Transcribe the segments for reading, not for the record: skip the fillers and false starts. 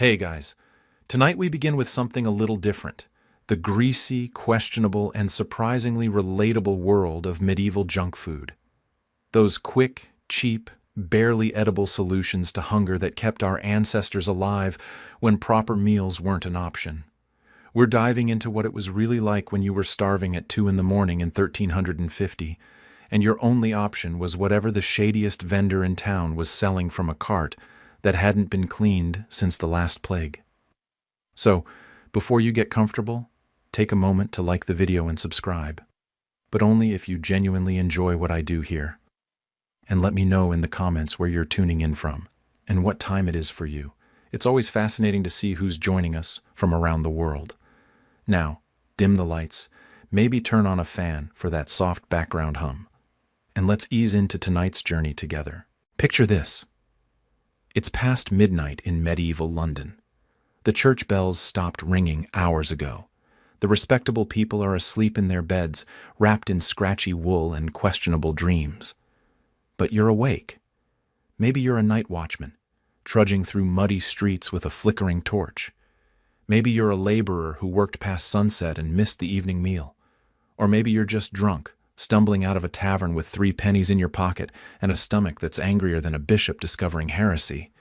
Hey guys, tonight we begin with something a little different. The greasy, questionable, and surprisingly relatable world of medieval junk food. Those quick, cheap, barely edible solutions to hunger that kept our ancestors alive when proper meals weren't an option. We're diving into what it was really like when you were starving at 2 in the morning in 1350, and your only option was whatever the shadiest vendor in town was selling from a cart that hadn't been cleaned since the last plague. So, before you get comfortable, take a moment to like the video and subscribe, but only if you genuinely enjoy what I do here. And let me know in the comments where you're tuning in from and what time it is for you. It's always fascinating to see who's joining us from around the world. Now, dim the lights, maybe turn on a fan for that soft background hum, and let's ease into tonight's journey together. Picture this. It's past midnight in medieval London. The church bells stopped ringing hours ago. The respectable people are asleep in their beds, wrapped in scratchy wool and questionable dreams. But you're awake. Maybe you're a night watchman, trudging through muddy streets with a flickering torch. Maybe you're a laborer who worked past sunset and missed the evening meal. Or maybe you're just drunk, stumbling out of a tavern with 3 pennies in your pocket and a stomach that's angrier than a bishop discovering heresy.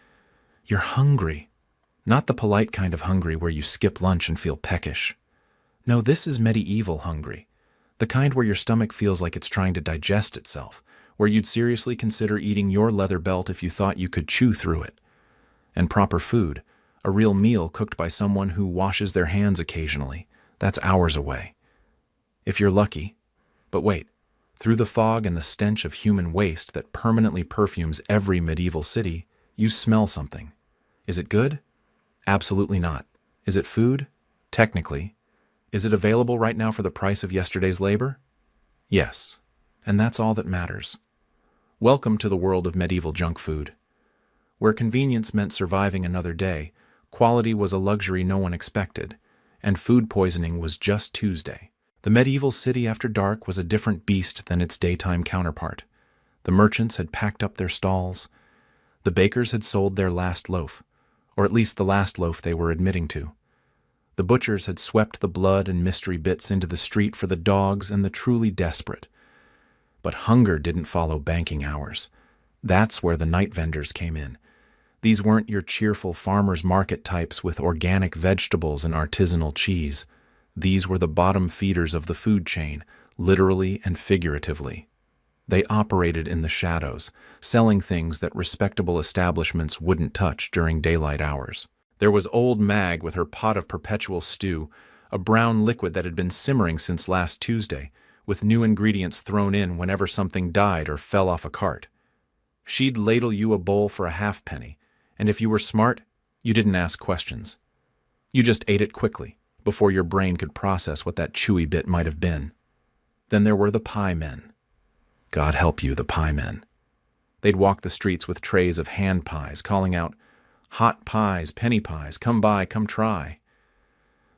You're hungry. Not the polite kind of hungry where you skip lunch and feel peckish. No, this is medieval hungry. The kind where your stomach feels like it's trying to digest itself, where you'd seriously consider eating your leather belt if you thought you could chew through it. And proper food, a real meal cooked by someone who washes their hands occasionally, that's hours away. If you're lucky. But wait, through the fog and the stench of human waste that permanently perfumes every medieval city, you smell something. Is it good? Absolutely not. Is it food? Technically. Is it available right now for the price of yesterday's labor? Yes. And that's all that matters. Welcome to the world of medieval junk food. Where convenience meant surviving another day, quality was a luxury no one expected, and food poisoning was just Tuesday. The medieval city after dark was a different beast than its daytime counterpart. The merchants had packed up their stalls. The bakers had sold their last loaf, or at least the last loaf they were admitting to. The butchers had swept the blood and mystery bits into the street for the dogs and the truly desperate. But hunger didn't follow banking hours. That's where the night vendors came in. These weren't your cheerful farmers market types with organic vegetables and artisanal cheese. These were the bottom feeders of the food chain, literally and figuratively. They operated in the shadows, selling things that respectable establishments wouldn't touch during daylight hours. There was old Mag with her pot of perpetual stew, a brown liquid that had been simmering since last Tuesday, with new ingredients thrown in whenever something died or fell off a cart. She'd ladle you a bowl for a halfpenny, and if you were smart, you didn't ask questions. You just ate it quickly, before your brain could process what that chewy bit might have been. Then there were the pie men. God help you, the pie men. They'd walk the streets with trays of hand pies, calling out, "Hot pies, penny pies, come by, come try."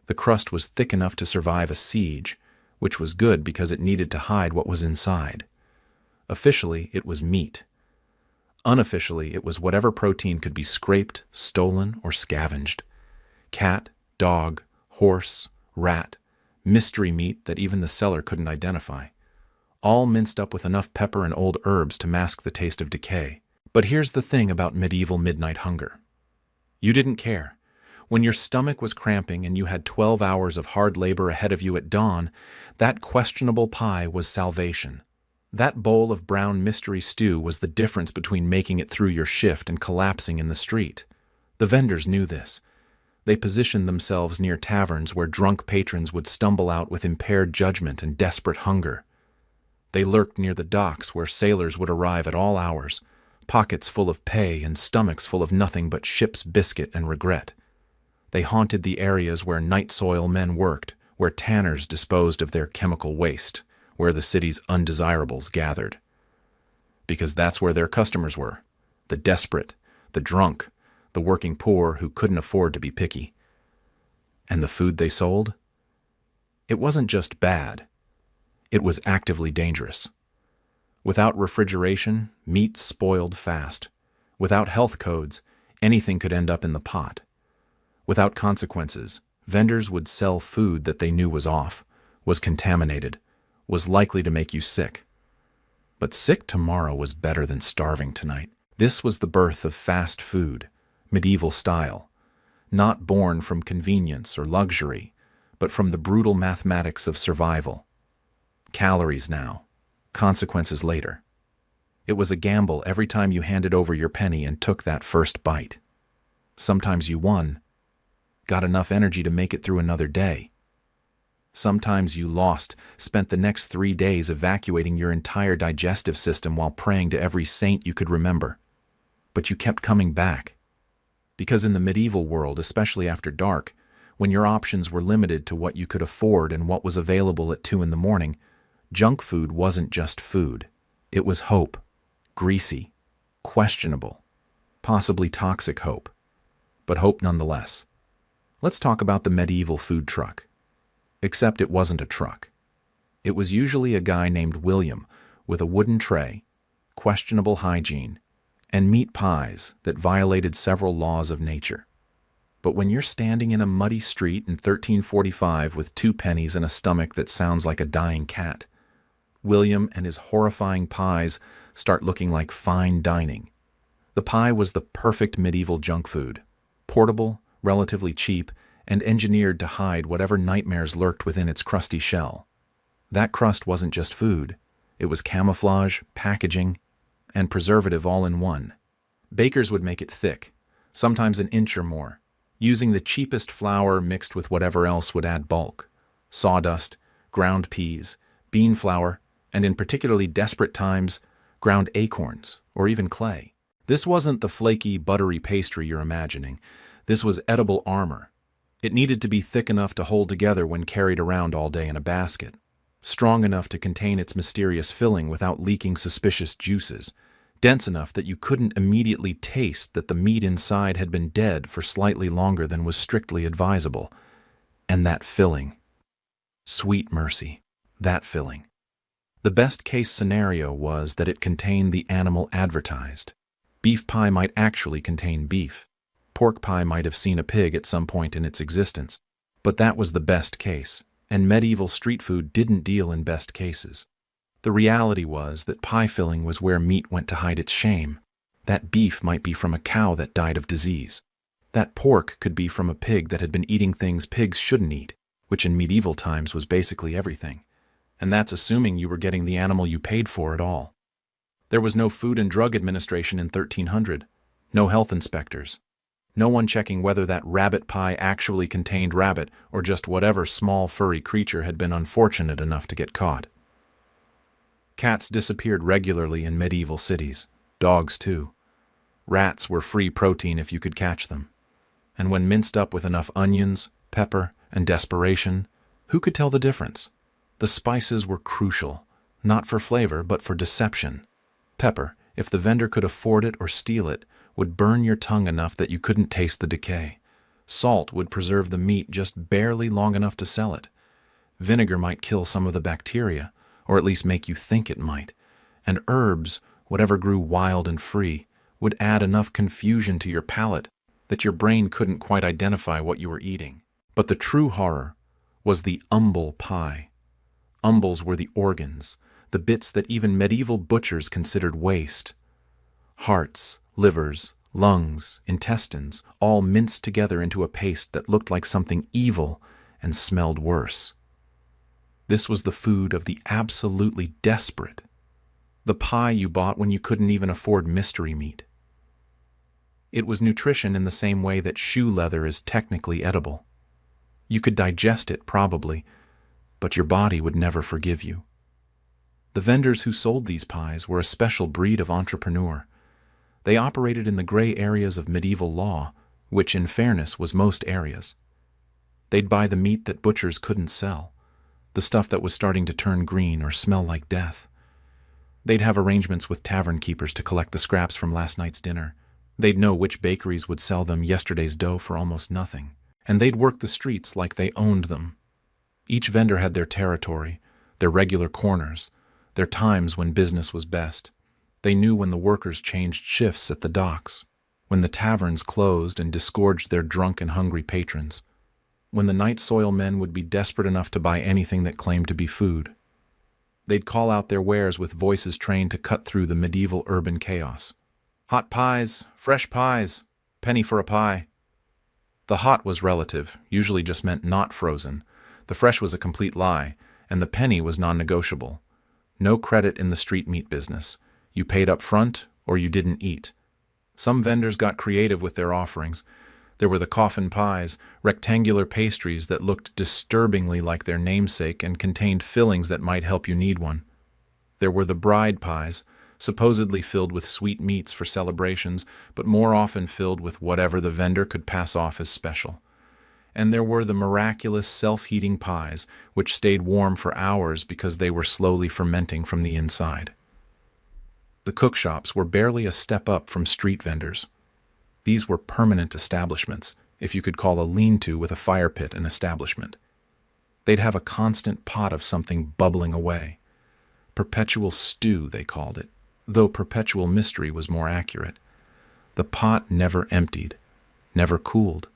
The crust was thick enough to survive a siege, which was good because it needed to hide what was inside. Officially, it was meat. Unofficially, it was whatever protein could be scraped, stolen, or scavenged. Cat, dog, horse, rat, mystery meat that even the seller couldn't identify. All minced up with enough pepper and old herbs to mask the taste of decay. But here's the thing about medieval midnight hunger. You didn't care. When your stomach was cramping and you had 12 hours of hard labor ahead of you at dawn, that questionable pie was salvation. That bowl of brown mystery stew was the difference between making it through your shift and collapsing in the street. The vendors knew this. They positioned themselves near taverns where drunk patrons would stumble out with impaired judgment and desperate hunger. They lurked near the docks where sailors would arrive at all hours, pockets full of pay and stomachs full of nothing but ship's biscuit and regret. They haunted the areas where night soil men worked, where tanners disposed of their chemical waste, where the city's undesirables gathered. Because that's where their customers were, the desperate, the drunk, the working poor who couldn't afford to be picky. And the food they sold? It wasn't just bad. It was actively dangerous. Without refrigeration, meat spoiled fast. Without health codes, anything could end up in the pot. Without consequences, vendors would sell food that they knew was off, was contaminated, was likely to make you sick. But sick tomorrow was better than starving tonight. This was the birth of fast food, medieval style, not born from convenience or luxury, but from the brutal mathematics of survival. Calories now, consequences later. It was a gamble every time you handed over your penny and took that first bite. Sometimes you won, got enough energy to make it through another day. Sometimes you lost, spent the next 3 days evacuating your entire digestive system while praying to every saint you could remember. But you kept coming back. Because in the medieval world, especially after dark, when your options were limited to what you could afford and what was available at 2 in the morning, junk food wasn't just food. It was hope. Greasy, questionable, possibly toxic hope. But hope nonetheless. Let's talk about the medieval food truck. Except it wasn't a truck. It was usually a guy named William with a wooden tray, questionable hygiene, and meat pies that violated several laws of nature. But when you're standing in a muddy street in 1345 with 2 pennies and a stomach that sounds like a dying cat, William and his horrifying pies start looking like fine dining. The pie was the perfect medieval junk food, portable, relatively cheap, and engineered to hide whatever nightmares lurked within its crusty shell. That crust wasn't just food. It was camouflage, packaging, and preservative all in one. Bakers would make it thick, sometimes an inch or more, using the cheapest flour mixed with whatever else would add bulk: sawdust, ground peas, bean flour, and in particularly desperate times, ground acorns or even clay. This wasn't the flaky, buttery pastry you're imagining. This was edible armor. It needed to be thick enough to hold together when carried around all day in a basket, strong enough to contain its mysterious filling without leaking suspicious juices, dense enough that you couldn't immediately taste that the meat inside had been dead for slightly longer than was strictly advisable. And that filling. Sweet mercy, that filling. The best-case scenario was that it contained the animal advertised. Beef pie might actually contain beef. Pork pie might have seen a pig at some point in its existence. But that was the best case, and medieval street food didn't deal in best cases. The reality was that pie filling was where meat went to hide its shame. That beef might be from a cow that died of disease. That pork could be from a pig that had been eating things pigs shouldn't eat, which in medieval times was basically everything. And that's assuming you were getting the animal you paid for at all. There was no Food and Drug Administration in 1300, no health inspectors, no one checking whether that rabbit pie actually contained rabbit or just whatever small furry creature had been unfortunate enough to get caught. Cats disappeared regularly in medieval cities, dogs too. Rats were free protein if you could catch them. And when minced up with enough onions, pepper, and desperation, who could tell the difference? The spices were crucial, not for flavor, but for deception. Pepper, if the vendor could afford it or steal it, would burn your tongue enough that you couldn't taste the decay. Salt would preserve the meat just barely long enough to sell it. Vinegar might kill some of the bacteria, or at least make you think it might. And herbs, whatever grew wild and free, would add enough confusion to your palate that your brain couldn't quite identify what you were eating. But the true horror was the umble pie. Umbles were the organs, the bits that even medieval butchers considered waste. Hearts, livers, lungs, intestines, all minced together into a paste that looked like something evil and smelled worse. This was the food of the absolutely desperate. The pie you bought when you couldn't even afford mystery meat. It was nutrition in the same way that shoe leather is technically edible. You could digest it, probably, but your body would never forgive you. The vendors who sold these pies were a special breed of entrepreneur. They operated in the gray areas of medieval law, which in fairness was most areas. They'd buy the meat that butchers couldn't sell, the stuff that was starting to turn green or smell like death. They'd have arrangements with tavern keepers to collect the scraps from last night's dinner. They'd know which bakeries would sell them yesterday's dough for almost nothing. And they'd work the streets like they owned them. Each vendor had their territory, their regular corners, their times when business was best. They knew when the workers changed shifts at the docks. when the taverns closed and disgorged their drunk and hungry patrons, when the night soil men would be desperate enough to buy anything that claimed to be food. They'd call out their wares with voices trained to cut through the medieval urban chaos. Hot pies, fresh pies, penny for a pie. The hot was relative, usually just meant not frozen. The fresh was a complete lie, and the penny was non-negotiable. No credit in the street meat business. You paid up front or you didn't eat. Some vendors got creative with their offerings. There were the coffin pies, rectangular pastries that looked disturbingly like their namesake and contained fillings that might help you need one. There were the bride pies, supposedly filled with sweet meats for celebrations, but more often filled with whatever the vendor could pass off as special. And there were the miraculous self-heating pies, which stayed warm for hours because they were slowly fermenting from the inside. The cookshops were barely a step up from street vendors. These were permanent establishments, if you could call a lean-to with a fire pit an establishment. They'd have a constant pot of something bubbling away. Perpetual stew, they called it, though perpetual mystery was more accurate. The pot never emptied, never cooled,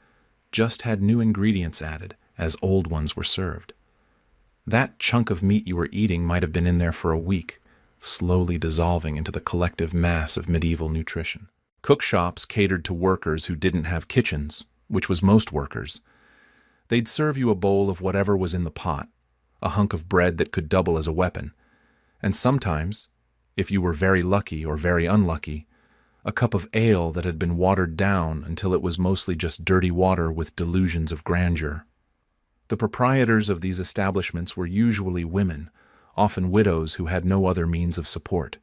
just had new ingredients added as old ones were served. That chunk of meat you were eating might have been in there for a week, slowly dissolving into the collective mass of medieval nutrition. Cookshops catered to workers who didn't have kitchens, which was most workers. They'd serve you a bowl of whatever was in the pot, a hunk of bread that could double as a weapon, and sometimes, if you were very lucky or very unlucky, a cup of ale that had been watered down until it was mostly just dirty water with delusions of grandeur. The proprietors of these establishments were usually women, often widows who had no other means of support.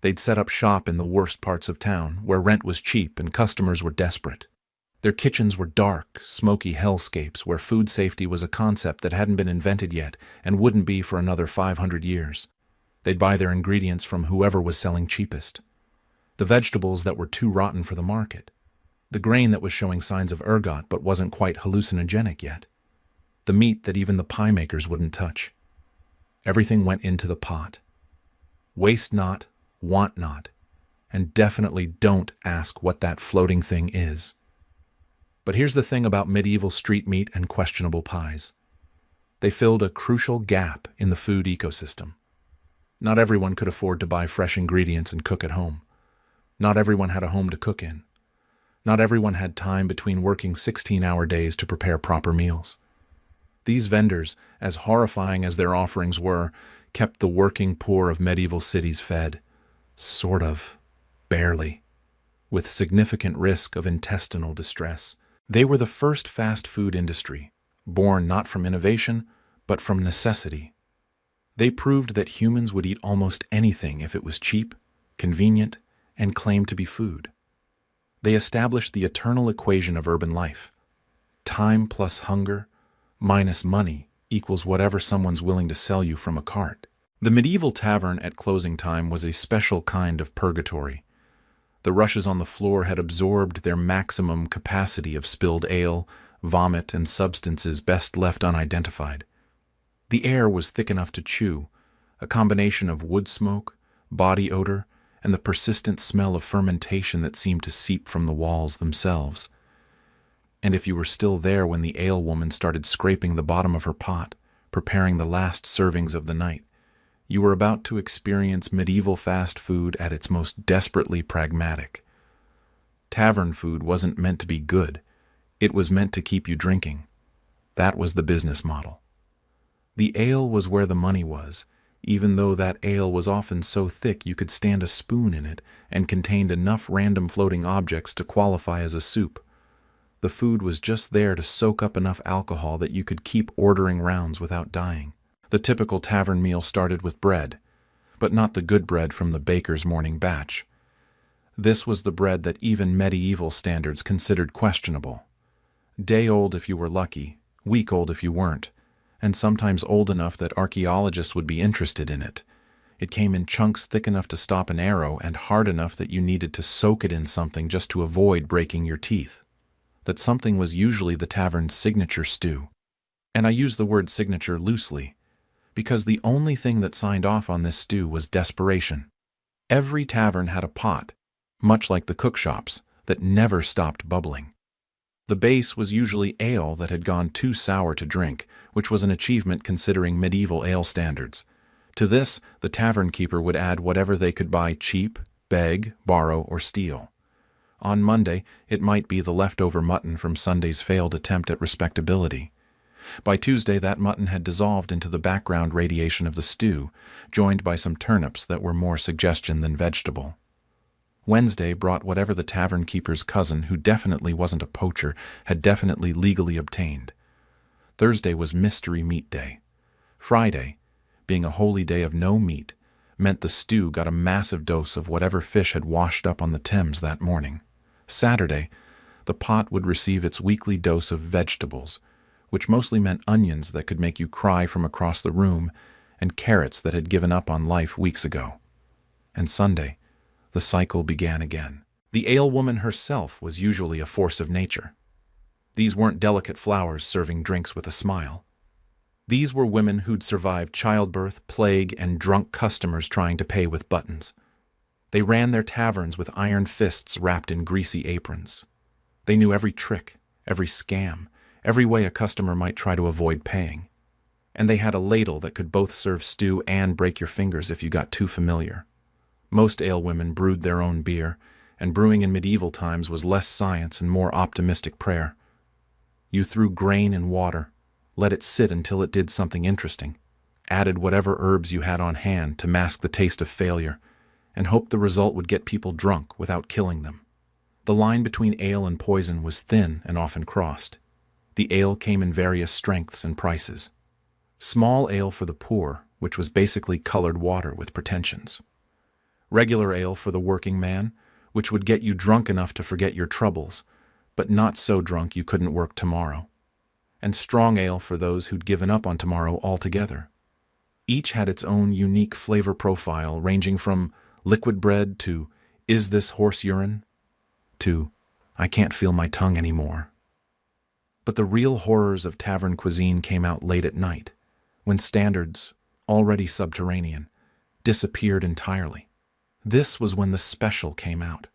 They'd set up shop in the worst parts of town, where rent was cheap and customers were desperate. Their kitchens were dark, smoky hellscapes where food safety was a concept that hadn't been invented yet and wouldn't be for another 500 years. They'd buy their ingredients from whoever was selling cheapest. The vegetables that were too rotten for the market. The grain that was showing signs of ergot but wasn't quite hallucinogenic yet. The meat that even the pie makers wouldn't touch. Everything went into the pot. Waste not, want not, and definitely don't ask what that floating thing is. But here's the thing about medieval street meat and questionable pies. They filled a crucial gap in the food ecosystem. Not everyone could afford to buy fresh ingredients and cook at home. Not everyone had a home to cook in. Not everyone had time between working 16-hour days to prepare proper meals. These vendors, as horrifying as their offerings were, kept the working poor of medieval cities fed. Sort of. Barely. With significant risk of intestinal distress. They were the first fast food industry, born not from innovation, but from necessity. They proved that humans would eat almost anything if it was cheap, convenient, and claimed to be food. They established the eternal equation of urban life. Time plus hunger minus money equals whatever someone's willing to sell you from a cart. The medieval tavern at closing time was a special kind of purgatory. The rushes on the floor had absorbed their maximum capacity of spilled ale, vomit, and substances best left unidentified. The air was thick enough to chew, a combination of wood smoke, body odor, and the persistent smell of fermentation that seemed to seep from the walls themselves. And if you were still there when the ale woman started scraping the bottom of her pot, preparing the last servings of the night, you were about to experience medieval fast food at its most desperately pragmatic. Tavern food wasn't meant to be good. It was meant to keep you drinking. That was the business model. The ale was where the money was, even though that ale was often so thick you could stand a spoon in it and contained enough random floating objects to qualify as a soup. The food was just there to soak up enough alcohol that you could keep ordering rounds without dying. The typical tavern meal started with bread, but not the good bread from the baker's morning batch. This was the bread that even medieval standards considered questionable. Day-old if you were lucky, week-old if you weren't, and sometimes old enough that archaeologists would be interested in it. It came in chunks thick enough to stop an arrow and hard enough that you needed to soak it in something just to avoid breaking your teeth. That something was usually the tavern's signature stew. And I use the word signature loosely, because the only thing that signed off on this stew was desperation. Every tavern had a pot, much like the cookshops, that never stopped bubbling. The base was usually ale that had gone too sour to drink, which was an achievement considering medieval ale standards. To this, the tavern keeper would add whatever they could buy cheap, beg, borrow, or steal. On Monday, it might be the leftover mutton from Sunday's failed attempt at respectability. By Tuesday, that mutton had dissolved into the background radiation of the stew, joined by some turnips that were more suggestion than vegetable. Wednesday brought whatever the tavern keeper's cousin, who definitely wasn't a poacher, had definitely legally obtained. Thursday was mystery meat day. Friday, being a holy day of no meat, meant the stew got a massive dose of whatever fish had washed up on the Thames that morning. Saturday, the pot would receive its weekly dose of vegetables, which mostly meant onions that could make you cry from across the room and carrots that had given up on life weeks ago. And Sunday, the cycle began again. The alewoman herself was usually a force of nature. These weren't delicate flowers serving drinks with a smile. These were women who'd survived childbirth, plague, and drunk customers trying to pay with buttons. They ran their taverns with iron fists wrapped in greasy aprons. They knew every trick, every scam, every way a customer might try to avoid paying. And they had a ladle that could both serve stew and break your fingers if you got too familiar. Most alewomen brewed their own beer, and brewing in medieval times was less science and more optimistic prayer. You threw grain in water, let it sit until it did something interesting, added whatever herbs you had on hand to mask the taste of failure, and hoped the result would get people drunk without killing them. The line between ale and poison was thin and often crossed. The ale came in various strengths and prices. Small ale for the poor, which was basically colored water with pretensions. Regular ale for the working man, which would get you drunk enough to forget your troubles, but not so drunk you couldn't work tomorrow. And strong ale for those who'd given up on tomorrow altogether. Each had its own unique flavor profile, ranging from liquid bread to "is this horse urine?" to "I can't feel my tongue anymore." But the real horrors of tavern cuisine came out late at night, when standards, already subterranean, disappeared entirely. This was when the special came out.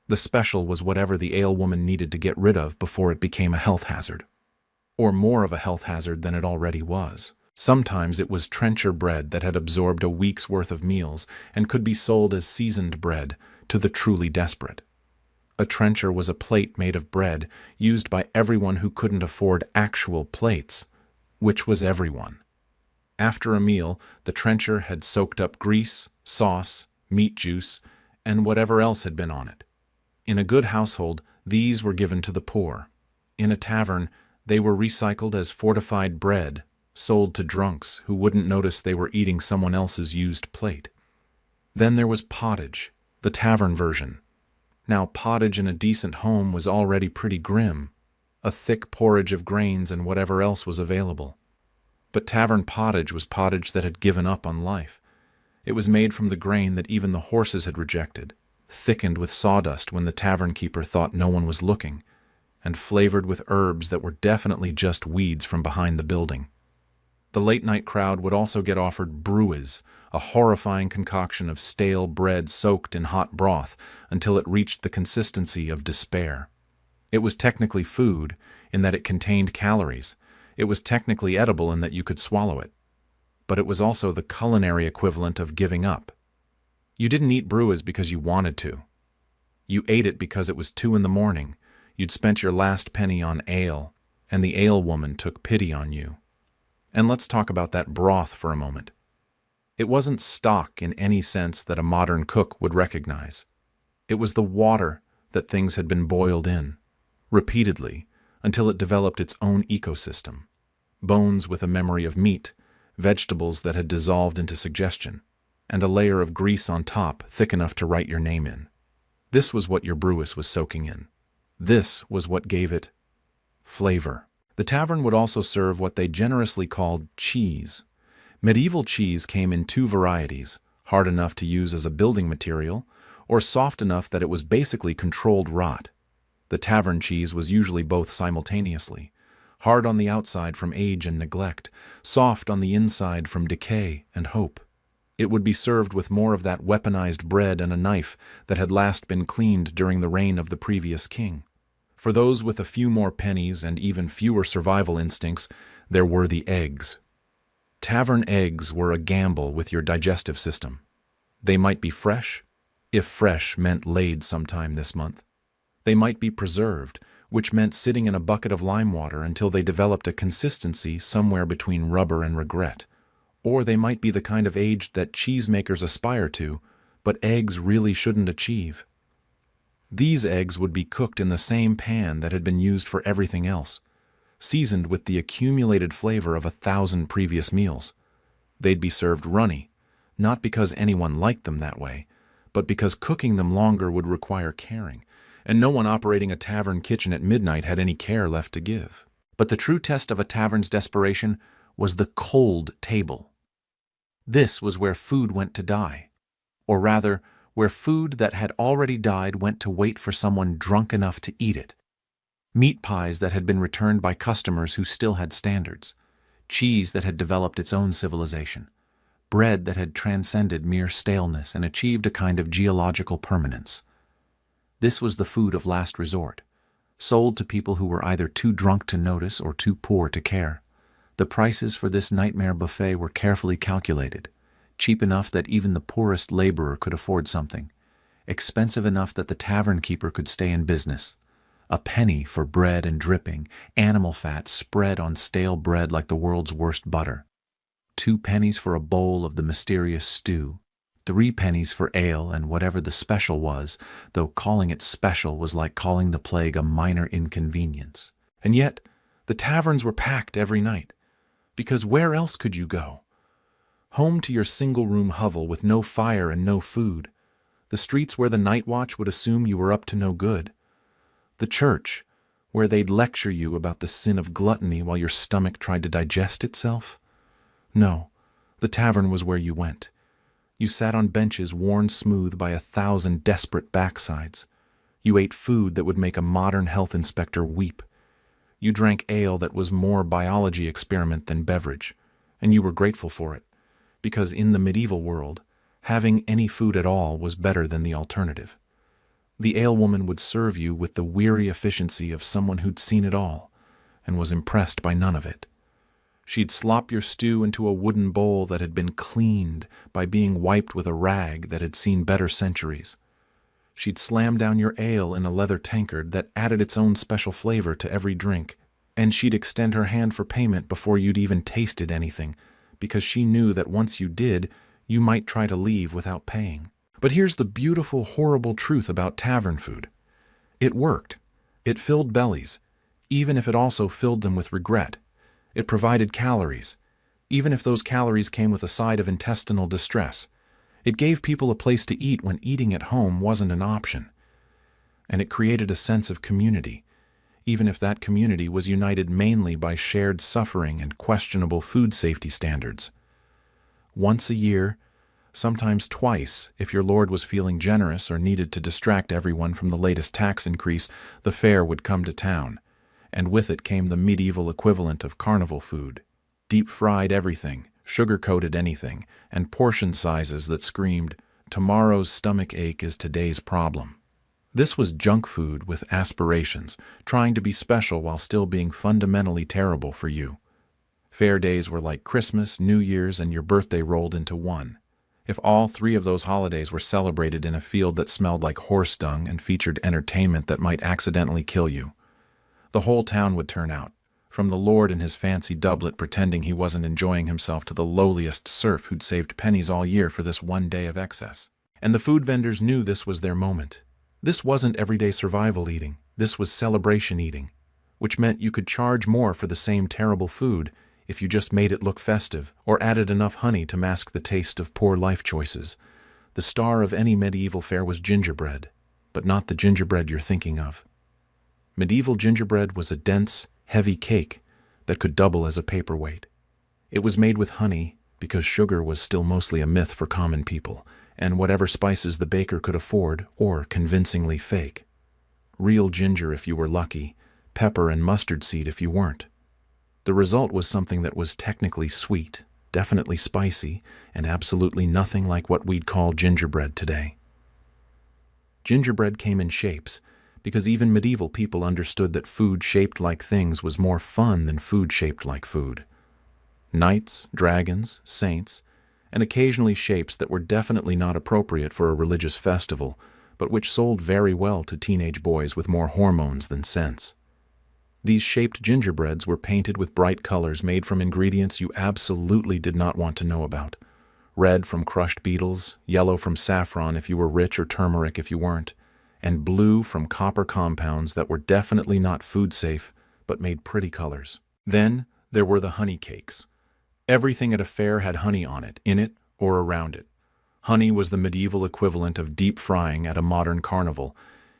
The special was whatever the alewoman needed to get rid of before it became a health hazard. Or more of a health hazard than it already was. Sometimes it was trencher bread that had absorbed a week's worth of meals and could be sold as seasoned bread to the truly desperate. A trencher was a plate made of bread used by everyone who couldn't afford actual plates, which was everyone. After a meal, the trencher had soaked up grease, sauce, meat juice, and whatever else had been on it. In a good household, these were given to the poor. In a tavern, they were recycled as fortified bread, sold to drunks who wouldn't notice they were eating someone else's used plate. Then there was pottage, the tavern version. Now pottage in a decent home was already pretty grim, a thick porridge of grains and whatever else was available. But tavern pottage was pottage that had given up on life. It was made from the grain that even the horses had rejected, thickened with sawdust when the tavern keeper thought no one was looking, and flavored with herbs that were definitely just weeds from behind the building. The late-night crowd would also get offered brewed, a horrifying concoction of stale bread soaked in hot broth until it reached the consistency of despair. It was technically food in that it contained calories. It was technically edible in that you could swallow it. But it was also the culinary equivalent of giving up. You didn't eat brewed because you wanted to. You ate it because it was 2 a.m, you'd spent your last penny on ale, and the alewoman took pity on you. And let's talk about that broth for a moment. It wasn't stock in any sense that a modern cook would recognize. It was the water that things had been boiled in, repeatedly, until it developed its own ecosystem. Bones with a memory of meat, vegetables that had dissolved into suggestion, and a layer of grease on top thick enough to write your name in. This was what your brewis was soaking in. This was what gave it flavor. The tavern would also serve what they generously called cheese. Medieval cheese came in 2 varieties, hard enough to use as a building material, or soft enough that it was basically controlled rot. The tavern cheese was usually both simultaneously, hard on the outside from age and neglect, soft on the inside from decay and hope. It would be served with more of that weaponized bread and a knife that had last been cleaned during the reign of the previous king. For those with a few more pennies and even fewer survival instincts, there were the eggs. Tavern eggs were a gamble with your digestive system. They might be fresh, if fresh meant laid sometime this month. They might be preserved, which meant sitting in a bucket of lime water until they developed a consistency somewhere between rubber and regret. Or they might be the kind of age that cheesemakers aspire to, but eggs really shouldn't achieve. These eggs would be cooked in the same pan that had been used for everything else, seasoned with the accumulated flavor of 1,000 previous meals. They'd be served runny, not because anyone liked them that way, but because cooking them longer would require caring, and no one operating a tavern kitchen at midnight had any care left to give. But the true test of a tavern's desperation was the cold table. This was where food went to die, or rather, where food that had already died went to wait for someone drunk enough to eat it. Meat pies that had been returned by customers who still had standards, cheese that had developed its own civilization, bread that had transcended mere staleness and achieved a kind of geological permanence. This was the food of last resort, sold to people who were either too drunk to notice or too poor to care. The prices for this nightmare buffet were carefully calculated, cheap enough that even the poorest laborer could afford something, expensive enough that the tavern keeper could stay in business. A penny for bread and dripping, animal fat spread on stale bread like the world's worst butter. 2 pennies for a bowl of the mysterious stew. 3 pennies for ale and whatever the special was, though calling it special was like calling the plague a minor inconvenience. And yet, the taverns were packed every night, because where else could you go? Home to your single-room hovel with no fire and no food. The streets where the night watch would assume you were up to no good. The church, where they'd lecture you about the sin of gluttony while your stomach tried to digest itself. No, the tavern was where you went. You sat on benches worn smooth by 1,000 desperate backsides. You ate food that would make a modern health inspector weep. You drank ale that was more biology experiment than beverage, and you were grateful for it, because in the medieval world, having any food at all was better than the alternative. The alewoman would serve you with the weary efficiency of someone who'd seen it all, and was impressed by none of it. She'd slop your stew into a wooden bowl that had been cleaned by being wiped with a rag that had seen better centuries. She'd slam down your ale in a leather tankard that added its own special flavor to every drink, and she'd extend her hand for payment before you'd even tasted anything, because she knew that once you did, you might try to leave without paying. But here's the beautiful, horrible truth about tavern food. It worked. It filled bellies, even if it also filled them with regret. It provided calories, even if those calories came with a side of intestinal distress. It gave people a place to eat when eating at home wasn't an option. And it created a sense of community, even if that community was united mainly by shared suffering and questionable food safety standards. Once a year, sometimes twice, if your lord was feeling generous or needed to distract everyone from the latest tax increase, the fair would come to town, and with it came the medieval equivalent of carnival food. Deep-fried everything, sugar-coated anything, and portion sizes that screamed, "Tomorrow's stomach ache is today's problem." This was junk food with aspirations, trying to be special while still being fundamentally terrible for you. Fair days were like Christmas, New Year's, and your birthday rolled into one. If all 3 of those holidays were celebrated in a field that smelled like horse dung and featured entertainment that might accidentally kill you, the whole town would turn out, from the lord in his fancy doublet pretending he wasn't enjoying himself to the lowliest serf who'd saved pennies all year for this one day of excess. And the food vendors knew this was their moment. This wasn't everyday survival eating, this was celebration eating, which meant you could charge more for the same terrible food if you just made it look festive or added enough honey to mask the taste of poor life choices. The star of any medieval fair was gingerbread, but not the gingerbread you're thinking of. Medieval gingerbread was a dense, heavy cake that could double as a paperweight. It was made with honey because sugar was still mostly a myth for common people, and whatever spices the baker could afford or convincingly fake. Real ginger if you were lucky, pepper and mustard seed if you weren't. The result was something that was technically sweet, definitely spicy, and absolutely nothing like what we'd call gingerbread today. Gingerbread came in shapes, because even medieval people understood that food shaped like things was more fun than food shaped like food. Knights, dragons, saints, and occasionally shapes that were definitely not appropriate for a religious festival, but which sold very well to teenage boys with more hormones than sense. These shaped gingerbreads were painted with bright colors made from ingredients you absolutely did not want to know about. Red from crushed beetles, yellow from saffron if you were rich or turmeric if you weren't, and blue from copper compounds that were definitely not food safe, but made pretty colors. Then there were the honey cakes. Everything at a fair had honey on it, in it, or around it. Honey was the medieval equivalent of deep frying at a modern carnival.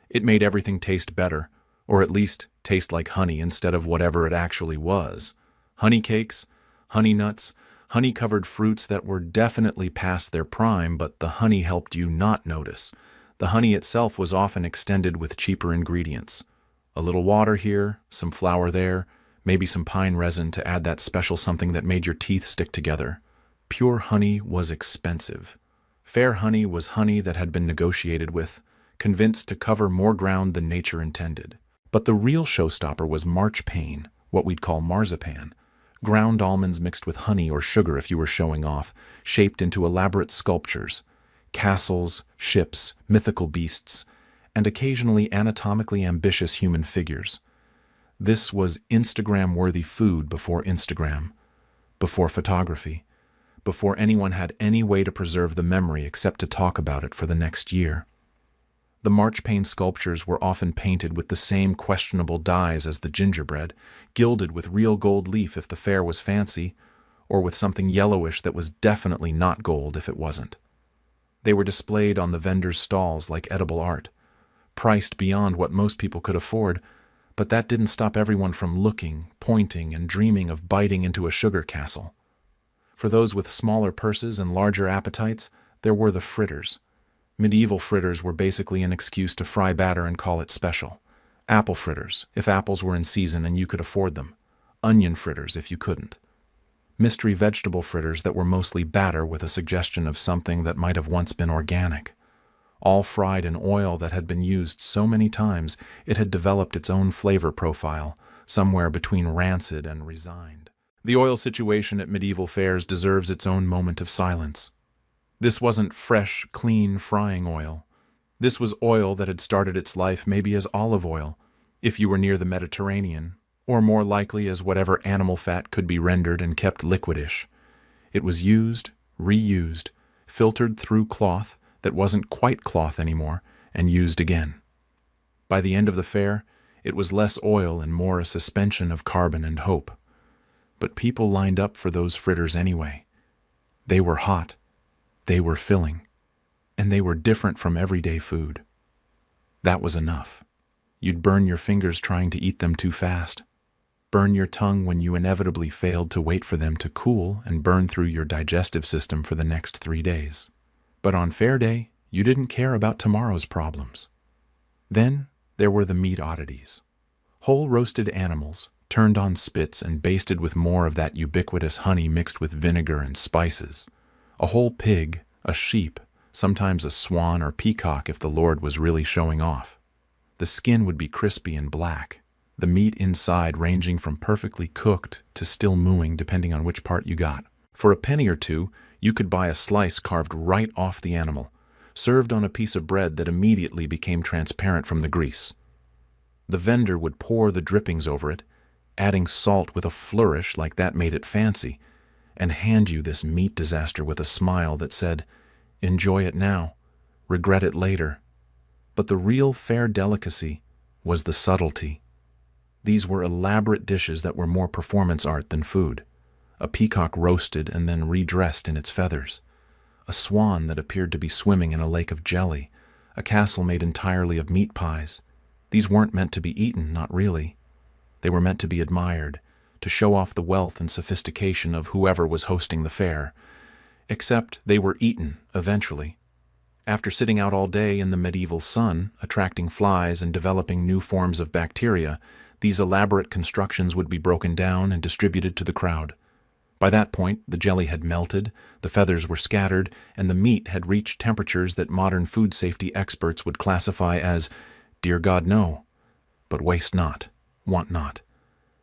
It made everything taste better, or at least taste like honey instead of whatever it actually was. Honey cakes, honey nuts, honey-covered fruits that were definitely past their prime, but the honey helped you not notice. The honey itself was often extended with cheaper ingredients. A little water here, some flour there, maybe some pine resin to add that special something that made your teeth stick together. Pure honey was expensive. Fair honey was honey that had been negotiated with, convinced to cover more ground than nature intended. But the real showstopper was marchpane, what we'd call marzipan. Ground almonds mixed with honey or sugar if you were showing off, shaped into elaborate sculptures. Castles, ships, mythical beasts, and occasionally anatomically ambitious human figures. This was Instagram-worthy food before Instagram, before photography, before anyone had any way to preserve the memory except to talk about it for the next year. The marchpane sculptures were often painted with the same questionable dyes as the gingerbread, gilded with real gold leaf if the fair was fancy, or with something yellowish that was definitely not gold if it wasn't. They were displayed on the vendors' stalls like edible art, priced beyond what most people could afford, but that didn't stop everyone from looking, pointing, and dreaming of biting into a sugar castle. For those with smaller purses and larger appetites, there were the fritters. Medieval fritters were basically an excuse to fry batter and call it special. Apple fritters, if apples were in season and you could afford them. Onion fritters, if you couldn't. Mystery vegetable fritters that were mostly batter with a suggestion of something that might have once been organic. All fried in oil that had been used so many times it had developed its own flavor profile, somewhere between rancid and resigned. The oil situation at medieval fairs deserves its own moment of silence. This wasn't fresh, clean frying oil. This was oil that had started its life maybe as olive oil, if you were near the Mediterranean, or more likely as whatever animal fat could be rendered and kept liquidish. It was used, reused, filtered through cloth that wasn't quite cloth anymore, and used again. By the end of the fair, it was less oil and more a suspension of carbon and hope. But people lined up for those fritters anyway. They were hot. They were filling, and they were different from everyday food. That was enough. You'd burn your fingers trying to eat them too fast, burn your tongue when you inevitably failed to wait for them to cool and burn through your digestive system for the next 3 days. But on fair day, you didn't care about tomorrow's problems. Then there were the meat oddities. Whole roasted animals, turned on spits and basted with more of that ubiquitous honey mixed with vinegar and spices. A whole pig, a sheep, sometimes a swan or peacock if the Lord was really showing off. The skin would be crispy and black, the meat inside ranging from perfectly cooked to still mooing depending on which part you got. For a penny or two, you could buy a slice carved right off the animal, served on a piece of bread that immediately became transparent from the grease. The vendor would pour the drippings over it, adding salt with a flourish like that made it fancy, and hand you this meat disaster with a smile that said, "Enjoy it now, regret it later." But the real fair delicacy was the subtlety. These were elaborate dishes that were more performance art than food. A peacock roasted and then redressed in its feathers. A swan that appeared to be swimming in a lake of jelly. A castle made entirely of meat pies. These weren't meant to be eaten, not really. They were meant to be admired, to show off the wealth and sophistication of whoever was hosting the fair. Except they were eaten, eventually. After sitting out all day in the medieval sun, attracting flies and developing new forms of bacteria, these elaborate constructions would be broken down and distributed to the crowd. By that point, the jelly had melted, the feathers were scattered, and the meat had reached temperatures that modern food safety experts would classify as, dear God, no. But waste not, want not.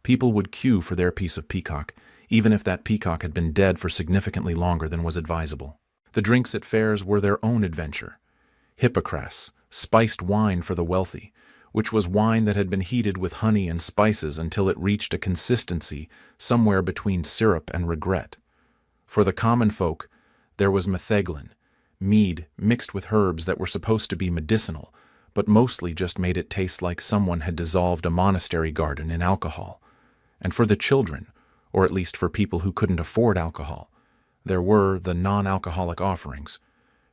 People would queue for their piece of peacock, even if that peacock had been dead for significantly longer than was advisable. The drinks at fairs were their own adventure. Hippocras, spiced wine for the wealthy, which was wine that had been heated with honey and spices until it reached a consistency somewhere between syrup and regret. For the common folk, there was metheglin, mead mixed with herbs that were supposed to be medicinal, but mostly just made it taste like someone had dissolved a monastery garden in alcohol. And for the children, or at least for people who couldn't afford alcohol, there were the non-alcoholic offerings: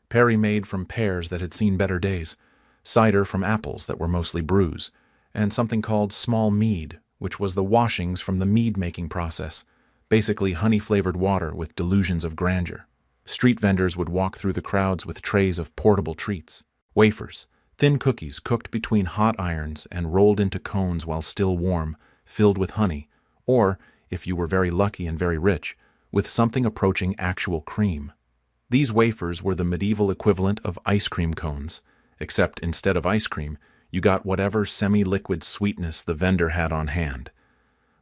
perry made from pears that had seen better days, cider from apples that were mostly brews, and something called small mead, which was the washings from the mead-making process, basically honey-flavored water with delusions of grandeur. Street vendors would walk through the crowds with trays of portable treats: wafers, thin cookies cooked between hot irons and rolled into cones while still warm, filled with honey, or, if you were very lucky and very rich, with something approaching actual cream. These wafers were the medieval equivalent of ice cream cones, except instead of ice cream, you got whatever semi-liquid sweetness the vendor had on hand.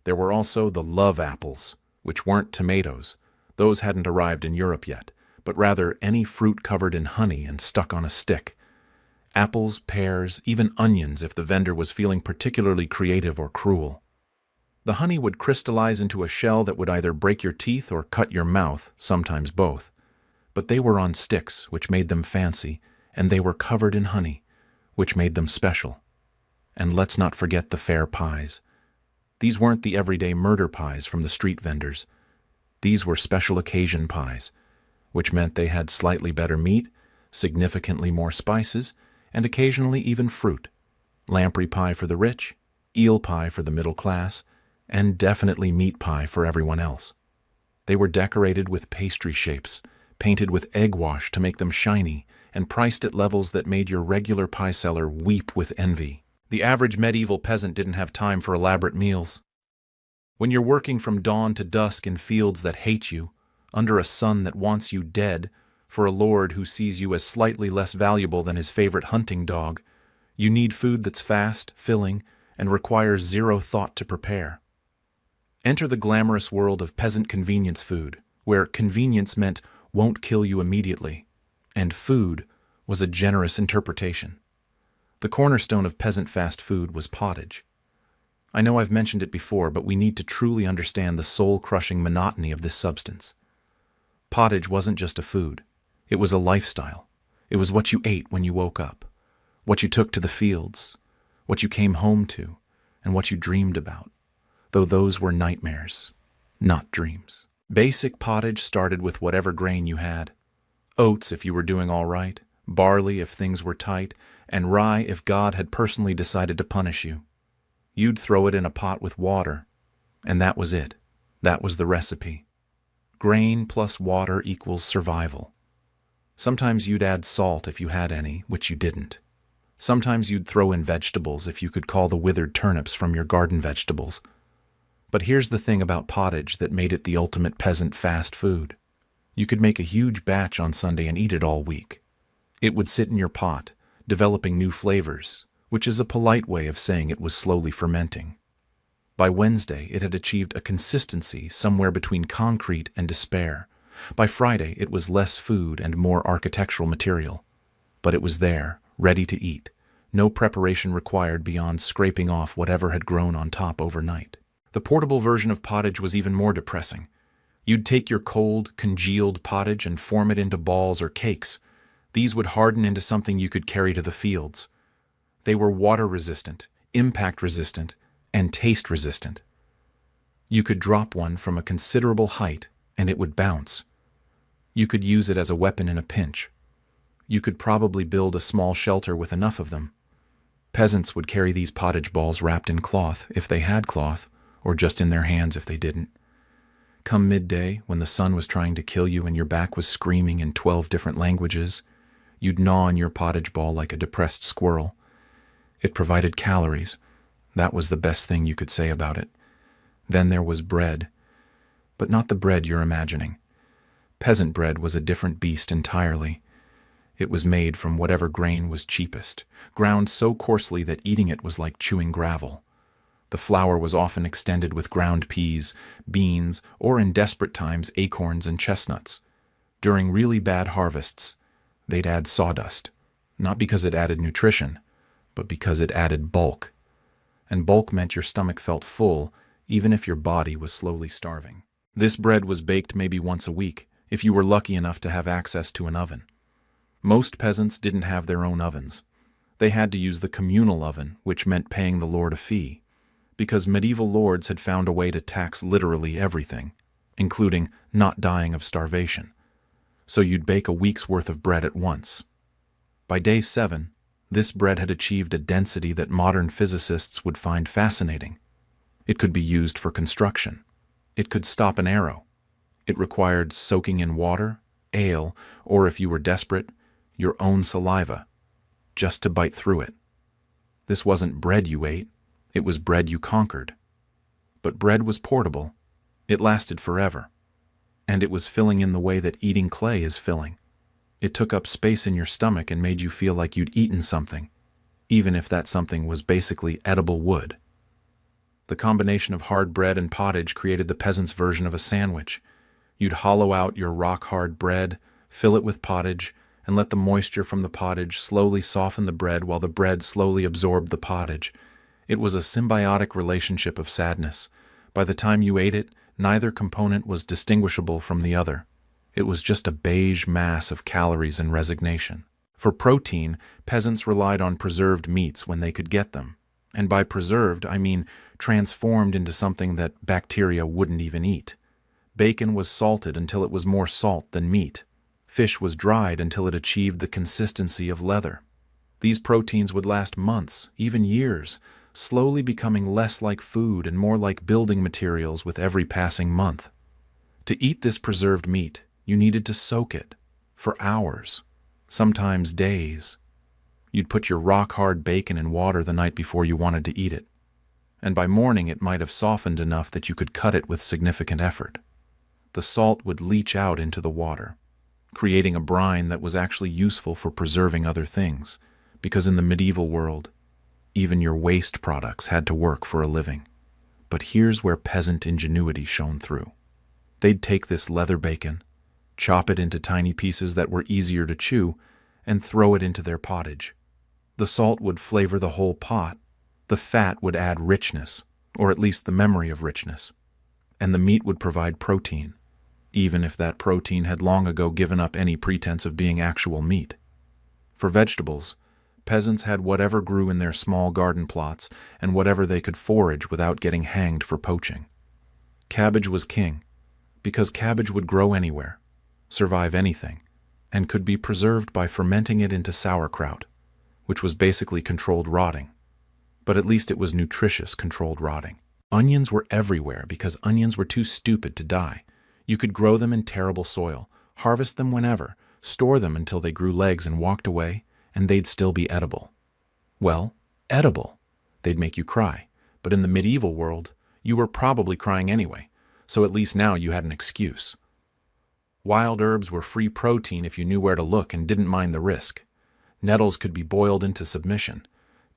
There were also the love apples, which weren't tomatoes. Those hadn't arrived in Europe yet, but rather any fruit covered in honey and stuck on a stick. Apples, pears, even onions if the vendor was feeling particularly creative or cruel. The honey would crystallize into a shell that would either break your teeth or cut your mouth, sometimes both. But they were on sticks, which made them fancy, and they were covered in honey, which made them special. And let's not forget the fair pies. These weren't the everyday murder pies from the street vendors. These were special occasion pies, which meant they had slightly better meat, significantly more spices, and occasionally even fruit. Lamprey pie for the rich, eel pie for the middle class, and definitely meat pie for everyone else. They were decorated with pastry shapes, painted with egg wash to make them shiny, and priced at levels that made your regular pie seller weep with envy. The average medieval peasant didn't have time for elaborate meals. When you're working from dawn to dusk in fields that hate you, under a sun that wants you dead, for a lord who sees you as slightly less valuable than his favorite hunting dog, you need food that's fast, filling, and requires zero thought to prepare. Enter the glamorous world of peasant convenience food, where convenience meant won't kill you immediately, and food was a generous interpretation. The cornerstone of peasant fast food was pottage. I know I've mentioned it before, but we need to truly understand the soul-crushing monotony of this substance. Pottage wasn't just a food. It was a lifestyle. It was what you ate when you woke up, what you took to the fields, what you came home to, and what you dreamed about, though those were nightmares, not dreams. Basic pottage started with whatever grain you had. Oats if you were doing all right, barley if things were tight, and rye if God had personally decided to punish you. You'd throw it in a pot with water, and that was it. That was the recipe. Grain plus water equals survival. Sometimes you'd add salt if you had any, which you didn't. Sometimes you'd throw in vegetables if you could call the withered turnips from your garden vegetables. But here's the thing about pottage that made it the ultimate peasant fast food. You could make a huge batch on Sunday and eat it all week. It would sit in your pot, developing new flavors, which is a polite way of saying it was slowly fermenting. By Wednesday, it had achieved a consistency somewhere between concrete and despair. By Friday, it was less food and more architectural material. But it was there, ready to eat, no preparation required beyond scraping off whatever had grown on top overnight. The portable version of pottage was even more depressing. You'd take your cold, congealed pottage and form it into balls or cakes. These would harden into something you could carry to the fields. They were water-resistant, impact-resistant, and taste-resistant. You could drop one from a considerable height, and it would bounce. You could use it as a weapon in a pinch. You could probably build a small shelter with enough of them. Peasants would carry these pottage balls wrapped in cloth, if they had cloth, or just in their hands if they didn't. Come midday, when the sun was trying to kill you and your back was screaming in 12 different languages, you'd gnaw on your pottage ball like a depressed squirrel. It provided calories. That was the best thing you could say about it. Then there was bread. but not the bread you're imagining. Peasant bread was a different beast entirely. It was made from whatever grain was cheapest, ground so coarsely that eating it was like chewing gravel. The flour was often extended with ground peas, beans, or in desperate times acorns and chestnuts. During really bad harvests, they'd add sawdust, not because it added nutrition, but because it added bulk. And bulk meant your stomach felt full, even if your body was slowly starving. This bread was baked maybe once a week, if you were lucky enough to have access to an oven. Most peasants didn't have their own ovens. They had to use the communal oven, which meant paying the lord a fee, because medieval lords had found a way to tax literally everything, including not dying of starvation. So you'd bake a week's worth of bread at once. By day 7, this bread had achieved a density that modern physicists would find fascinating. It could be used for construction. It could stop an arrow. It required soaking in water, ale, or if you were desperate, your own saliva, just to bite through it. This wasn't bread you ate, it was bread you conquered. But bread was portable. It lasted forever. And it was filling in the way that eating clay is filling. It took up space in your stomach and made you feel like you'd eaten something, even if that something was basically edible wood. The combination of hard bread and pottage created the peasant's version of a sandwich. You'd hollow out your rock-hard bread, fill it with pottage, and let the moisture from the pottage slowly soften the bread while the bread slowly absorbed the pottage. It was a symbiotic relationship of sadness. By the time you ate it, neither component was distinguishable from the other. It was just a beige mass of calories and resignation. For protein, peasants relied on preserved meats when they could get them. And by preserved, I mean transformed into something that bacteria wouldn't even eat. Bacon was salted until it was more salt than meat. Fish was dried until it achieved the consistency of leather. These proteins would last months, even years, slowly becoming less like food and more like building materials with every passing month. To eat this preserved meat, you needed to soak it for hours, sometimes days. You'd put your rock-hard bacon in water the night before you wanted to eat it, and by morning it might have softened enough that you could cut it with significant effort. The salt would leach out into the water, creating a brine that was actually useful for preserving other things, because in the medieval world, even your waste products had to work for a living. But here's where peasant ingenuity shone through. They'd take this leather bacon, chop it into tiny pieces that were easier to chew, and throw it into their pottage. The salt would flavor the whole pot. The fat would add richness, or at least the memory of richness. And the meat would provide protein, even if that protein had long ago given up any pretense of being actual meat. For vegetables, peasants had whatever grew in their small garden plots and whatever they could forage without getting hanged for poaching. Cabbage was king, because cabbage would grow anywhere, survive anything, and could be preserved by fermenting it into sauerkraut, which was basically controlled rotting. But at least it was nutritious controlled rotting. Onions were everywhere because onions were too stupid to die. You could grow them in terrible soil, harvest them whenever, store them until they grew legs and walked away, and they'd still be edible. Well, edible. They'd make you cry. But in the medieval world, you were probably crying anyway, so at least now you had an excuse. Wild herbs were free protein if you knew where to look and didn't mind the risk. Nettles could be boiled into submission.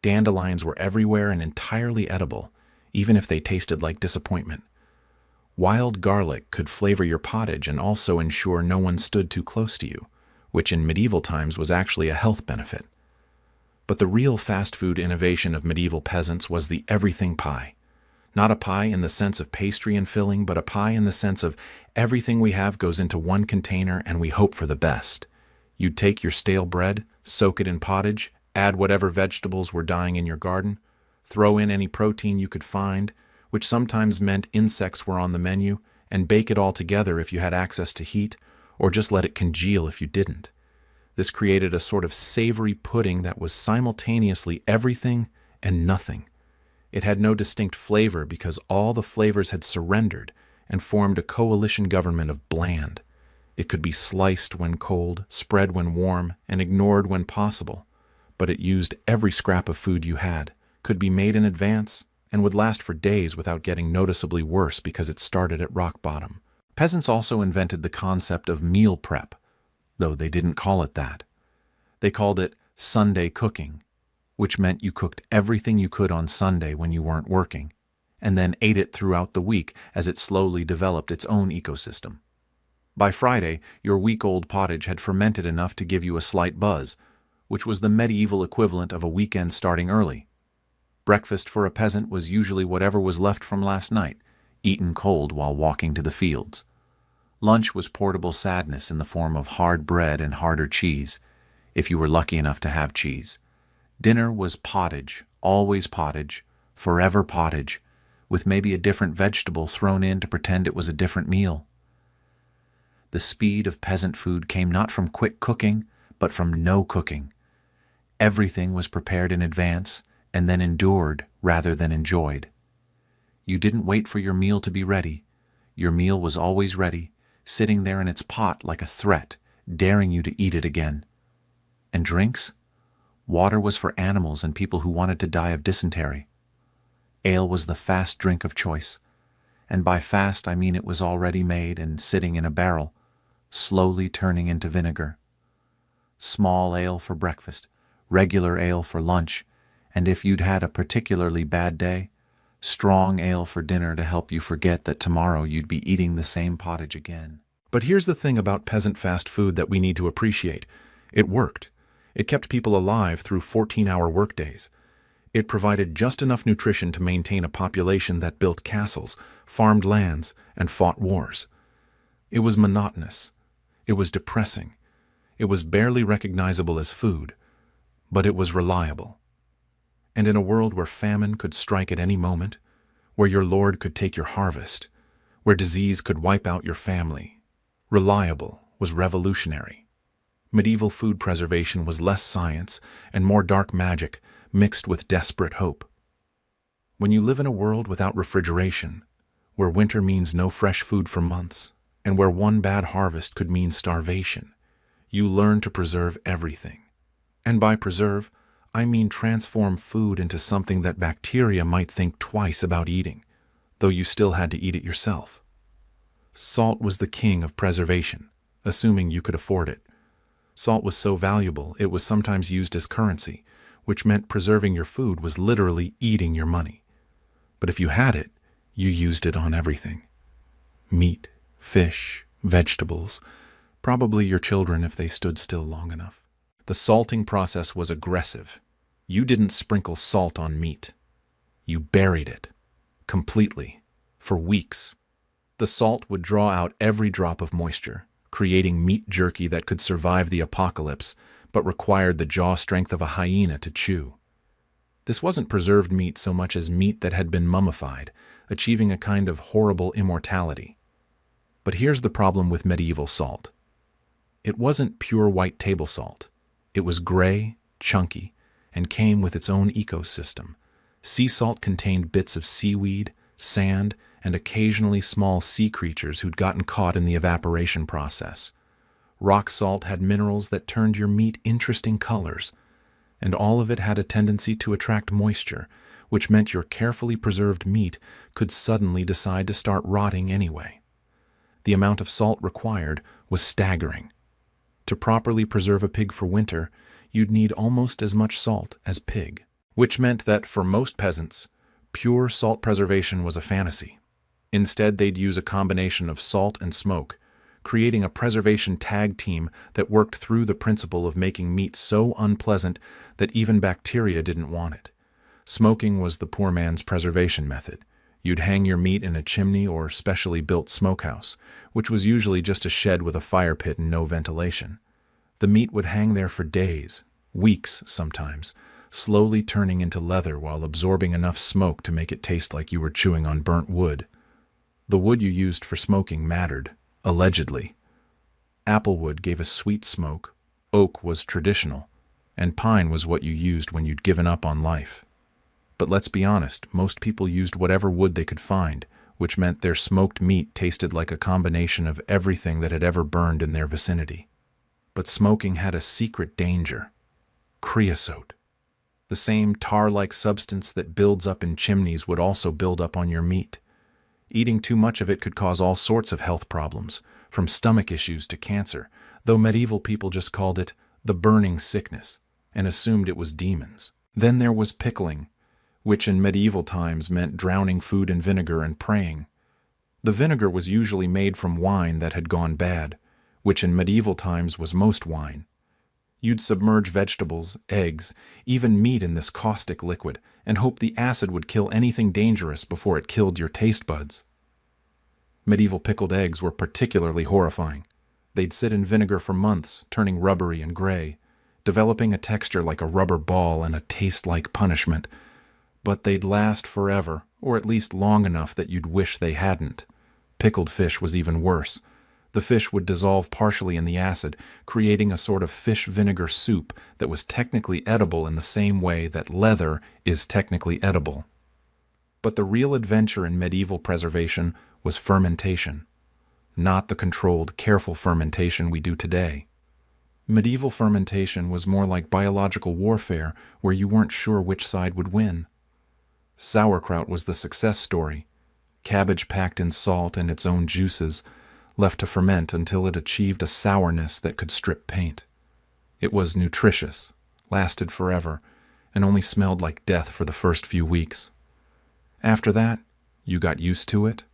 Dandelions were everywhere and entirely edible, even if they tasted like disappointment. Wild garlic could flavor your pottage and also ensure no one stood too close to you, which in medieval times was actually a health benefit. But the real fast food innovation of medieval peasants was the everything pie. Not a pie in the sense of pastry and filling, but a pie in the sense of everything we have goes into one container and we hope for the best. You'd take your stale bread, soak it in pottage, add whatever vegetables were dying in your garden, throw in any protein you could find, which sometimes meant insects were on the menu, and bake it all together if you had access to heat, or just let it congeal if you didn't. This created a sort of savory pudding that was simultaneously everything and nothing. It had no distinct flavor because all the flavors had surrendered and formed a coalition government of bland. It could be sliced when cold, spread when warm, and ignored when possible. But it used every scrap of food you had, could be made in advance, and would last for days without getting noticeably worse because it started at rock bottom. Peasants also invented the concept of meal prep, though they didn't call it that. They called it Sunday cooking, which meant you cooked everything you could on Sunday when you weren't working, and then ate it throughout the week as it slowly developed its own ecosystem. By Friday, your week-old pottage had fermented enough to give you a slight buzz, which was the medieval equivalent of a weekend starting early. Breakfast for a peasant was usually whatever was left from last night, eaten cold while walking to the fields. Lunch was portable sadness in the form of hard bread and harder cheese, if you were lucky enough to have cheese. Dinner was pottage, always pottage, forever pottage, with maybe a different vegetable thrown in to pretend it was a different meal. The speed of peasant food came not from quick cooking, but from no cooking. Everything was prepared in advance and then endured rather than enjoyed. You didn't wait for your meal to be ready. Your meal was always ready, sitting there in its pot like a threat, daring you to eat it again. And drinks? Water was for animals and people who wanted to die of dysentery. Ale was the fast drink of choice, and by fast I mean it was already made and sitting in a barrel, slowly turning into vinegar. Small ale for breakfast, regular ale for lunch, and if you'd had a particularly bad day, strong ale for dinner to help you forget that tomorrow you'd be eating the same pottage again. But here's the thing about peasant fast food that we need to appreciate. It worked. It kept people alive through 14-hour workdays. It provided just enough nutrition to maintain a population that built castles, farmed lands, and fought wars. It was monotonous. It was depressing. It was barely recognizable as food, but it was reliable. And in a world where famine could strike at any moment, where your lord could take your harvest, where disease could wipe out your family, reliable was revolutionary. Medieval food preservation was less science and more dark magic mixed with desperate hope. When you live in a world without refrigeration, where winter means no fresh food for months, and where one bad harvest could mean starvation, you learn to preserve everything. And by preserve, I mean transform food into something that bacteria might think twice about eating, though you still had to eat it yourself. Salt was the king of preservation, assuming you could afford it. Salt was so valuable it was sometimes used as currency, which meant preserving your food was literally eating your money. But if you had it, you used it on everything. Meat, fish, vegetables, probably your children if they stood still long enough. The salting process was aggressive. You didn't sprinkle salt on meat. You buried it, completely, for weeks. The salt would draw out every drop of moisture, creating meat jerky that could survive the apocalypse, but required the jaw strength of a hyena to chew. This wasn't preserved meat so much as meat that had been mummified, achieving a kind of horrible immortality. But here's the problem with medieval salt. It wasn't pure white table salt. It was gray, chunky, and came with its own ecosystem. Sea salt contained bits of seaweed, sand, and occasionally small sea creatures who'd gotten caught in the evaporation process. Rock salt had minerals that turned your meat interesting colors, and all of it had a tendency to attract moisture, which meant your carefully preserved meat could suddenly decide to start rotting anyway. The amount of salt required was staggering. To properly preserve a pig for winter, you'd need almost as much salt as pig, which meant that for most peasants, pure salt preservation was a fantasy. Instead, they'd use a combination of salt and smoke, creating a preservation tag team that worked through the principle of making meat so unpleasant that even bacteria didn't want it. Smoking was the poor man's preservation method. You'd hang your meat in a chimney or specially built smokehouse, which was usually just a shed with a fire pit and no ventilation. The meat would hang there for days, weeks sometimes, slowly turning into leather while absorbing enough smoke to make it taste like you were chewing on burnt wood. The wood you used for smoking mattered, allegedly. Applewood gave a sweet smoke, oak was traditional, and pine was what you used when you'd given up on life. But let's be honest, most people used whatever wood they could find, which meant their smoked meat tasted like a combination of everything that had ever burned in their vicinity. But smoking had a secret danger: creosote. The same tar-like substance that builds up in chimneys would also build up on your meat. Eating too much of it could cause all sorts of health problems, from stomach issues to cancer, though medieval people just called it the burning sickness and assumed it was demons. Then there was pickling, which in medieval times meant drowning food in vinegar and praying. The vinegar was usually made from wine that had gone bad, which in medieval times was most wine. You'd submerge vegetables, eggs, even meat in this caustic liquid and hope the acid would kill anything dangerous before it killed your taste buds. Medieval pickled eggs were particularly horrifying. They'd sit in vinegar for months, turning rubbery and gray, developing a texture like a rubber ball and a taste like punishment. But they'd last forever, or at least long enough that you'd wish they hadn't. Pickled fish was even worse. The fish would dissolve partially in the acid, creating a sort of fish vinegar soup that was technically edible in the same way that leather is technically edible. But the real adventure in medieval preservation was fermentation, not the controlled, careful fermentation we do today. Medieval fermentation was more like biological warfare, where you weren't sure which side would win. Sauerkraut was the success story. Cabbage packed in salt and its own juices, left to ferment until it achieved a sourness that could strip paint. It was nutritious, lasted forever, and only smelled like death for the first few weeks. After that, you got used to it,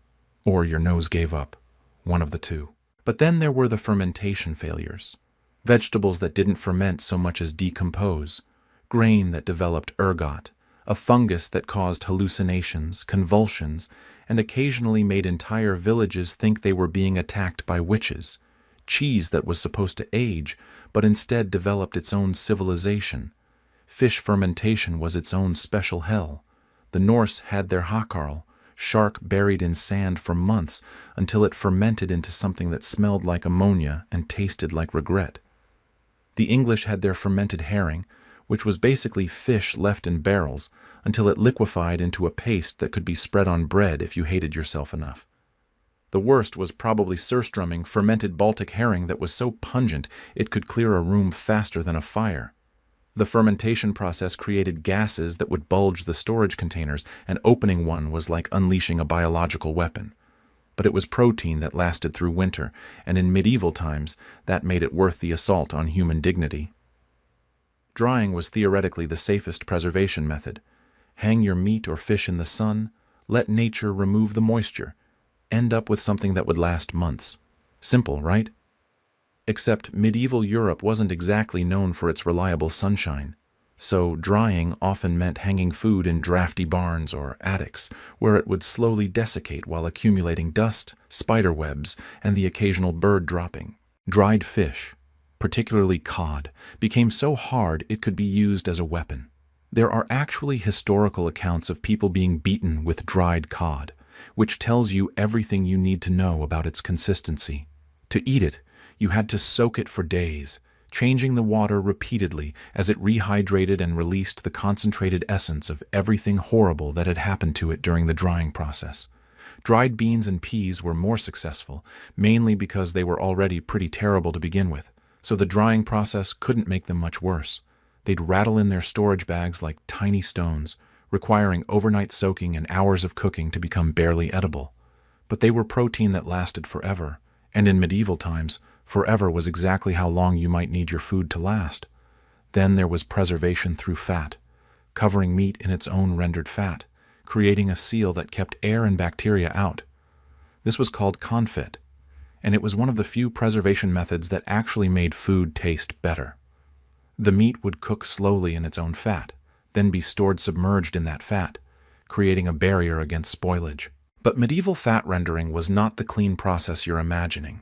or your nose gave up, one of the two. But then there were the fermentation failures. Vegetables that didn't ferment so much as decompose, grain that developed ergot, a fungus that caused hallucinations, convulsions, and occasionally made entire villages think they were being attacked by witches, cheese that was supposed to age, but instead developed its own civilization. Fish fermentation was its own special hell. The Norse had their hakarl, shark buried in sand for months until it fermented into something that smelled like ammonia and tasted like regret. The English had their fermented herring, which was basically fish left in barrels, until it liquefied into a paste that could be spread on bread if you hated yourself enough. The worst was probably surströmming, fermented Baltic herring that was so pungent it could clear a room faster than a fire. The fermentation process created gases that would bulge the storage containers, and opening one was like unleashing a biological weapon. But it was protein that lasted through winter, and in medieval times that made it worth the assault on human dignity. Drying was theoretically the safest preservation method. Hang your meat or fish in the sun, let nature remove the moisture, end up with something that would last months. Simple, right? Except medieval Europe wasn't exactly known for its reliable sunshine, so drying often meant hanging food in drafty barns or attics, where it would slowly desiccate while accumulating dust, spider webs, and the occasional bird dropping. Dried fish, particularly cod, became so hard it could be used as a weapon. There are actually historical accounts of people being beaten with dried cod, which tells you everything you need to know about its consistency. To eat it, you had to soak it for days, changing the water repeatedly as it rehydrated and released the concentrated essence of everything horrible that had happened to it during the drying process. Dried beans and peas were more successful, mainly because they were already pretty terrible to begin with, so the drying process couldn't make them much worse. They'd rattle in their storage bags like tiny stones, requiring overnight soaking and hours of cooking to become barely edible. But they were protein that lasted forever, and in medieval times, forever was exactly how long you might need your food to last. Then there was preservation through fat, covering meat in its own rendered fat, creating a seal that kept air and bacteria out. This was called confit, and it was one of the few preservation methods that actually made food taste better. The meat would cook slowly in its own fat, then be stored submerged in that fat, creating a barrier against spoilage. But medieval fat rendering was not the clean process you're imagining.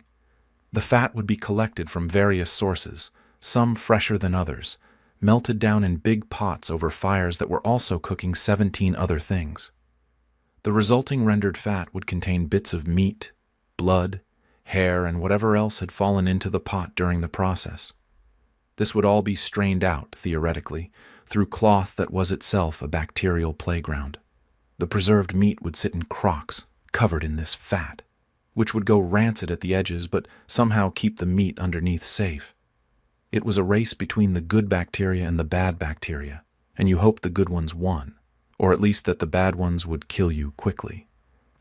The fat would be collected from various sources, some fresher than others, melted down in big pots over fires that were also cooking 17 other things. The resulting rendered fat would contain bits of meat, blood, hair, and whatever else had fallen into the pot during the process. This would all be strained out, theoretically, through cloth that was itself a bacterial playground. The preserved meat would sit in crocks, covered in this fat, which would go rancid at the edges but somehow keep the meat underneath safe. It was a race between the good bacteria and the bad bacteria, and you hoped the good ones won, or at least that the bad ones would kill you quickly.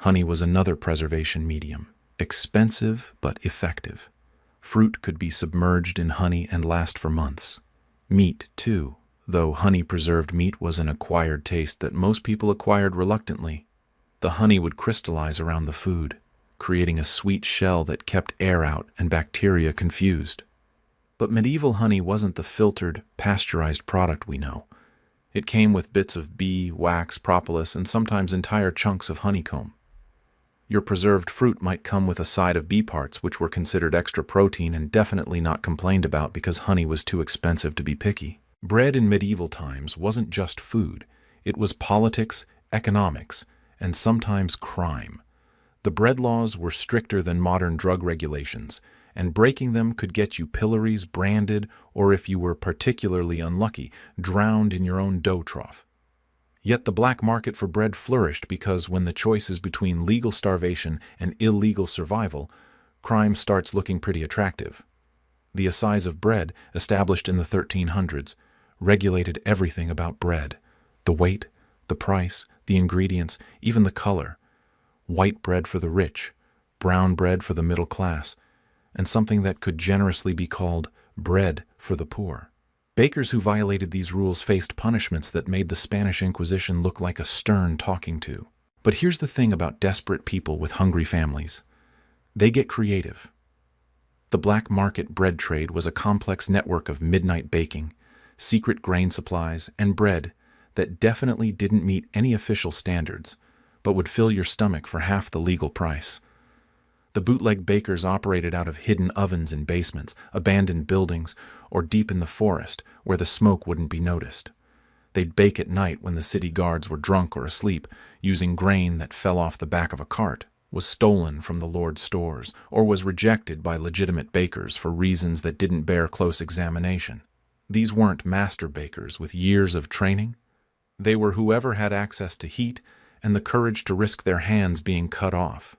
Honey was another preservation medium, expensive but effective. Fruit could be submerged in honey and last for months. Meat, too, though honey-preserved meat was an acquired taste that most people acquired reluctantly. The honey would crystallize around the food, creating a sweet shell that kept air out and bacteria confused. But medieval honey wasn't the filtered, pasteurized product we know. It came with bits of bee, wax, propolis, and sometimes entire chunks of honeycomb. Your preserved fruit might come with a side of bee parts, which were considered extra protein and definitely not complained about because honey was too expensive to be picky. Bread in medieval times wasn't just food. It was politics, economics, and sometimes crime. The bread laws were stricter than modern drug regulations, and breaking them could get you pillories, branded, or if you were particularly unlucky, drowned in your own dough trough. Yet the black market for bread flourished because when the choice is between legal starvation and illegal survival, crime starts looking pretty attractive. The assize of bread, established in the 1300s, regulated everything about bread: the weight, the price, the ingredients, even the color. White bread for the rich, brown bread for the middle class, and something that could generously be called bread for the poor. Bakers who violated these rules faced punishments that made the Spanish Inquisition look like a stern talking to. But here's the thing about desperate people with hungry families. They get creative. The black market bread trade was a complex network of midnight baking, secret grain supplies, and bread that definitely didn't meet any official standards, but would fill your stomach for half the legal price. The bootleg bakers operated out of hidden ovens in basements, abandoned buildings, or deep in the forest where the smoke wouldn't be noticed. They'd bake at night when the city guards were drunk or asleep, using grain that fell off the back of a cart, was stolen from the Lord's stores, or was rejected by legitimate bakers for reasons that didn't bear close examination. These weren't master bakers with years of training. They were whoever had access to heat and the courage to risk their hands being cut off.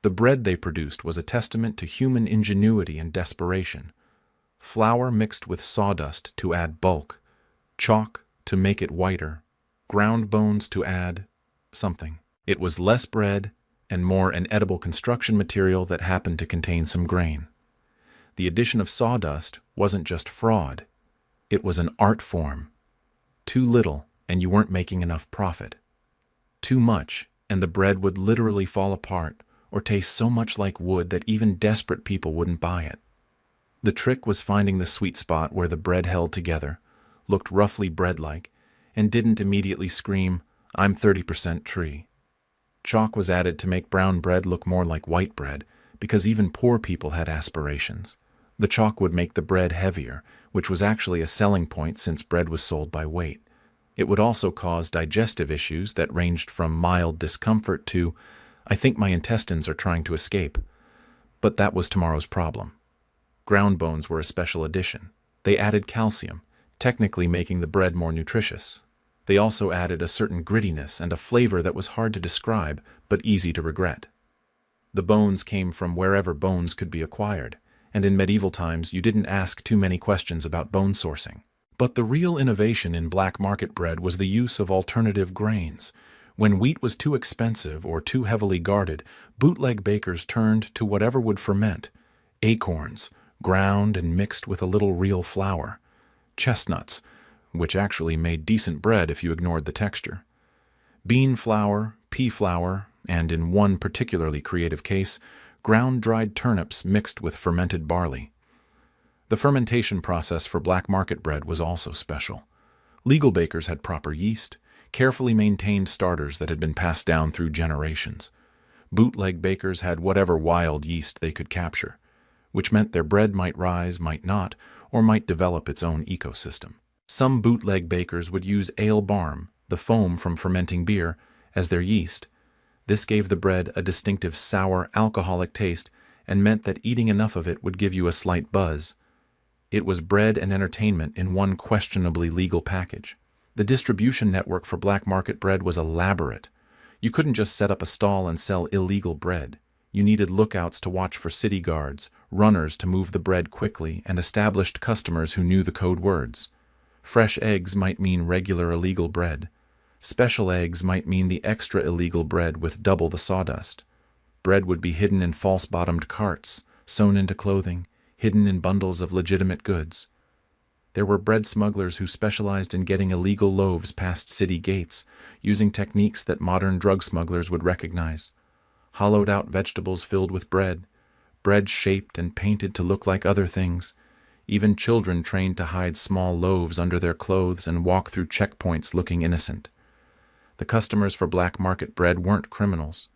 The bread they produced was a testament to human ingenuity and desperation. Flour mixed with sawdust to add bulk, chalk to make it whiter, ground bones to add something. It was less bread and more an edible construction material that happened to contain some grain. The addition of sawdust wasn't just fraud. It was an art form. Too little, and you weren't making enough profit. Too much, and the bread would literally fall apart or taste so much like wood that even desperate people wouldn't buy it. The trick was finding the sweet spot where the bread held together, looked roughly bread-like, and didn't immediately scream, "I'm 30% tree." Chalk was added to make brown bread look more like white bread, because even poor people had aspirations. The chalk would make the bread heavier, which was actually a selling point since bread was sold by weight. It would also cause digestive issues that ranged from mild discomfort to, "I think my intestines are trying to escape." But that was tomorrow's problem. Ground bones were a special addition. They added calcium, technically making the bread more nutritious. They also added a certain grittiness and a flavor that was hard to describe, but easy to regret. The bones came from wherever bones could be acquired, and in medieval times you didn't ask too many questions about bone sourcing. But the real innovation in black market bread was the use of alternative grains. When wheat was too expensive or too heavily guarded, bootleg bakers turned to whatever would ferment: acorns, ground and mixed with a little real flour; chestnuts, which actually made decent bread if you ignored the texture; bean flour, pea flour, and in one particularly creative case, ground dried turnips mixed with fermented barley. The fermentation process for black market bread was also special. Legal bakers had proper yeast, carefully maintained starters that had been passed down through generations. Bootleg bakers had whatever wild yeast they could capture, which meant their bread might rise, might not, or might develop its own ecosystem. Some bootleg bakers would use ale barm, the foam from fermenting beer, as their yeast. This gave the bread a distinctive sour, alcoholic taste and meant that eating enough of it would give you a slight buzz. It was bread and entertainment in one questionably legal package. The distribution network for black market bread was elaborate. You couldn't just set up a stall and sell illegal bread. You needed lookouts to watch for city guards, runners to move the bread quickly, and established customers who knew the code words. Fresh eggs might mean regular illegal bread. Special eggs might mean the extra illegal bread with double the sawdust. Bread would be hidden in false-bottomed carts, sewn into clothing, hidden in bundles of legitimate goods. There were bread smugglers who specialized in getting illegal loaves past city gates, using techniques that modern drug smugglers would recognize. Hollowed-out vegetables filled with bread shaped and painted to look like other things, even children trained to hide small loaves under their clothes and walk through checkpoints looking innocent. The customers for black market bread weren't criminals.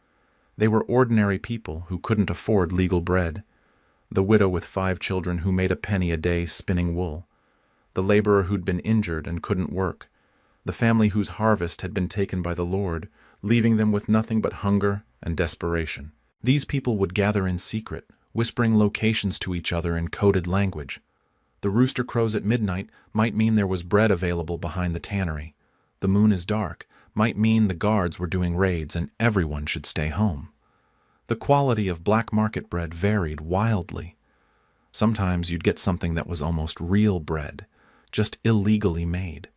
They were ordinary people who couldn't afford legal bread. The widow with 5 children who made a penny a day spinning wool. The laborer who'd been injured and couldn't work. The family whose harvest had been taken by the Lord, leaving them with nothing but hunger and desperation. These people would gather in secret, whispering locations to each other in coded language. The rooster crows at midnight might mean there was bread available behind the tannery. The moon is dark might mean the guards were doing raids and everyone should stay home. The quality of black market bread varied wildly. Sometimes you'd get something that was almost real bread, just illegally made.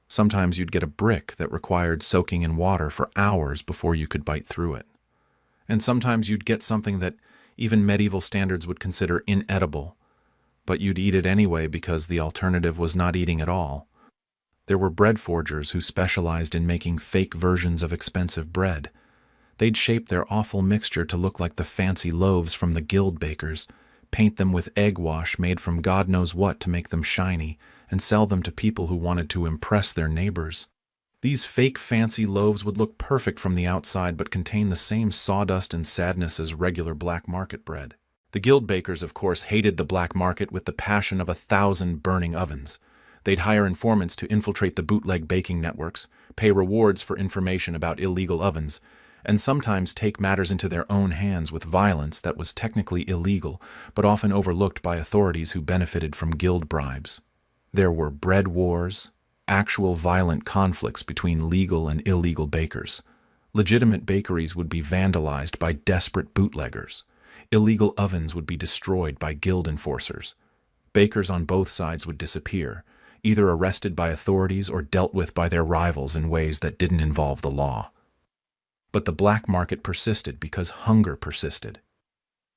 Sometimes you'd get a brick that required soaking in water for hours before you could bite through it. And sometimes you'd get something that even medieval standards would consider inedible, but you'd eat it anyway because the alternative was not eating at all. There were bread forgers who specialized in making fake versions of expensive bread. They'd shape their awful mixture to look like the fancy loaves from the guild bakers, paint them with egg wash made from God knows what to make them shiny, and sell them to people who wanted to impress their neighbors. These fake fancy loaves would look perfect from the outside but contain the same sawdust and sadness as regular black market bread. The guild bakers, of course, hated the black market with the passion of 1,000 burning ovens. They'd hire informants to infiltrate the bootleg baking networks, pay rewards for information about illegal ovens, and sometimes take matters into their own hands with violence that was technically illegal, but often overlooked by authorities who benefited from guild bribes. There were bread wars, actual violent conflicts between legal and illegal bakers. Legitimate bakeries would be vandalized by desperate bootleggers. Illegal ovens would be destroyed by guild enforcers. Bakers on both sides would disappear, either arrested by authorities or dealt with by their rivals in ways that didn't involve the law. But the black market persisted because hunger persisted.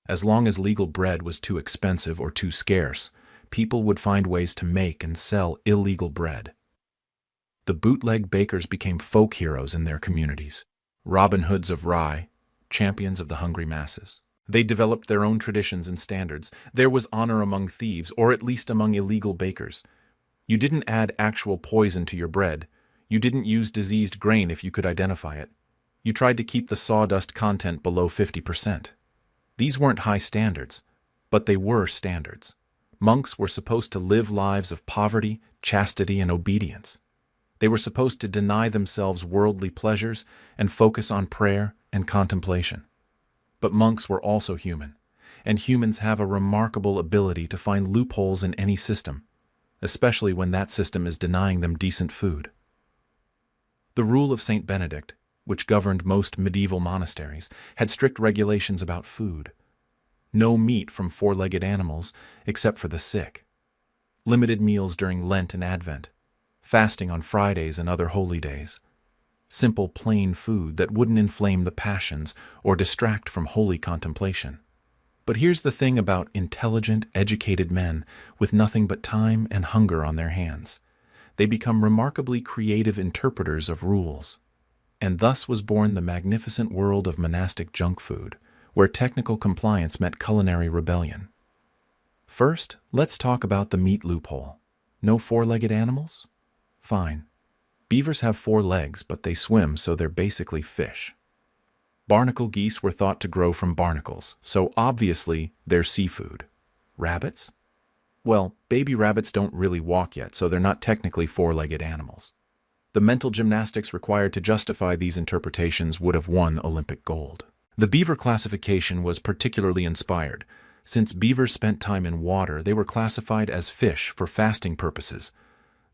As long as legal bread was too expensive or too scarce, people would find ways to make and sell illegal bread. The bootleg bakers became folk heroes in their communities, Robin Hoods of Rye, champions of the hungry masses. They developed their own traditions and standards. There was honor among thieves, or at least among illegal bakers. You didn't add actual poison to your bread. You didn't use diseased grain if you could identify it. You tried to keep the sawdust content below 50%. These weren't high standards, but they were standards. Monks were supposed to live lives of poverty, chastity, and obedience. They were supposed to deny themselves worldly pleasures and focus on prayer and contemplation. But monks were also human, and humans have a remarkable ability to find loopholes in any system, especially when that system is denying them decent food. The rule of St. Benedict, which governed most medieval monasteries, had strict regulations about food. No meat from 4-legged animals, except for the sick. Limited meals during Lent and Advent. Fasting on Fridays and other holy days. Simple, plain food that wouldn't inflame the passions or distract from holy contemplation. But here's the thing about intelligent, educated men with nothing but time and hunger on their hands. They become remarkably creative interpreters of rules. And thus was born the magnificent world of monastic junk food, where technical compliance met culinary rebellion. First, let's talk about the meat loophole. No 4-legged animals? Fine. Beavers have 4 legs, but they swim, so they're basically fish. Barnacle geese were thought to grow from barnacles, so obviously they're seafood. Rabbits? Well, baby rabbits don't really walk yet, so they're not technically 4-legged animals. The mental gymnastics required to justify these interpretations would have won Olympic gold. The beaver classification was particularly inspired. Since beavers spent time in water, they were classified as fish for fasting purposes.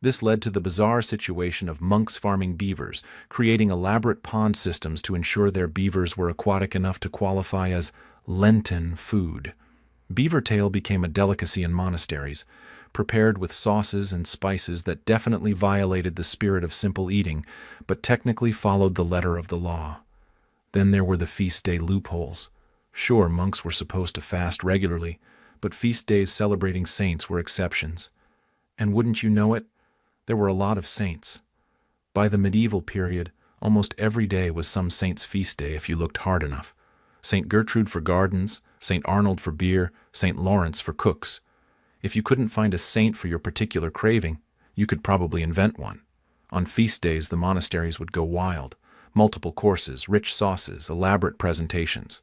This led to the bizarre situation of monks farming beavers, creating elaborate pond systems to ensure their beavers were aquatic enough to qualify as Lenten food. Beaver tail became a delicacy in monasteries, prepared with sauces and spices that definitely violated the spirit of simple eating, but technically followed the letter of the law. Then there were the feast day loopholes. Sure, monks were supposed to fast regularly, but feast days celebrating saints were exceptions. And wouldn't you know it, there were a lot of saints. By the medieval period, almost every day was some saint's feast day if you looked hard enough. St. Gertrude for gardens, St. Arnold for beer, St. Lawrence for cooks. If you couldn't find a saint for your particular craving, you could probably invent one. On feast days, the monasteries would go wild. Multiple courses, rich sauces, elaborate presentations.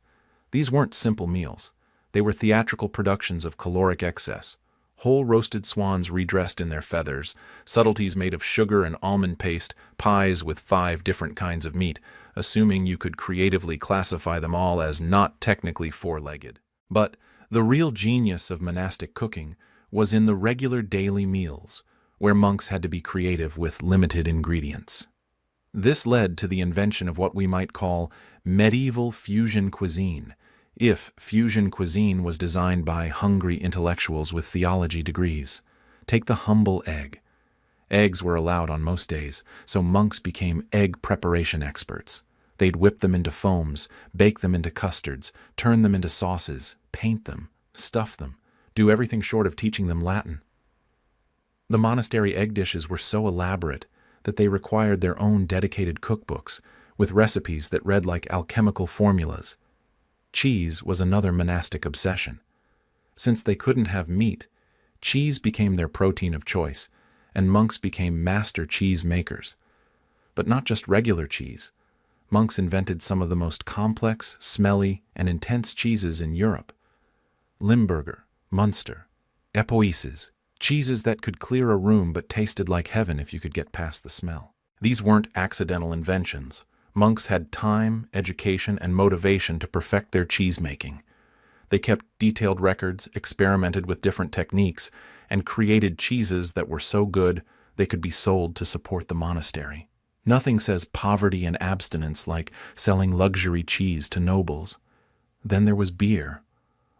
These weren't simple meals. They were theatrical productions of caloric excess. Whole roasted swans redressed in their feathers, subtleties made of sugar and almond paste, pies with 5 different kinds of meat, assuming you could creatively classify them all as not technically 4-legged. But the real genius of monastic cooking was in the regular daily meals, where monks had to be creative with limited ingredients. This led to the invention of what we might call medieval fusion cuisine, if fusion cuisine was designed by hungry intellectuals with theology degrees. Take the humble egg. Eggs were allowed on most days, so monks became egg preparation experts. They'd whip them into foams, bake them into custards, turn them into sauces, paint them, stuff them, do everything short of teaching them Latin. The monastery egg dishes were so elaborate that they required their own dedicated cookbooks, with recipes that read like alchemical formulas. Cheese was another monastic obsession. Since they couldn't have meat, cheese became their protein of choice, and monks became master cheese makers. But not just regular cheese. Monks invented some of the most complex, smelly, and intense cheeses in Europe. Limburger, Munster, Epoisses, cheeses that could clear a room but tasted like heaven if you could get past the smell. These weren't accidental inventions. Monks had time, education, and motivation to perfect their cheese-making. They kept detailed records, experimented with different techniques, and created cheeses that were so good they could be sold to support the monastery. Nothing says poverty and abstinence like selling luxury cheese to nobles. Then there was beer.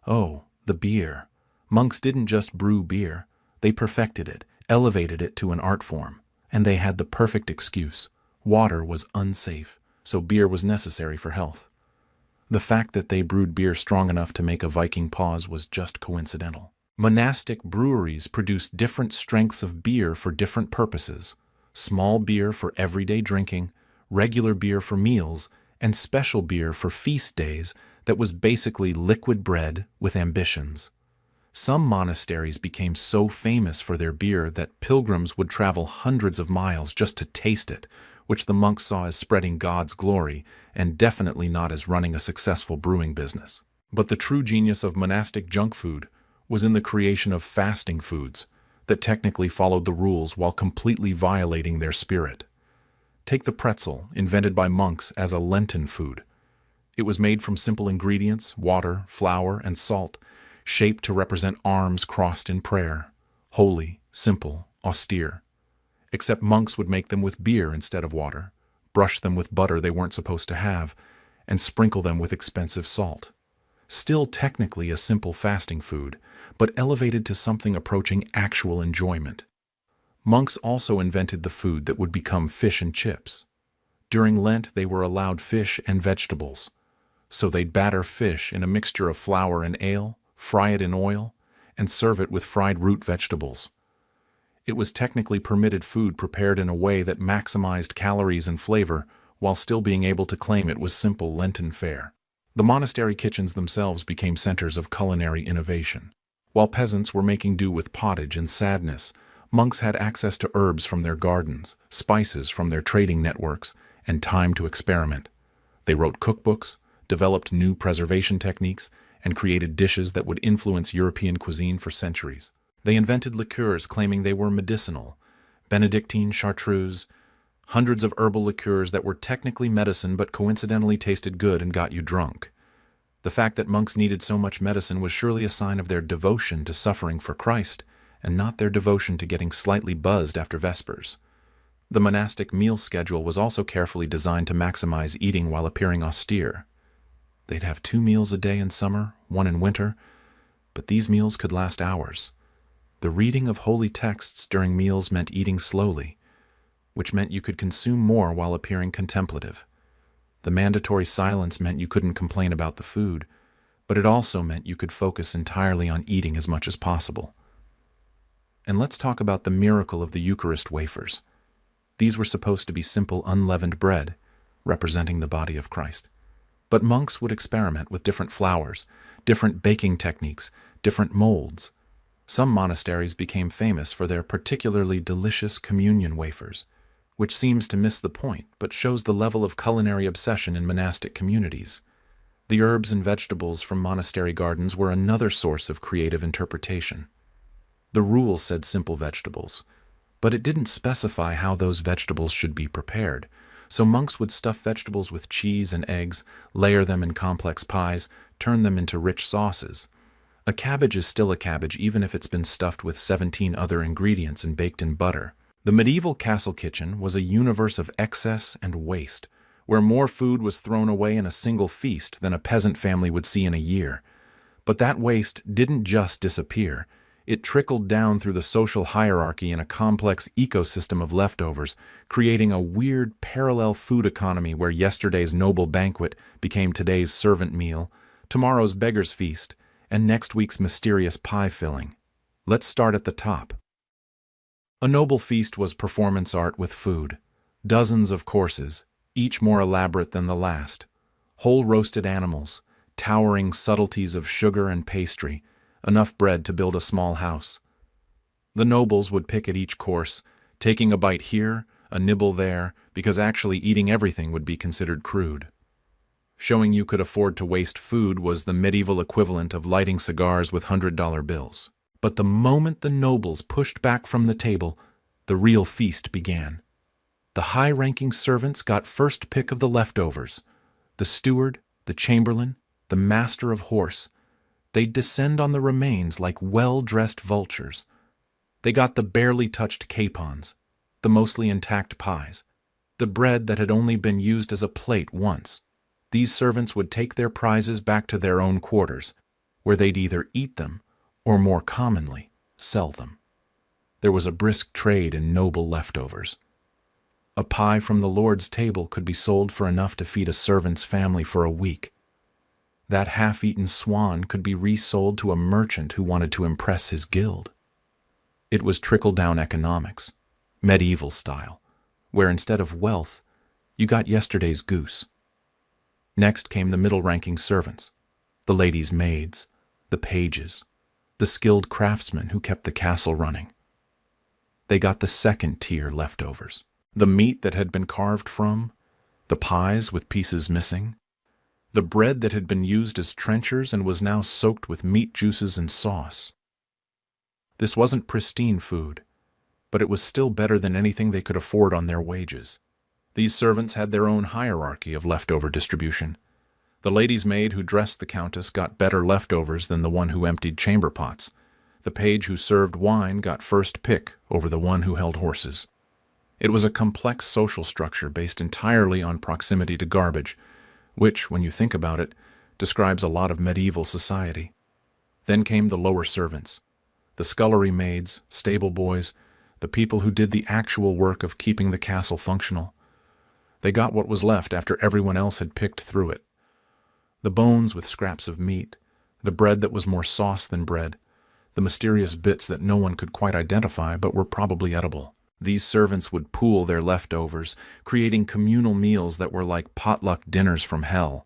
Oh, the beer. Monks didn't just brew beer. They perfected it, elevated it to an art form. And they had the perfect excuse. Water was unsafe, so beer was necessary for health. The fact that they brewed beer strong enough to make a Viking pause was just coincidental. Monastic breweries produced different strengths of beer for different purposes. Small beer for everyday drinking, regular beer for meals, and special beer for feast days that was basically liquid bread with ambitions. Some monasteries became so famous for their beer that pilgrims would travel hundreds of miles just to taste it, which the monks saw as spreading God's glory and definitely not as running a successful brewing business. But the true genius of monastic junk food was in the creation of fasting foods that technically followed the rules while completely violating their spirit. Take the pretzel, invented by monks as a Lenten food. It was made from simple ingredients, water, flour, and salt, shaped to represent arms crossed in prayer. Holy, simple, austere. Except monks would make them with beer instead of water, brush them with butter they weren't supposed to have, and sprinkle them with expensive salt. Still technically a simple fasting food, but elevated to something approaching actual enjoyment. Monks also invented the food that would become fish and chips. During Lent, they were allowed fish and vegetables. So they'd batter fish in a mixture of flour and ale, fry it in oil, and serve it with fried root vegetables. It was technically permitted food prepared in a way that maximized calories and flavor while still being able to claim it was simple Lenten fare. The monastery kitchens themselves became centers of culinary innovation. While peasants were making do with pottage and sadness, monks had access to herbs from their gardens, spices from their trading networks, and time to experiment. They wrote cookbooks, developed new preservation techniques, and created dishes that would influence European cuisine for centuries. They invented liqueurs claiming they were medicinal, Benedictine chartreuse, hundreds of herbal liqueurs that were technically medicine but coincidentally tasted good and got you drunk. The fact that monks needed so much medicine was surely a sign of their devotion to suffering for Christ, and not their devotion to getting slightly buzzed after Vespers. The monastic meal schedule was also carefully designed to maximize eating while appearing austere. They'd have 2 meals a day in summer, 1 in winter, but these meals could last hours. The The reading of holy texts during meals meant eating slowly, which meant you could consume more while appearing contemplative. The mandatory silence meant you couldn't complain about the food, but it also meant you could focus entirely on eating as much as possible. And let's talk about the miracle of the Eucharist wafers. These were supposed to be simple unleavened bread, representing the body of Christ. But monks would experiment with different flours, different baking techniques, different molds. Some monasteries became famous for their particularly delicious communion wafers, which seems to miss the point but shows the level of culinary obsession in monastic communities. The herbs and vegetables from monastery gardens were another source of creative interpretation. The rule said simple vegetables, but it didn't specify how those vegetables should be prepared, so monks would stuff vegetables with cheese and eggs, layer them in complex pies, turn them into rich sauces. A cabbage is still a cabbage even if it's been stuffed with 17 other ingredients and baked in butter. The medieval castle kitchen was a universe of excess and waste, where more food was thrown away in a single feast than a peasant family would see in a year. But that waste didn't just disappear. It trickled down through the social hierarchy in a complex ecosystem of leftovers, creating a weird parallel food economy where yesterday's noble banquet became today's servant meal, tomorrow's beggar's feast, and next week's mysterious pie filling. Let's start at the top. A noble feast was performance art with food. Dozens of courses, each more elaborate than the last. Whole roasted animals, towering subtleties of sugar and pastry, enough bread to build a small house. The nobles would pick at each course, taking a bite here, a nibble there, because actually eating everything would be considered crude. Showing you could afford to waste food was the medieval equivalent of lighting cigars with $100 bills. But the moment the nobles pushed back from the table, the real feast began. The high-ranking servants got first pick of the leftovers. The steward, the chamberlain, the master of horse. They'd descend on the remains like well-dressed vultures. They got the barely touched capons, the mostly intact pies, the bread that had only been used as a plate once. These servants would take their prizes back to their own quarters, where they'd either eat them or, more commonly, sell them. There was a brisk trade in noble leftovers. A pie from the Lord's table could be sold for enough to feed a servant's family for a week. That half-eaten swan could be resold to a merchant who wanted to impress his guild. It was trickle-down economics, medieval style, where instead of wealth, you got yesterday's goose. Next came the middle-ranking servants, the ladies' maids, the pages, the skilled craftsmen who kept the castle running. They got the second-tier leftovers, the meat that had been carved from, the pies with pieces missing, the bread that had been used as trenchers and was now soaked with meat juices and sauce. This wasn't pristine food, but it was still better than anything they could afford on their wages. These servants had their own hierarchy of leftover distribution. The lady's maid who dressed the countess got better leftovers than the one who emptied chamber pots. The page who served wine got first pick over the one who held horses. It was a complex social structure based entirely on proximity to garbage, which, when you think about it, describes a lot of medieval society. Then came the lower servants, the scullery maids, stable boys, the people who did the actual work of keeping the castle functional. They got what was left after everyone else had picked through it. The bones with scraps of meat, the bread that was more sauce than bread, the mysterious bits that no one could quite identify but were probably edible. These servants would pool their leftovers, creating communal meals that were like potluck dinners from hell.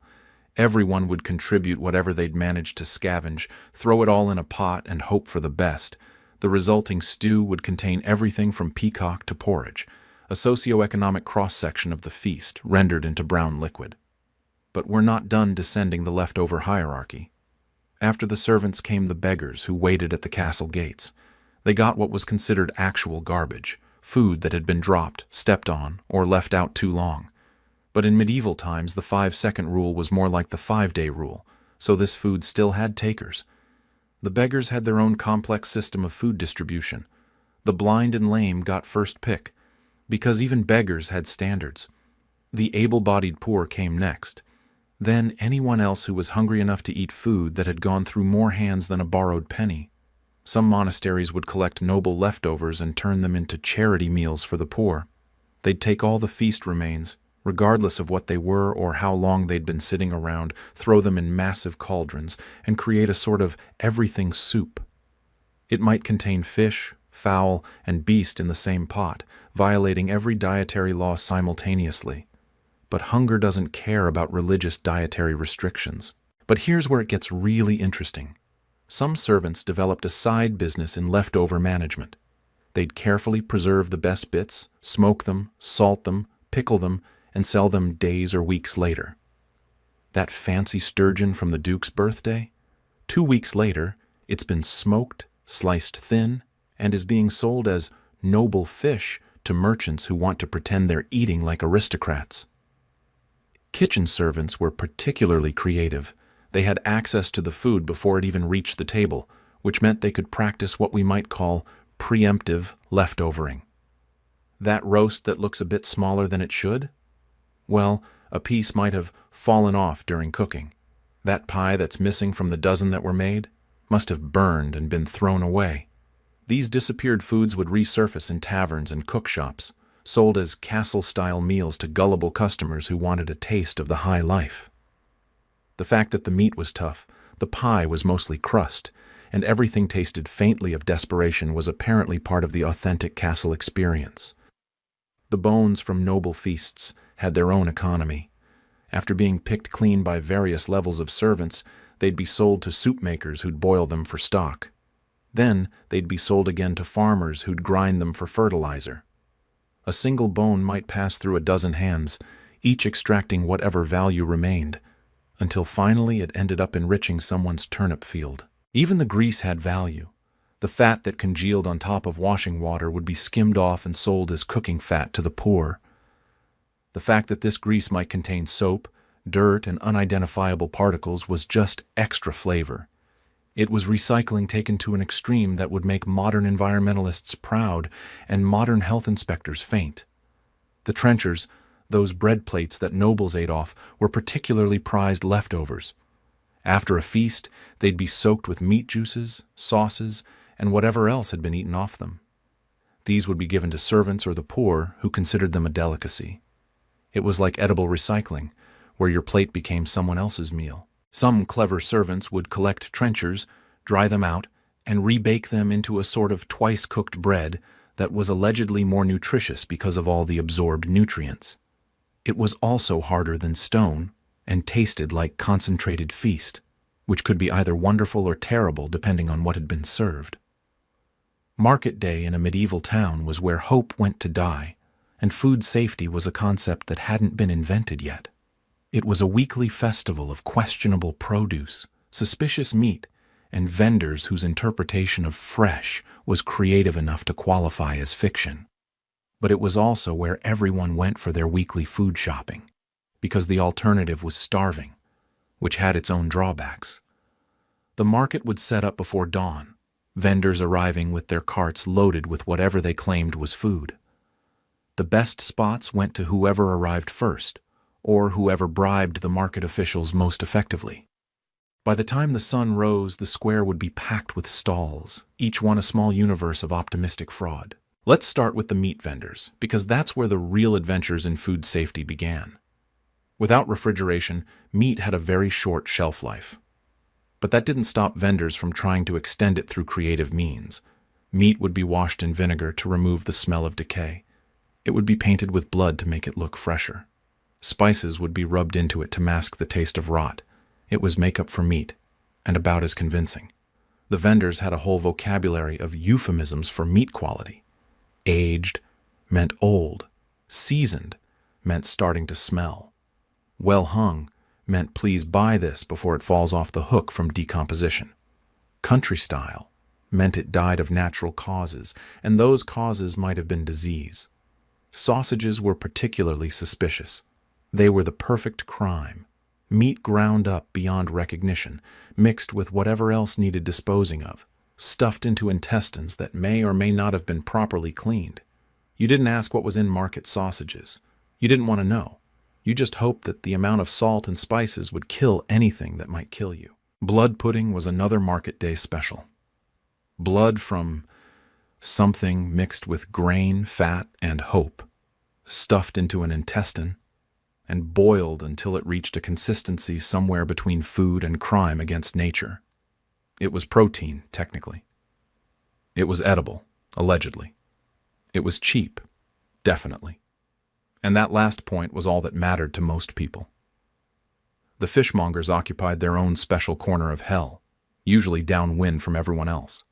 Everyone would contribute whatever they'd managed to scavenge, throw it all in a pot and hope for the best. The resulting stew would contain everything from peacock to porridge, a socio-economic cross-section of the feast rendered into brown liquid. But we're not done descending the leftover hierarchy. After the servants came the beggars who waited at the castle gates. They got what was considered actual garbage, food that had been dropped, stepped on, or left out too long. But in medieval times, the 5-second rule was more like the 5-day rule, so this food still had takers. The beggars had their own complex system of food distribution. The blind and lame got first pick, because even beggars had standards. The able-bodied poor came next. Then anyone else who was hungry enough to eat food that had gone through more hands than a borrowed penny. Some monasteries would collect noble leftovers and turn them into charity meals for the poor. They'd take all the feast remains, regardless of what they were or how long they'd been sitting around, throw them in massive cauldrons, and create a sort of everything soup. It might contain fish, fowl, and beast in the same pot, violating every dietary law simultaneously. But hunger doesn't care about religious dietary restrictions. But here's where it gets really interesting. Some servants developed a side business in leftover management. They'd carefully preserve the best bits, smoke them, salt them, pickle them, and sell them days or weeks later. That fancy sturgeon from the Duke's birthday? 2 weeks later, it's been smoked, sliced thin, and is being sold as noble fish to merchants who want to pretend they're eating like aristocrats. Kitchen servants were particularly creative. They had access to the food before it even reached the table, which meant they could practice what we might call preemptive leftovering. That roast that looks a bit smaller than it should? Well, a piece might have fallen off during cooking. That pie that's missing from the dozen that were made must have burned and been thrown away. These disappeared foods would resurface in taverns and cookshops, sold as castle-style meals to gullible customers who wanted a taste of the high life. The fact that the meat was tough, the pie was mostly crust, and everything tasted faintly of desperation was apparently part of the authentic castle experience. The bones from noble feasts had their own economy. After being picked clean by various levels of servants, they'd be sold to soup makers who'd boil them for stock. Then they'd be sold again to farmers who'd grind them for fertilizer. A single bone might pass through a dozen hands, each extracting whatever value remained, until finally it ended up enriching someone's turnip field. Even the grease had value. The fat that congealed on top of washing water would be skimmed off and sold as cooking fat to the poor. The fact that this grease might contain soap, dirt, and unidentifiable particles was just extra flavor. It was recycling taken to an extreme that would make modern environmentalists proud and modern health inspectors faint. The trenchers, those bread plates that nobles ate off, were particularly prized leftovers. After a feast, they'd be soaked with meat juices, sauces, and whatever else had been eaten off them. These would be given to servants or the poor who considered them a delicacy. It was like edible recycling, where your plate became someone else's meal. Some clever servants would collect trenchers, dry them out, and rebake them into a sort of twice-cooked bread that was allegedly more nutritious because of all the absorbed nutrients. It was also harder than stone and tasted like concentrated feast, which could be either wonderful or terrible depending on what had been served. Market day in a medieval town was where hope went to die, and food safety was a concept that hadn't been invented yet. It was a weekly festival of questionable produce, suspicious meat, and vendors whose interpretation of fresh was creative enough to qualify as fiction. But it was also where everyone went for their weekly food shopping, because the alternative was starving, which had its own drawbacks. The market would set up before dawn, vendors arriving with their carts loaded with whatever they claimed was food. The best spots went to whoever arrived first, or whoever bribed the market officials most effectively. By the time the sun rose, the square would be packed with stalls, each one a small universe of optimistic fraud. Let's start with the meat vendors, because that's where the real adventures in food safety began. Without refrigeration, meat had a very short shelf life. But that didn't stop vendors from trying to extend it through creative means. Meat would be washed in vinegar to remove the smell of decay. It would be painted with blood to make it look fresher. Spices would be rubbed into it to mask the taste of rot. It was makeup for meat, and about as convincing. The vendors had a whole vocabulary of euphemisms for meat quality. Aged meant old. Seasoned meant starting to smell. Well hung meant please buy this before it falls off the hook from decomposition. Country style meant it died of natural causes, and those causes might have been disease. Sausages were particularly suspicious. They were the perfect crime. Meat ground up beyond recognition, mixed with whatever else needed disposing of, stuffed into intestines that may or may not have been properly cleaned. You didn't ask what was in market sausages. You didn't want to know. You just hoped that the amount of salt and spices would kill anything that might kill you. Blood pudding was another market day special. Blood from something mixed with grain, fat, and hope, stuffed into an intestine, and boiled until it reached a consistency somewhere between food and crime against nature. It was protein, technically. It was edible, allegedly. It was cheap, definitely. And that last point was all that mattered to most people. The fishmongers occupied their own special corner of hell, usually downwind from everyone else.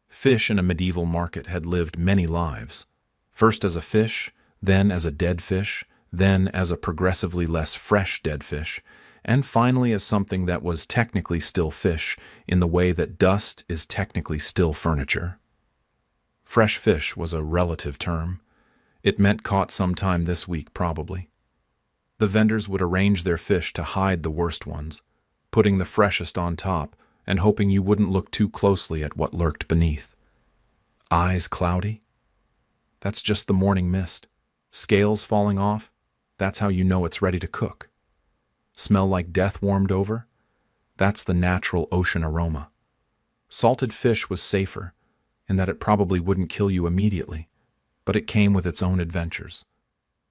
Fish in a medieval market had lived many lives, first as a fish, then as a dead fish, then as a progressively less fresh dead fish, and finally as something that was technically still fish in the way that dust is technically still furniture. Fresh fish was a relative term. It meant caught sometime this week, probably. The vendors would arrange their fish to hide the worst ones, putting the freshest on top and hoping you wouldn't look too closely at what lurked beneath. Eyes cloudy? That's just the morning mist. Scales falling off? That's how you know it's ready to cook. Smell like death warmed over? That's the natural ocean aroma. Salted fish was safer, in that it probably wouldn't kill you immediately, but it came with its own adventures.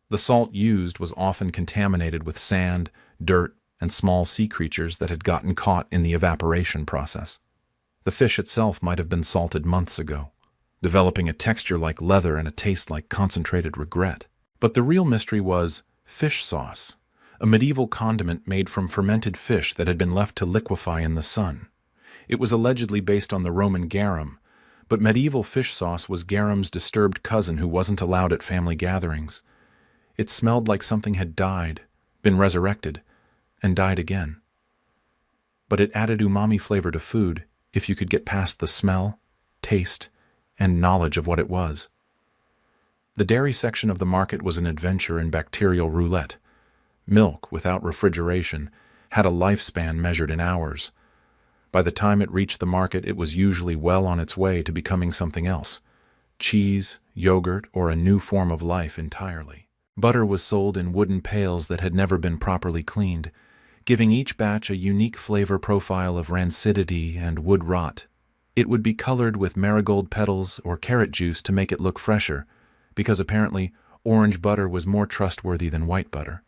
The salt used was often contaminated with sand, dirt, and small sea creatures that had gotten caught in the evaporation process. The fish itself might have been salted months ago, developing a texture like leather and a taste like concentrated regret. But the real mystery was fish sauce, a medieval condiment made from fermented fish that had been left to liquefy in the sun. It was allegedly based on the Roman garum, but medieval fish sauce was garum's disturbed cousin who wasn't allowed at family gatherings. It smelled like something had died, been resurrected, and died again. But it added umami flavor to food if you could get past the smell, taste, and knowledge of what it was. The dairy section of the market was an adventure in bacterial roulette. Milk, without refrigeration, had a lifespan measured in hours. By the time it reached the market, it was usually well on its way to becoming something else: cheese, yogurt, or a new form of life entirely. Butter was sold in wooden pails that had never been properly cleaned, giving each batch a unique flavor profile of rancidity and wood rot. It would be colored with marigold petals or carrot juice to make it look fresher, because apparently orange butter was more trustworthy than white butter.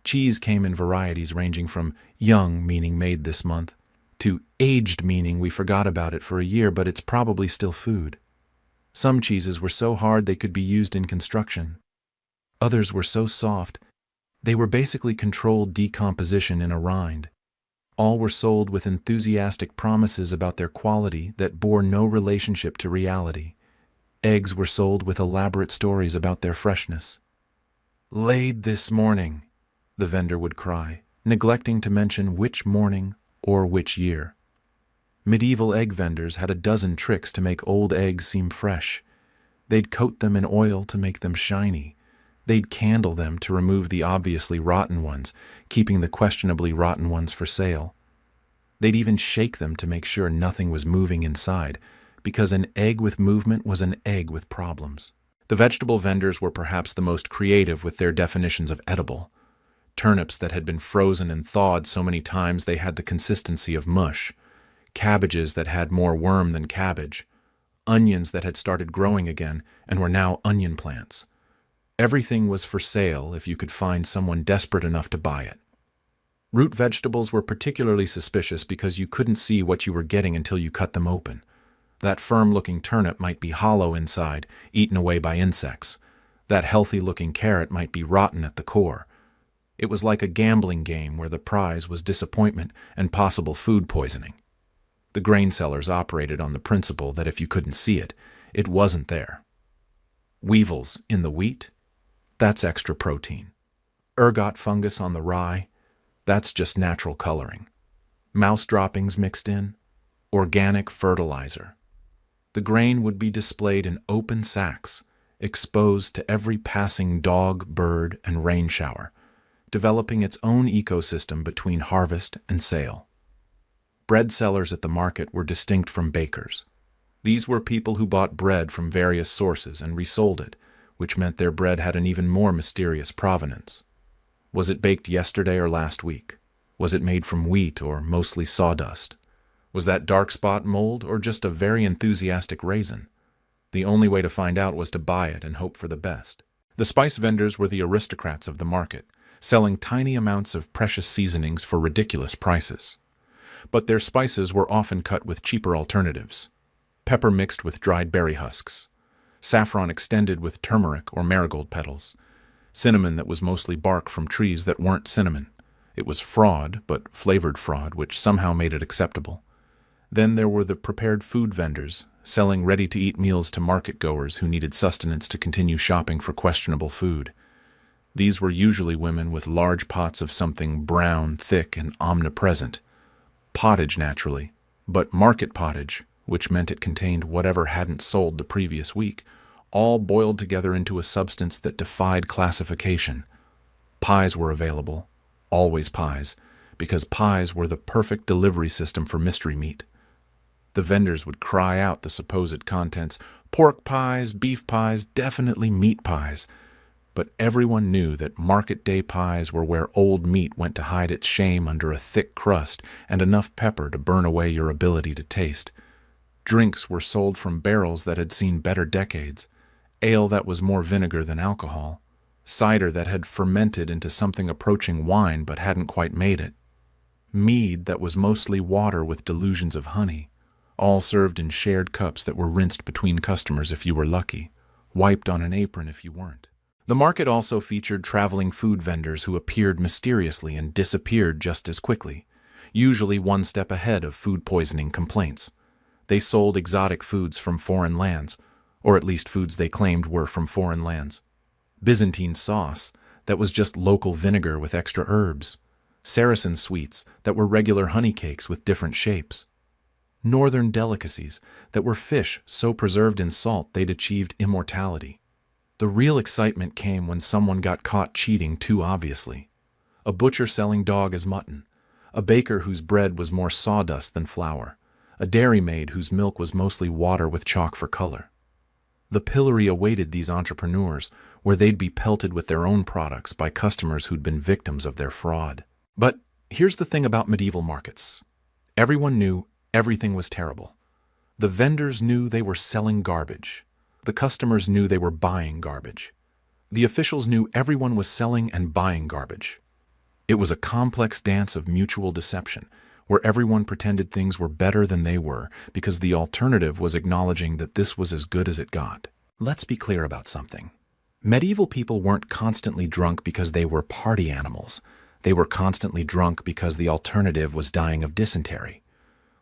Cheese came in varieties ranging from young, meaning made this month, to aged, meaning we forgot about it for a year, but it's probably still food. Some cheeses were so hard they could be used in construction. Others were so soft, they were basically controlled decomposition in a rind. All were sold with enthusiastic promises about their quality that bore no relationship to reality. Eggs were sold with elaborate stories about their freshness. "Laid this morning," the vendor would cry, neglecting to mention which morning or which year. Medieval egg vendors had a dozen tricks to make old eggs seem fresh. They'd coat them in oil to make them shiny. They'd candle them to remove the obviously rotten ones, keeping the questionably rotten ones for sale. They'd even shake them to make sure nothing was moving inside, because an egg with movement was an egg with problems. The vegetable vendors were perhaps the most creative with their definitions of edible. Turnips that had been frozen and thawed so many times they had the consistency of mush. Cabbages that had more worm than cabbage. Onions that had started growing again and were now onion plants. Everything was for sale if you could find someone desperate enough to buy it. Root vegetables were particularly suspicious because you couldn't see what you were getting until you cut them open. That firm-looking turnip might be hollow inside, eaten away by insects. That healthy-looking carrot might be rotten at the core. It was like a gambling game where the prize was disappointment and possible food poisoning. The grain sellers operated on the principle that if you couldn't see it, it wasn't there. Weevils in the wheat? That's extra protein. Ergot fungus on the rye? That's just natural coloring. Mouse droppings mixed in? Organic fertilizer. The grain would be displayed in open sacks, exposed to every passing dog, bird, and rain shower, developing its own ecosystem between harvest and sale. Bread sellers at the market were distinct from bakers. These were people who bought bread from various sources and resold it, which meant their bread had an even more mysterious provenance. Was it baked yesterday or last week? Was it made from wheat or mostly sawdust? Was that dark spot mold or just a very enthusiastic raisin? The only way to find out was to buy it and hope for the best. The spice vendors were the aristocrats of the market, selling tiny amounts of precious seasonings for ridiculous prices. But their spices were often cut with cheaper alternatives. Pepper mixed with dried berry husks, saffron extended with turmeric or marigold petals, cinnamon that was mostly bark from trees that weren't cinnamon. It was fraud, but flavored fraud, which somehow made it acceptable. Then there were the prepared food vendors, selling ready-to-eat meals to market-goers who needed sustenance to continue shopping for questionable food. These were usually women with large pots of something brown, thick, and omnipresent. Pottage, naturally, but market pottage, which meant it contained whatever hadn't sold the previous week, all boiled together into a substance that defied classification. Pies were available, always pies, because pies were the perfect delivery system for mystery meat. The vendors would cry out the supposed contents, pork pies, beef pies, definitely meat pies. But everyone knew that market day pies were where old meat went to hide its shame under a thick crust and enough pepper to burn away your ability to taste. Drinks were sold from barrels that had seen better decades, ale that was more vinegar than alcohol, cider that had fermented into something approaching wine but hadn't quite made it, mead that was mostly water with delusions of honey, all served in shared cups that were rinsed between customers if you were lucky, wiped on an apron if you weren't. The market also featured traveling food vendors who appeared mysteriously and disappeared just as quickly, usually one step ahead of food poisoning complaints. They sold exotic foods from foreign lands, or at least foods they claimed were from foreign lands. Byzantine sauce that was just local vinegar with extra herbs. Saracen sweets that were regular honey cakes with different shapes. Northern delicacies that were fish so preserved in salt they'd achieved immortality. The real excitement came when someone got caught cheating too obviously. A butcher selling dog as mutton, a baker whose bread was more sawdust than flour, a dairymaid whose milk was mostly water with chalk for color. The pillory awaited these entrepreneurs, where they'd be pelted with their own products by customers who'd been victims of their fraud. But here's the thing about medieval markets. Everyone knew everything was terrible. The vendors knew they were selling garbage. The customers knew they were buying garbage. The officials knew everyone was selling and buying garbage. It was a complex dance of mutual deception, where everyone pretended things were better than they were because the alternative was acknowledging that this was as good as it got. Let's be clear about something. Medieval people weren't constantly drunk because they were party animals. They were constantly drunk because the alternative was dying of dysentery.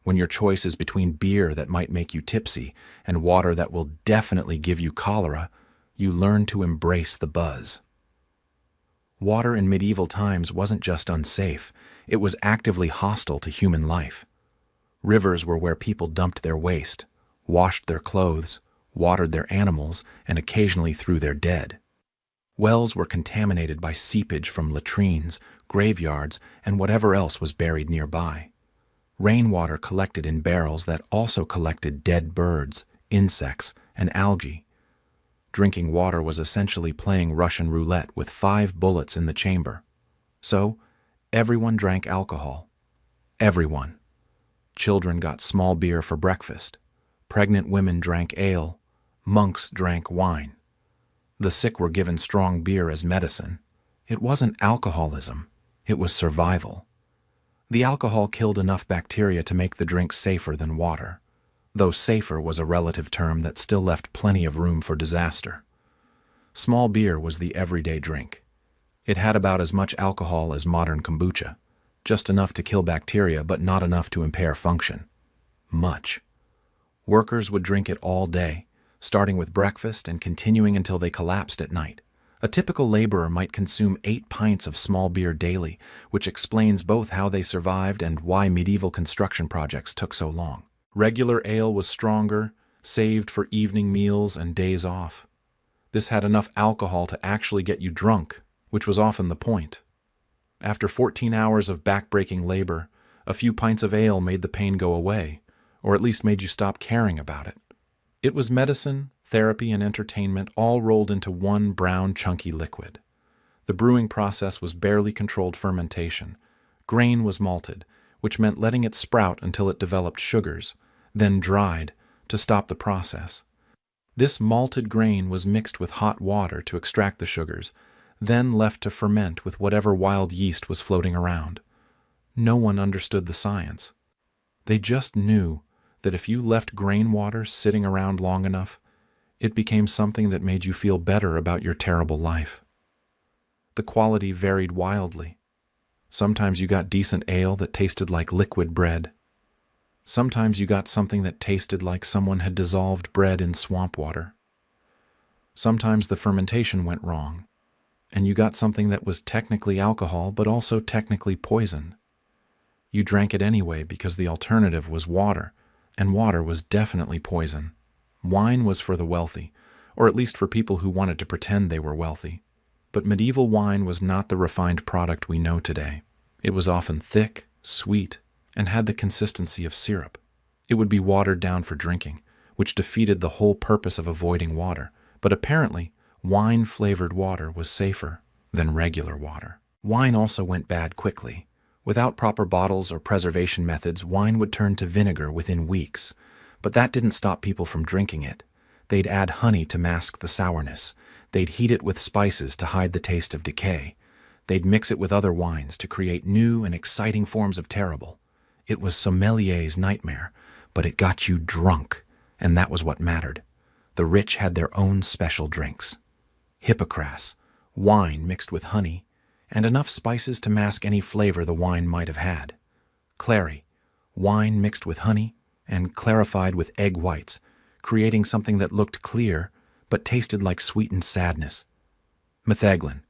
When your choice is between beer that might make you tipsy and water that will definitely give you cholera, you learn to embrace the buzz. Water in medieval times wasn't just unsafe, it was actively hostile to human life. Rivers were where people dumped their waste, washed their clothes, watered their animals, and occasionally threw their dead. Wells were contaminated by seepage from latrines, graveyards, and whatever else was buried nearby. Rainwater collected in barrels that also collected dead birds, insects, and algae. Drinking water was essentially playing Russian roulette with 5 bullets in the chamber. So, everyone drank alcohol. Everyone. Children got small beer for breakfast. Pregnant women drank ale. Monks drank wine. The sick were given strong beer as medicine. It wasn't alcoholism. It was survival. The alcohol killed enough bacteria to make the drink safer than water, though safer was a relative term that still left plenty of room for disaster. Small beer was the everyday drink. It had about as much alcohol as modern kombucha, just enough to kill bacteria but not enough to impair function. Much. Workers would drink it all day, starting with breakfast and continuing until they collapsed at night. A typical laborer might consume 8 pints of small beer daily, which explains both how they survived and why medieval construction projects took so long. Regular ale was stronger, saved for evening meals and days off. This had enough alcohol to actually get you drunk, which was often the point. After 14 hours of back-breaking labor, a few pints of ale made the pain go away, or at least made you stop caring about it. It was medicine, therapy, and entertainment all rolled into one brown, chunky liquid. The brewing process was barely controlled fermentation. Grain was malted, which meant letting it sprout until it developed sugars, then dried to stop the process. This malted grain was mixed with hot water to extract the sugars, then left to ferment with whatever wild yeast was floating around. No one understood the science. They just knew that if you left grain water sitting around long enough, it became something that made you feel better about your terrible life. The quality varied wildly. Sometimes you got decent ale that tasted like liquid bread. Sometimes you got something that tasted like someone had dissolved bread in swamp water. Sometimes the fermentation went wrong, and you got something that was technically alcohol but also technically poison. You drank it anyway because the alternative was water, and water was definitely poison. Wine was for the wealthy, or at least for people who wanted to pretend they were wealthy. But medieval wine was not the refined product we know today. It was often thick, sweet, and had the consistency of syrup. It would be watered down for drinking, which defeated the whole purpose of avoiding water. But apparently, wine-flavored water was safer than regular water. Wine also went bad quickly. Without proper bottles or preservation methods, wine would turn to vinegar within weeks. But that didn't stop people from drinking it. They'd add honey to mask the sourness. They'd heat it with spices to hide the taste of decay. They'd mix it with other wines to create new and exciting forms of terrible. It was sommelier's nightmare, but it got you drunk, and that was what mattered. The rich had their own special drinks. Hippocras, wine mixed with honey, and enough spices to mask any flavor the wine might have had. Clary, wine mixed with honey and clarified with egg whites, creating something that looked clear but tasted like sweetened sadness. Metheglin,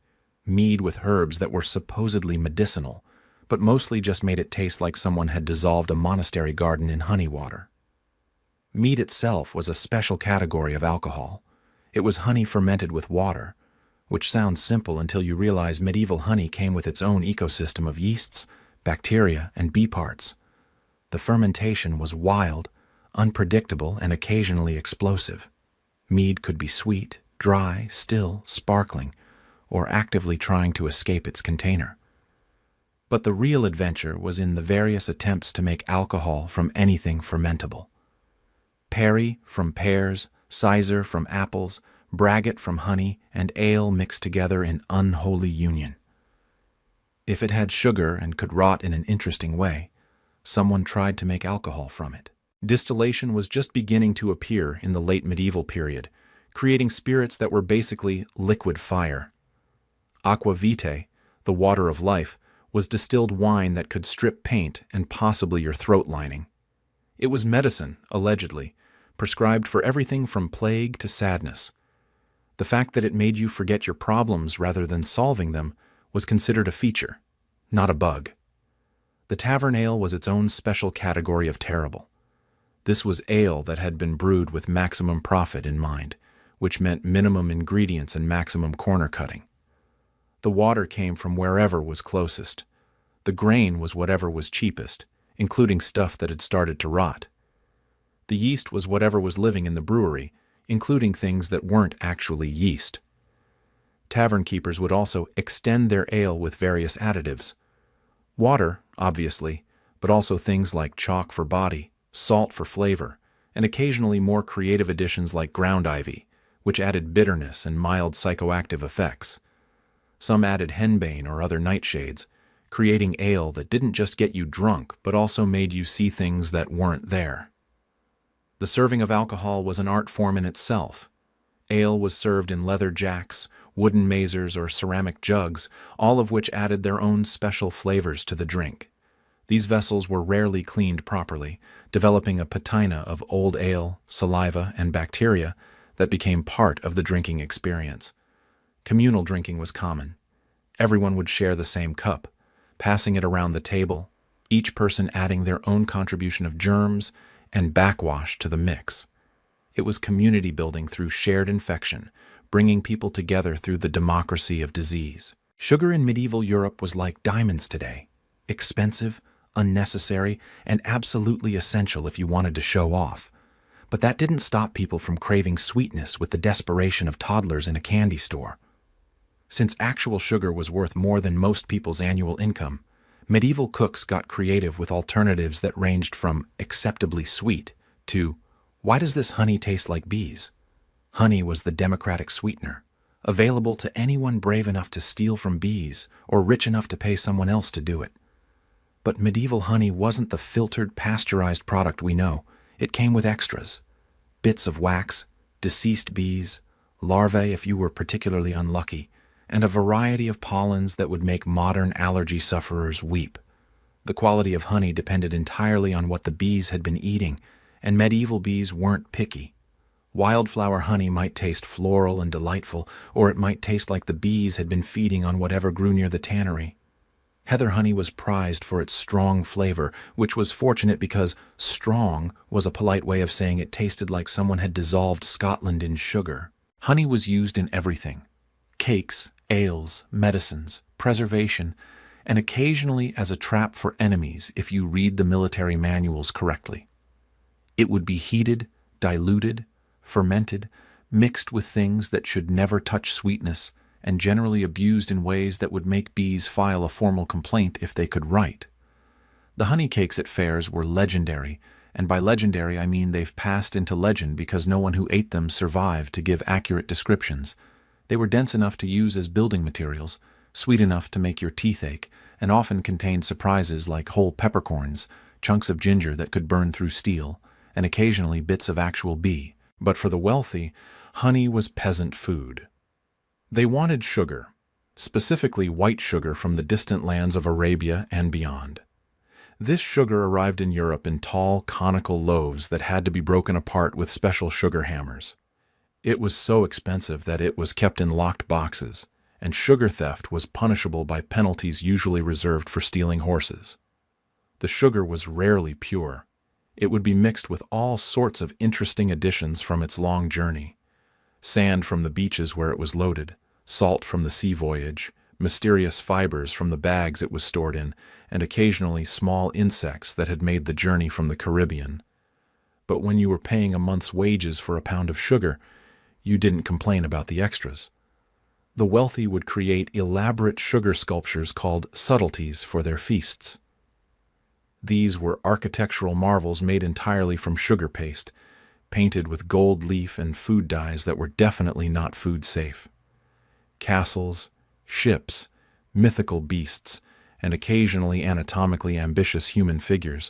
mead with herbs that were supposedly medicinal, but mostly just made it taste like someone had dissolved a monastery garden in honey water. Mead itself was a special category of alcohol. It was honey fermented with water, which sounds simple until you realize medieval honey came with its own ecosystem of yeasts, bacteria, and bee parts. The fermentation was wild, unpredictable, and occasionally explosive. Mead could be sweet, dry, still, sparkling, or actively trying to escape its container. But the real adventure was in the various attempts to make alcohol from anything fermentable. Perry from pears, Sizer from apples, braggot from honey, and ale mixed together in unholy union. If it had sugar and could rot in an interesting way, someone tried to make alcohol from it. Distillation was just beginning to appear in the late medieval period, creating spirits that were basically liquid fire. Aqua vitae, the water of life, was distilled wine that could strip paint and possibly your throat lining. It was medicine, allegedly, prescribed for everything from plague to sadness. The fact that it made you forget your problems rather than solving them was considered a feature, not a bug. The tavern ale was its own special category of terrible. This was ale that had been brewed with maximum profit in mind, which meant minimum ingredients and maximum corner cutting. The water came from wherever was closest. The grain was whatever was cheapest, including stuff that had started to rot. The yeast was whatever was living in the brewery, including things that weren't actually yeast. Tavern keepers would also extend their ale with various additives. Water, obviously, but also things like chalk for body, salt for flavor, and occasionally more creative additions like ground ivy, which added bitterness and mild psychoactive effects. Some added henbane or other nightshades, creating ale that didn't just get you drunk but also made you see things that weren't there. The serving of alcohol was an art form in itself. Ale was served in leather jacks, wooden mazers, or ceramic jugs, all of which added their own special flavors to the drink. These vessels were rarely cleaned properly, developing a patina of old ale, saliva, and bacteria that became part of the drinking experience. Communal drinking was common. Everyone would share the same cup, passing it around the table, each person adding their own contribution of germs and backwash to the mix. It was community building through shared infection, bringing people together through the democracy of disease. Sugar in medieval Europe was like diamonds today, expensive, unnecessary, and absolutely essential if you wanted to show off. But that didn't stop people from craving sweetness with the desperation of toddlers in a candy store. Since actual sugar was worth more than most people's annual income, Medieval cooks got creative with alternatives that ranged from acceptably sweet to, why does this honey taste like bees? Honey was the democratic sweetener, available to anyone brave enough to steal from bees or rich enough to pay someone else to do it. But medieval honey wasn't the filtered, pasteurized product we know. It came with extras: bits of wax, deceased bees, larvae if you were particularly unlucky, and a variety of pollens that would make modern allergy sufferers weep. The quality of honey depended entirely on what the bees had been eating, and medieval bees weren't picky. Wildflower honey might taste floral and delightful, or it might taste like the bees had been feeding on whatever grew near the tannery. Heather honey was prized for its strong flavor, which was fortunate because strong was a polite way of saying it tasted like someone had dissolved Scotland in sugar. Honey was used in everything: cakes, ales, medicines, preservation, and occasionally as a trap for enemies if you read the military manuals correctly. It would be heated, diluted, fermented, mixed with things that should never touch sweetness, and generally abused in ways that would make bees file a formal complaint if they could write. The honey cakes at fairs were legendary, and by legendary I mean they've passed into legend because no one who ate them survived to give accurate descriptions. They were dense enough to use as building materials, sweet enough to make your teeth ache, and often contained surprises like whole peppercorns, chunks of ginger that could burn through steel, and occasionally bits of actual bee. But for the wealthy, honey was peasant food. They wanted sugar, specifically white sugar from the distant lands of Arabia and beyond. This sugar arrived in Europe in tall, conical loaves that had to be broken apart with special sugar hammers. It was so expensive that it was kept in locked boxes, and sugar theft was punishable by penalties usually reserved for stealing horses. The sugar was rarely pure. It would be mixed with all sorts of interesting additions from its long journey: sand from the beaches where it was loaded, salt from the sea voyage, mysterious fibers from the bags it was stored in, and occasionally small insects that had made the journey from the Caribbean. But when you were paying a month's wages for a pound of sugar, you didn't complain about the extras. The wealthy would create elaborate sugar sculptures called subtleties for their feasts. These were architectural marvels made entirely from sugar paste, painted with gold leaf and food dyes that were definitely not food safe. Castles, ships, mythical beasts, and occasionally anatomically ambitious human figures,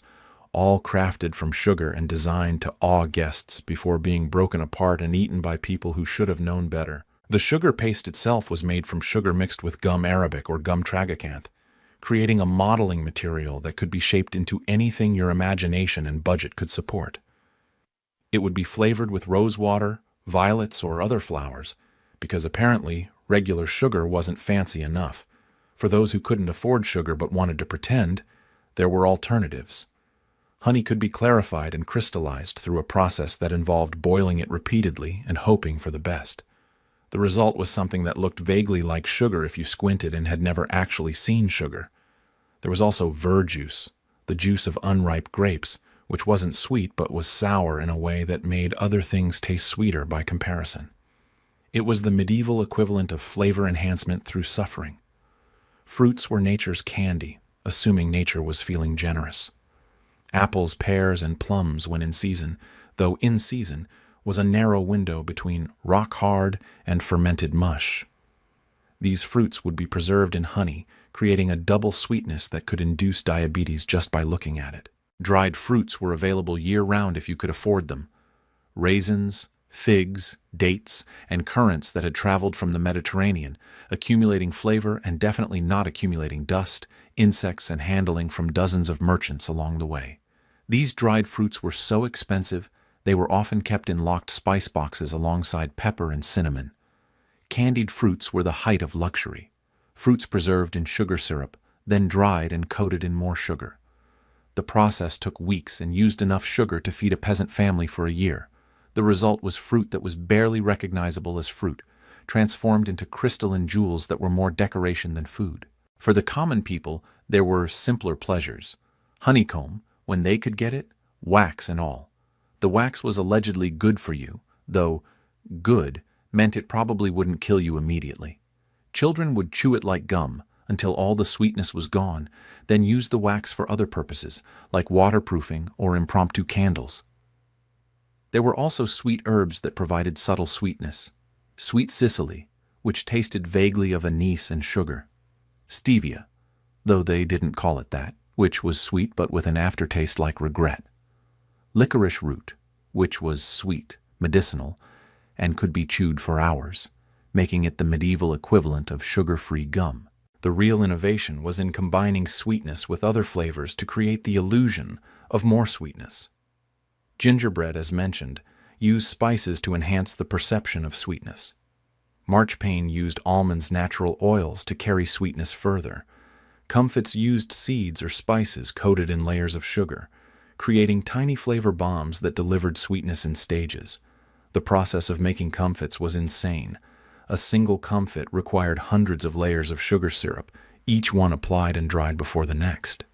all crafted from sugar and designed to awe guests before being broken apart and eaten by people who should have known better. The sugar paste itself was made from sugar mixed with gum arabic or gum tragacanth, creating a modeling material that could be shaped into anything your imagination and budget could support. It would be flavored with rosewater, violets, or other flowers, because apparently regular sugar wasn't fancy enough. For those who couldn't afford sugar but wanted to pretend, there were alternatives. Honey could be clarified and crystallized through a process that involved boiling it repeatedly and hoping for the best. The result was something that looked vaguely like sugar if you squinted and had never actually seen sugar. There was also verjuice, the juice of unripe grapes, which wasn't sweet but was sour in a way that made other things taste sweeter by comparison. It was the medieval equivalent of flavor enhancement through suffering. Fruits were nature's candy, assuming nature was feeling generous. Apples, pears, and plums when in season, though in season, was a narrow window between rock-hard and fermented mush. These fruits would be preserved in honey, creating a double sweetness that could induce diabetes just by looking at it. Dried fruits were available year-round if you could afford them. Raisins, figs, dates, and currants that had traveled from the Mediterranean, accumulating flavor and definitely not accumulating dust, insects, and handling from dozens of merchants along the way. These dried fruits were so expensive, they were often kept in locked spice boxes alongside pepper and cinnamon. Candied fruits were the height of luxury. Fruits preserved in sugar syrup, then dried and coated in more sugar. The process took weeks and used enough sugar to feed a peasant family for a year. The result was fruit that was barely recognizable as fruit, transformed into crystalline jewels that were more decoration than food. For the common people, there were simpler pleasures. Honeycomb, when they could get it, wax and all. The wax was allegedly good for you, though good meant it probably wouldn't kill you immediately. Children would chew it like gum, until all the sweetness was gone, then used the wax for other purposes, like waterproofing or impromptu candles. There were also sweet herbs that provided subtle sweetness. Sweet Sicily, which tasted vaguely of anise and sugar. Stevia, though they didn't call it that, which was sweet but with an aftertaste like regret. Licorice root, which was sweet, medicinal, and could be chewed for hours, making it the medieval equivalent of sugar-free gum. The real innovation was in combining sweetness with other flavors to create the illusion of more sweetness. Gingerbread, as mentioned, used spices to enhance the perception of sweetness. Marchpane used almonds' natural oils to carry sweetness further. Comfits used seeds or spices coated in layers of sugar, creating tiny flavor bombs that delivered sweetness in stages. The process of making comfits was insane. A single comfit required hundreds of layers of sugar syrup, each one applied and dried before the next.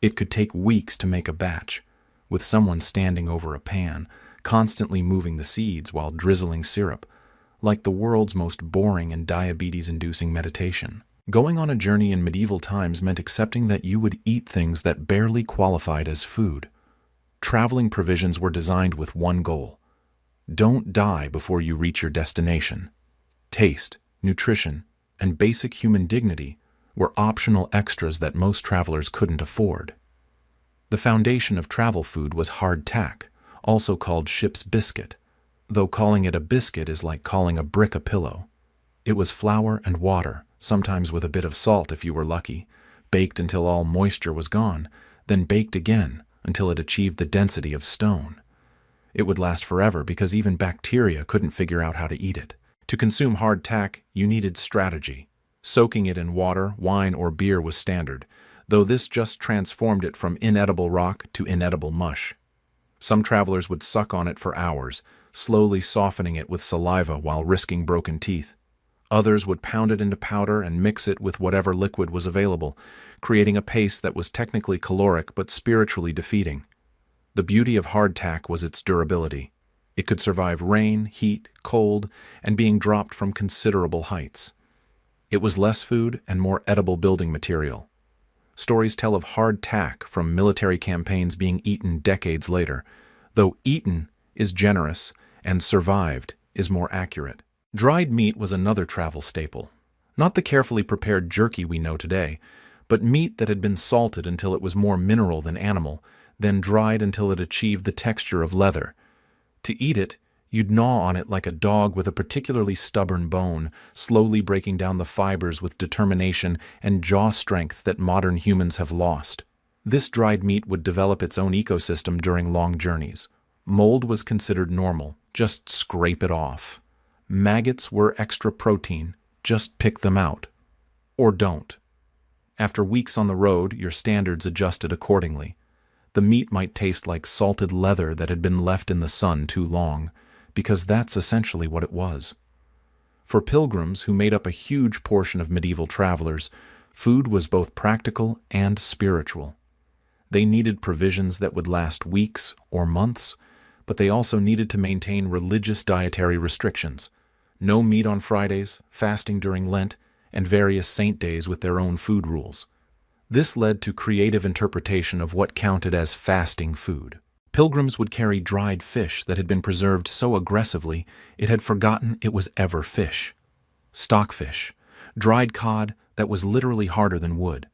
It could take weeks to make a batch, with someone standing over a pan, constantly moving the seeds while drizzling syrup, like the world's most boring and diabetes-inducing meditation. Going on a journey in medieval times meant accepting that you would eat things that barely qualified as food. Traveling provisions were designed with one goal: don't die before you reach your destination. Taste, nutrition, and basic human dignity were optional extras that most travelers couldn't afford. The foundation of travel food was hardtack, also called ship's biscuit, though calling it a biscuit is like calling a brick a pillow. It was flour and water, sometimes with a bit of salt if you were lucky, baked until all moisture was gone, then baked again until it achieved the density of stone. It would last forever because even bacteria couldn't figure out how to eat it. To consume hardtack, you needed strategy. Soaking it in water, wine, or beer was standard, though this just transformed it from inedible rock to inedible mush. Some travelers would suck on it for hours, slowly softening it with saliva while risking broken teeth. Others would pound it into powder and mix it with whatever liquid was available, creating a paste that was technically caloric but spiritually defeating. The beauty of hardtack was its durability. It could survive rain, heat, cold, and being dropped from considerable heights. It was less food and more edible building material. Stories tell of hardtack from military campaigns being eaten decades later, though eaten is generous and survived is more accurate. Dried meat was another travel staple. Not the carefully prepared jerky we know today, but meat that had been salted until it was more mineral than animal, then dried until it achieved the texture of leather. To eat it, you'd gnaw on it like a dog with a particularly stubborn bone, slowly breaking down the fibers with determination and jaw strength that modern humans have lost. This dried meat would develop its own ecosystem during long journeys. Mold was considered normal, just scrape it off. Maggots were extra protein, just pick them out. Or don't. After weeks on the road, your standards adjusted accordingly. The meat might taste like salted leather that had been left in the sun too long, because that's essentially what it was. For pilgrims, who made up a huge portion of medieval travelers, food was both practical and spiritual. They needed provisions that would last weeks or months, but they also needed to maintain religious dietary restrictions. No meat on Fridays, fasting during Lent, and various saint days with their own food rules. This led to creative interpretation of what counted as fasting food. Pilgrims would carry dried fish that had been preserved so aggressively it had forgotten it was ever fish. Stockfish, dried cod that was literally harder than wood.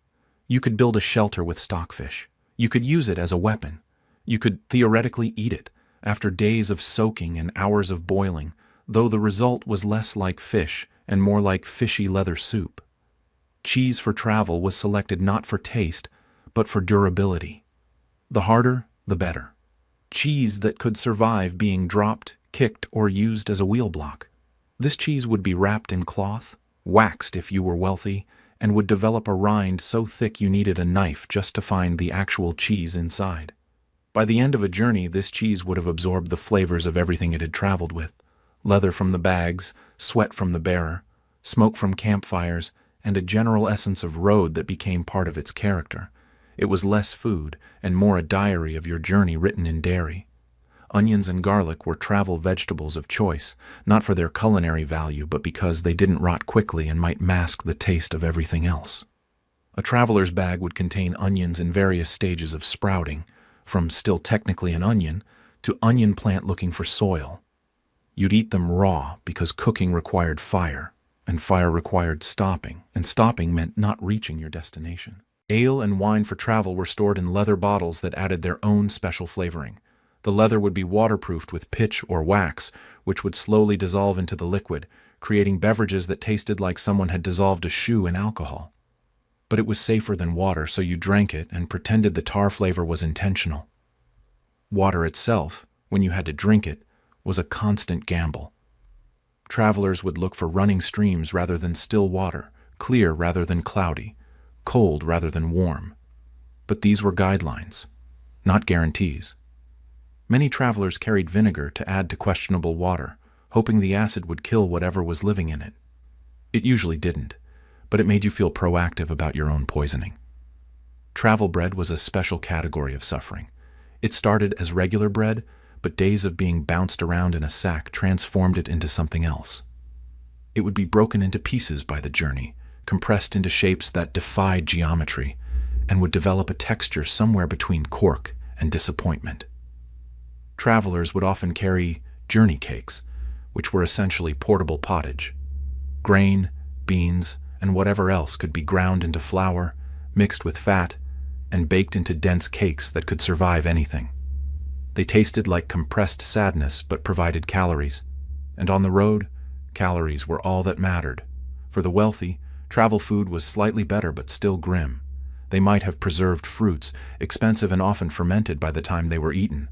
You could build a shelter with stockfish. You could use it as a weapon. You could theoretically eat it after days of soaking and hours of boiling, though the result was less like fish and more like fishy leather soup. Cheese for travel was selected not for taste, but for durability. The harder, the better. Cheese that could survive being dropped, kicked, or used as a wheel block. This cheese would be wrapped in cloth, waxed if you were wealthy, and would develop a rind so thick you needed a knife just to find the actual cheese inside. By the end of a journey, this cheese would have absorbed the flavors of everything it had traveled with. Leather from the bags, sweat from the bearer, smoke from campfires, and a general essence of road that became part of its character. It was less food and more a diary of your journey written in dairy. Onions and garlic were travel vegetables of choice, not for their culinary value, but because they didn't rot quickly and might mask the taste of everything else. A traveler's bag would contain onions in various stages of sprouting, from still technically an onion to onion plant looking for soil. You'd eat them raw because cooking required fire, and fire required stopping, and stopping meant not reaching your destination. Ale and wine for travel were stored in leather bottles that added their own special flavoring. The leather would be waterproofed with pitch or wax, which would slowly dissolve into the liquid, creating beverages that tasted like someone had dissolved a shoe in alcohol. But it was safer than water, so you drank it and pretended the tar flavor was intentional. Water itself, when you had to drink it, was a constant gamble. Travelers would look for running streams rather than still water, clear rather than cloudy, cold rather than warm. But these were guidelines, not guarantees. Many travelers carried vinegar to add to questionable water, hoping the acid would kill whatever was living in it. It usually didn't, but it made you feel proactive about your own poisoning. Travel bread was a special category of suffering. It started as regular bread, but days of being bounced around in a sack transformed it into something else. It would be broken into pieces by the journey, compressed into shapes that defied geometry, and would develop a texture somewhere between cork and disappointment. Travelers would often carry journey cakes, which were essentially portable pottage. Grain, beans, and whatever else could be ground into flour, mixed with fat, and baked into dense cakes that could survive anything. They tasted like compressed sadness but provided calories. And on the road, calories were all that mattered. For the wealthy, travel food was slightly better but still grim. They might have preserved fruits, expensive and often fermented by the time they were eaten.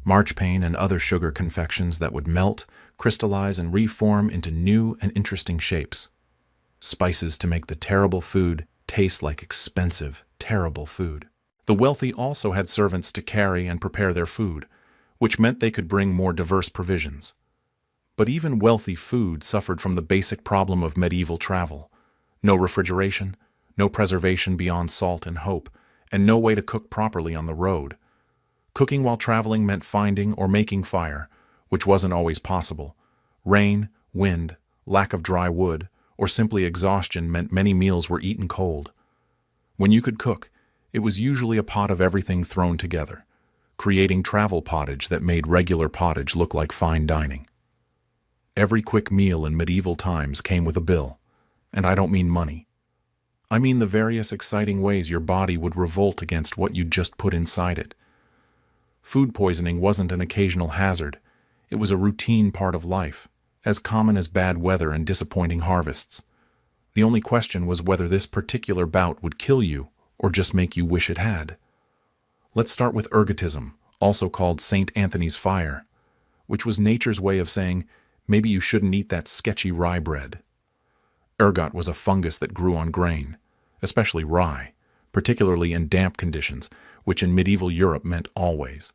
Marchpane and other sugar confections that would melt, crystallize, and reform into new and interesting shapes. Spices to make the terrible food taste like expensive, terrible food. The wealthy also had servants to carry and prepare their food, which meant they could bring more diverse provisions. But even wealthy food suffered from the basic problem of medieval travel. No refrigeration, no preservation beyond salt and hope, and no way to cook properly on the road. Cooking while traveling meant finding or making fire, which wasn't always possible. Rain, wind, lack of dry wood, or simply exhaustion meant many meals were eaten cold. When you could cook, it was usually a pot of everything thrown together, creating travel pottage that made regular pottage look like fine dining. Every quick meal in medieval times came with a bill, and I don't mean money. I mean the various exciting ways your body would revolt against what you'd just put inside it. Food poisoning wasn't an occasional hazard, it was a routine part of life, as common as bad weather and disappointing harvests. The only question was whether this particular bout would kill you or just make you wish it had. Let's start with ergotism, also called St. Anthony's fire, which was nature's way of saying, maybe you shouldn't eat that sketchy rye bread. Ergot was a fungus that grew on grain, especially rye, particularly in damp conditions, which in medieval Europe meant always.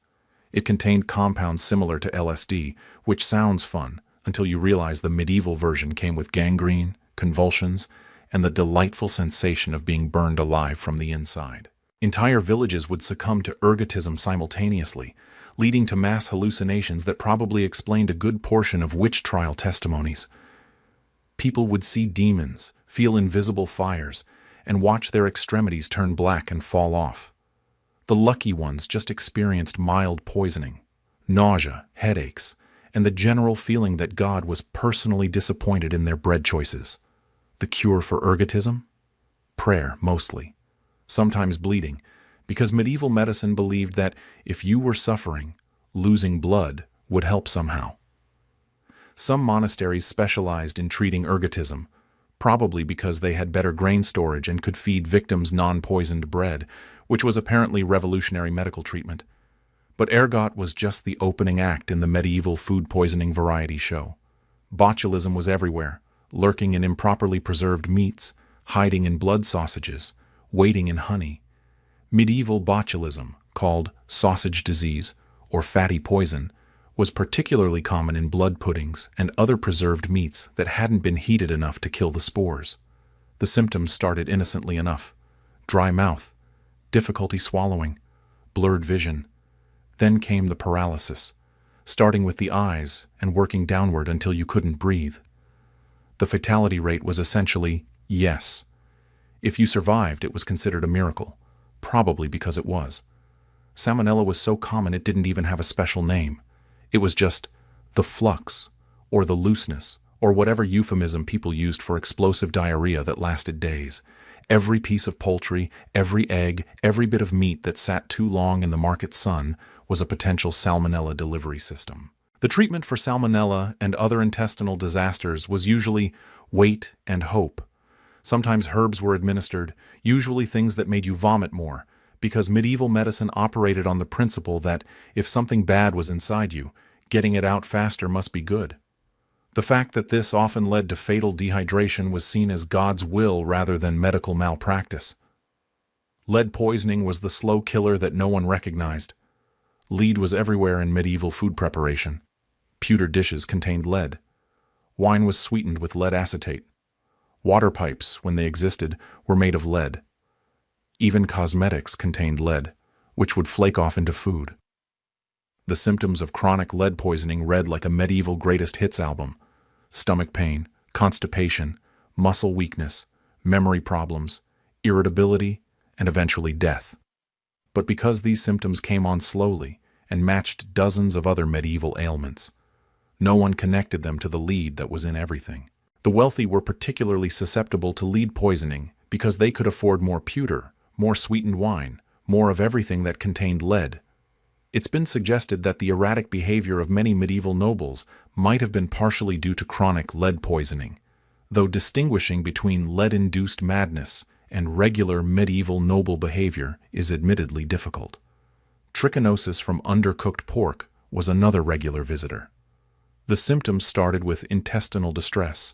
It contained compounds similar to LSD, which sounds fun until you realize the medieval version came with gangrene, convulsions, and the delightful sensation of being burned alive from the inside. Entire villages would succumb to ergotism simultaneously, leading to mass hallucinations that probably explained a good portion of witch trial testimonies. People would see demons, feel invisible fires, and watch their extremities turn black and fall off. The lucky ones just experienced mild poisoning, nausea, headaches, and the general feeling that God was personally disappointed in their bread choices. The cure for ergotism? Prayer, mostly. Sometimes bleeding, because medieval medicine believed that if you were suffering, losing blood would help somehow. Some monasteries specialized in treating ergotism, probably because they had better grain storage and could feed victims non-poisoned bread, which was apparently revolutionary medical treatment. But ergot was just the opening act in the medieval food poisoning variety show. Botulism was everywhere, lurking in improperly preserved meats, hiding in blood sausages, waiting in honey. Medieval botulism, called sausage disease or fatty poison, was particularly common in blood puddings and other preserved meats that hadn't been heated enough to kill the spores. The symptoms started innocently enough: dry mouth, difficulty swallowing, blurred vision. Then came the paralysis, starting with the eyes and working downward until you couldn't breathe. The fatality rate was essentially yes. If you survived, it was considered a miracle, probably because it was. Salmonella was so common it didn't even have a special name. It was just the flux, or the looseness, or whatever euphemism people used for explosive diarrhea that lasted days. Every piece of poultry, every egg, every bit of meat that sat too long in the market sun was a potential salmonella delivery system. The treatment for salmonella and other intestinal disasters was usually wait and hope. Sometimes herbs were administered, usually things that made you vomit more, because medieval medicine operated on the principle that if something bad was inside you, getting it out faster must be good. The fact that this often led to fatal dehydration was seen as God's will rather than medical malpractice. Lead poisoning was the slow killer that no one recognized. Lead was everywhere in medieval food preparation. Pewter dishes contained lead. Wine was sweetened with lead acetate. Water pipes, when they existed, were made of lead. Even cosmetics contained lead, which would flake off into food. The symptoms of chronic lead poisoning read like a medieval greatest hits album: stomach pain, constipation, muscle weakness, memory problems, irritability, and eventually death. But because these symptoms came on slowly and matched dozens of other medieval ailments, no one connected them to the lead that was in everything. The wealthy were particularly susceptible to lead poisoning because they could afford more pewter, more sweetened wine, more of everything that contained lead. It's been suggested that the erratic behavior of many medieval nobles might have been partially due to chronic lead poisoning, though distinguishing between lead-induced madness and regular medieval noble behavior is admittedly difficult. Trichinosis from undercooked pork was another regular visitor. The symptoms started with intestinal distress,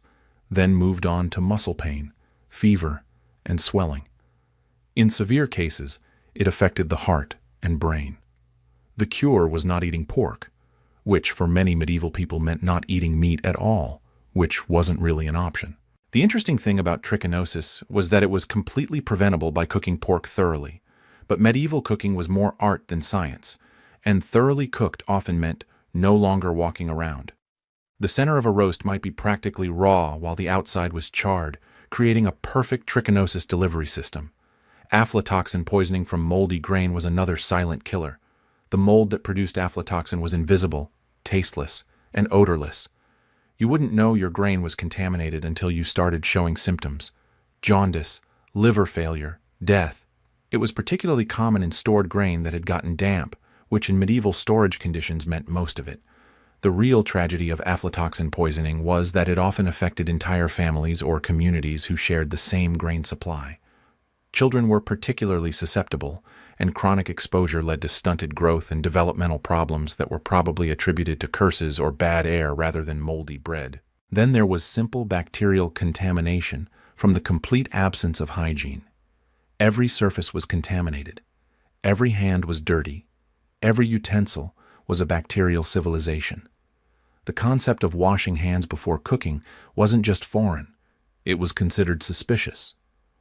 then moved on to muscle pain, fever, and swelling. In severe cases, it affected the heart and brain. The cure was not eating pork, which for many medieval people meant not eating meat at all, which wasn't really an option. The interesting thing about trichinosis was that it was completely preventable by cooking pork thoroughly, but medieval cooking was more art than science, and thoroughly cooked often meant no longer walking around. The center of a roast might be practically raw while the outside was charred, creating a perfect trichinosis delivery system. Aflatoxin poisoning from moldy grain was another silent killer. The mold that produced aflatoxin was invisible, tasteless, and odorless. You wouldn't know your grain was contaminated until you started showing symptoms: jaundice, liver failure, death. It was particularly common in stored grain that had gotten damp, which in medieval storage conditions meant most of it. The real tragedy of aflatoxin poisoning was that it often affected entire families or communities who shared the same grain supply. Children were particularly susceptible, and chronic exposure led to stunted growth and developmental problems that were probably attributed to curses or bad air rather than moldy bread. Then there was simple bacterial contamination from the complete absence of hygiene. Every surface was contaminated. Every hand was dirty. Every utensil was a bacterial civilization. The concept of washing hands before cooking wasn't just foreign. It was considered suspicious.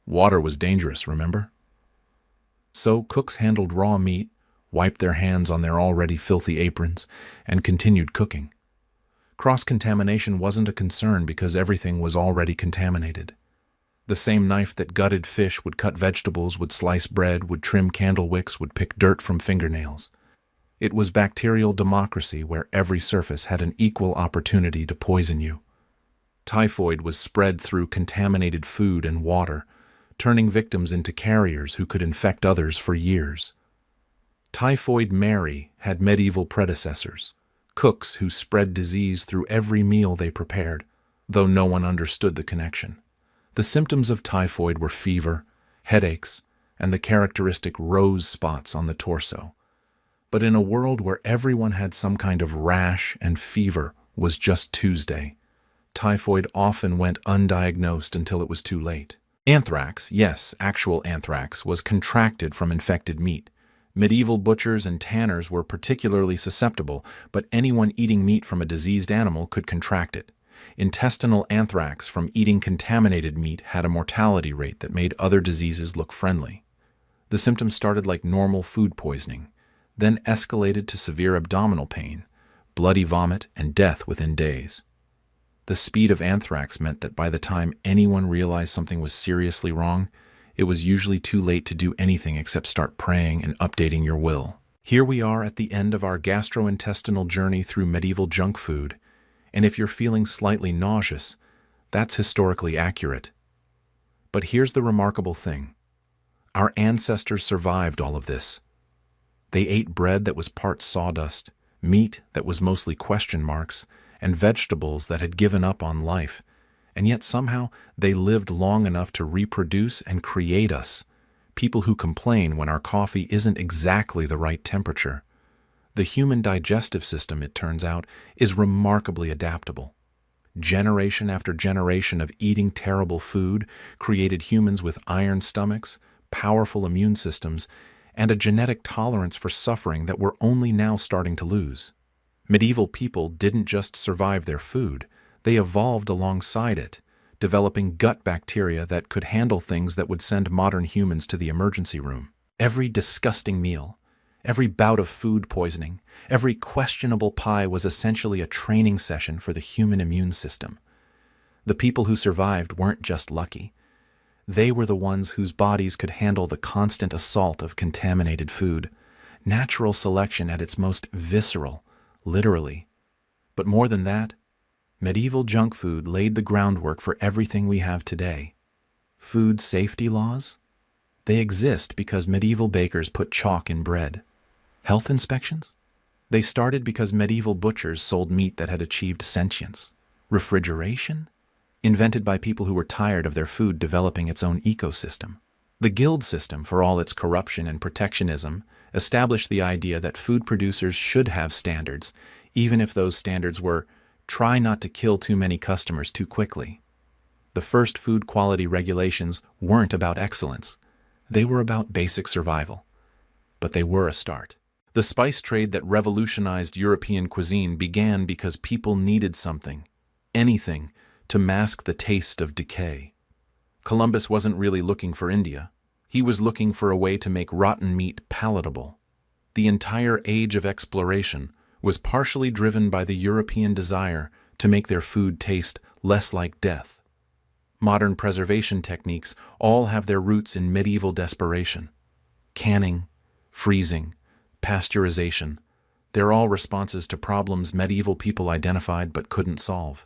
Water was dangerous, remember? So cooks handled raw meat, wiped their hands on their already filthy aprons, and continued cooking. Cross-contamination wasn't a concern because everything was already contaminated. The same knife that gutted fish would cut vegetables, would slice bread, would trim candle wicks, would pick dirt from fingernails. It was bacterial democracy where every surface had an equal opportunity to poison you. Typhoid was spread through contaminated food and water, turning victims into carriers who could infect others for years. Typhoid Mary had medieval predecessors, cooks who spread disease through every meal they prepared, though no one understood the connection. The symptoms of typhoid were fever, headaches, and the characteristic rose spots on the torso. But in a world where everyone had some kind of rash and fever was just Tuesday, typhoid often went undiagnosed until it was too late. Anthrax, yes, actual anthrax, was contracted from infected meat. Medieval butchers and tanners were particularly susceptible, but anyone eating meat from a diseased animal could contract it. Intestinal anthrax from eating contaminated meat had a mortality rate that made other diseases look friendly. The symptoms started like normal food poisoning, then escalated to severe abdominal pain, bloody vomit, and death within days. The speed of anthrax meant that by the time anyone realized something was seriously wrong, it was usually too late to do anything except start praying and updating your will. Here we are at the end of our gastrointestinal journey through medieval junk food, and if you're feeling slightly nauseous, that's historically accurate. But here's the remarkable thing. Our ancestors survived all of this. They ate bread that was part sawdust, meat that was mostly question marks, and vegetables that had given up on life, and yet somehow they lived long enough to reproduce and create us, people who complain when our coffee isn't exactly the right temperature. The human digestive system, it turns out, is remarkably adaptable. Generation after generation of eating terrible food created humans with iron stomachs, powerful immune systems, and a genetic tolerance for suffering that we're only now starting to lose. Medieval people didn't just survive their food, they evolved alongside it, developing gut bacteria that could handle things that would send modern humans to the emergency room. Every disgusting meal, every bout of food poisoning, every questionable pie was essentially a training session for the human immune system. The people who survived weren't just lucky. They were the ones whose bodies could handle the constant assault of contaminated food, natural selection at its most visceral, literally. But more than that, medieval junk food laid the groundwork for everything we have today. Food safety laws? They exist because medieval bakers put chalk in bread. Health inspections? They started because medieval butchers sold meat that had achieved sentience. Refrigeration? Invented by people who were tired of their food developing its own ecosystem. The guild system, for all its corruption and protectionism, established the idea that food producers should have standards, even if those standards were, try not to kill too many customers too quickly. The first food quality regulations weren't about excellence. They were about basic survival. But they were a start. The spice trade that revolutionized European cuisine began because people needed something, anything, to mask the taste of decay. Columbus wasn't really looking for India. He was looking for a way to make rotten meat palatable. The entire age of exploration was partially driven by the European desire to make their food taste less like death. Modern preservation techniques all have their roots in medieval desperation. Canning, freezing, pasteurization, they're all responses to problems medieval people identified but couldn't solve.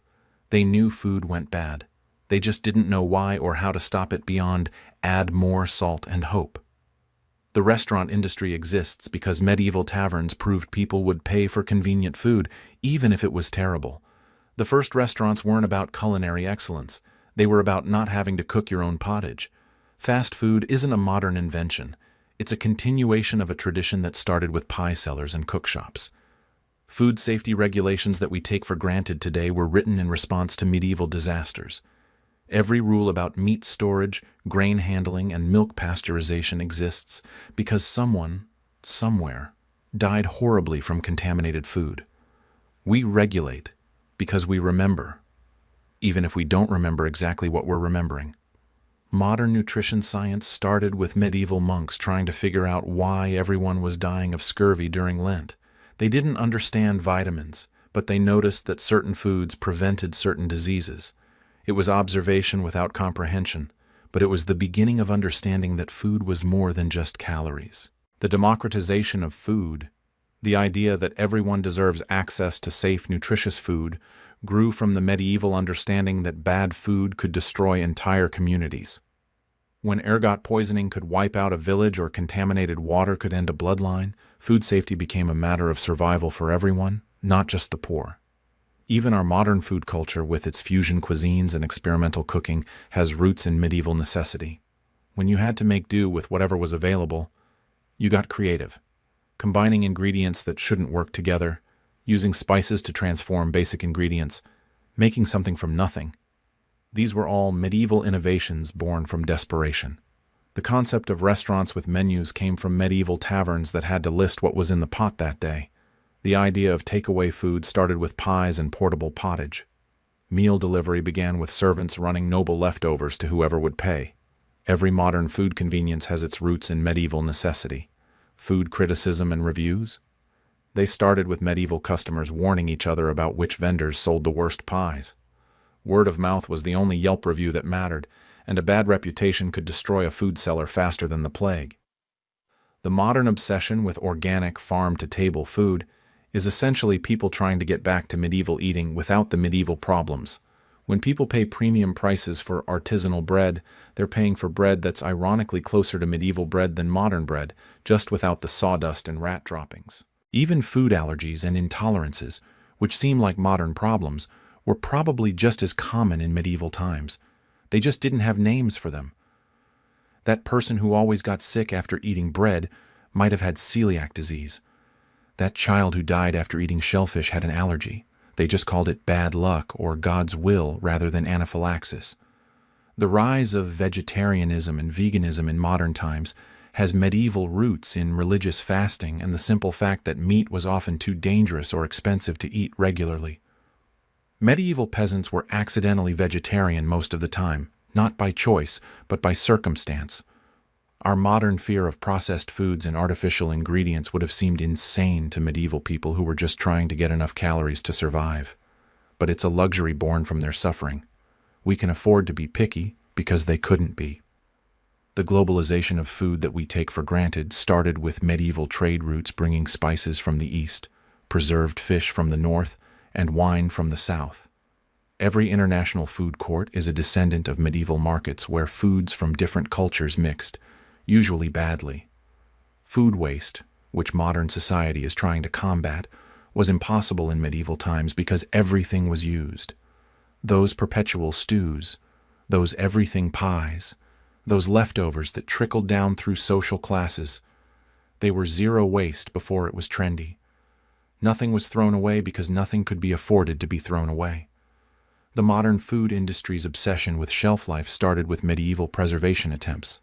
They knew food went bad. They just didn't know why or how to stop it beyond add more salt and hope. The restaurant industry exists because medieval taverns proved people would pay for convenient food, even if it was terrible. The first restaurants weren't about culinary excellence. They were about not having to cook your own pottage. Fast food isn't a modern invention. It's a continuation of a tradition that started with pie sellers and cookshops. Food safety regulations that we take for granted today were written in response to medieval disasters. Every rule about meat storage, grain handling, and milk pasteurization exists because someone, somewhere, died horribly from contaminated food. We regulate because we remember, even if we don't remember exactly what we're remembering. Modern nutrition science started with medieval monks trying to figure out why everyone was dying of scurvy during Lent. They didn't understand vitamins, but they noticed that certain foods prevented certain diseases. It was observation without comprehension, but it was the beginning of understanding that food was more than just calories. The democratization of food, the idea that everyone deserves access to safe, nutritious food, grew from the medieval understanding that bad food could destroy entire communities. When ergot poisoning could wipe out a village or contaminated water could end a bloodline, food safety became a matter of survival for everyone, not just the poor. Even our modern food culture, with its fusion cuisines and experimental cooking, has roots in medieval necessity. When you had to make do with whatever was available, you got creative, combining ingredients that shouldn't work together, using spices to transform basic ingredients, making something from nothing. These were all medieval innovations born from desperation. The concept of restaurants with menus came from medieval taverns that had to list what was in the pot that day. The idea of takeaway food started with pies and portable pottage. Meal delivery began with servants running noble leftovers to whoever would pay. Every modern food convenience has its roots in medieval necessity. Food criticism and reviews? They started with medieval customers warning each other about which vendors sold the worst pies. Word of mouth was the only Yelp review that mattered, and a bad reputation could destroy a food seller faster than the plague. The modern obsession with organic, farm-to-table food is essentially people trying to get back to medieval eating without the medieval problems. When people pay premium prices for artisanal bread, they're paying for bread that's ironically closer to medieval bread than modern bread, just without the sawdust and rat droppings. Even food allergies and intolerances, which seem like modern problems, were probably just as common in medieval times. They just didn't have names for them. That person who always got sick after eating bread might have had celiac disease. That child who died after eating shellfish had an allergy. They just called it bad luck or God's will rather than anaphylaxis. The rise of vegetarianism and veganism in modern times has medieval roots in religious fasting and the simple fact that meat was often too dangerous or expensive to eat regularly. Medieval peasants were accidentally vegetarian most of the time, not by choice, but by circumstance. Our modern fear of processed foods and artificial ingredients would have seemed insane to medieval people who were just trying to get enough calories to survive. But it's a luxury born from their suffering. We can afford to be picky because they couldn't be. The globalization of food that we take for granted started with medieval trade routes bringing spices from the east, preserved fish from the north, and wine from the south. Every international food court is a descendant of medieval markets where foods from different cultures mixed, usually badly. Food waste, which modern society is trying to combat, was impossible in medieval times because everything was used. Those perpetual stews, those everything pies, those leftovers that trickled down through social classes, they were zero waste before it was trendy. Nothing was thrown away because nothing could be afforded to be thrown away. The modern food industry's obsession with shelf life started with medieval preservation attempts.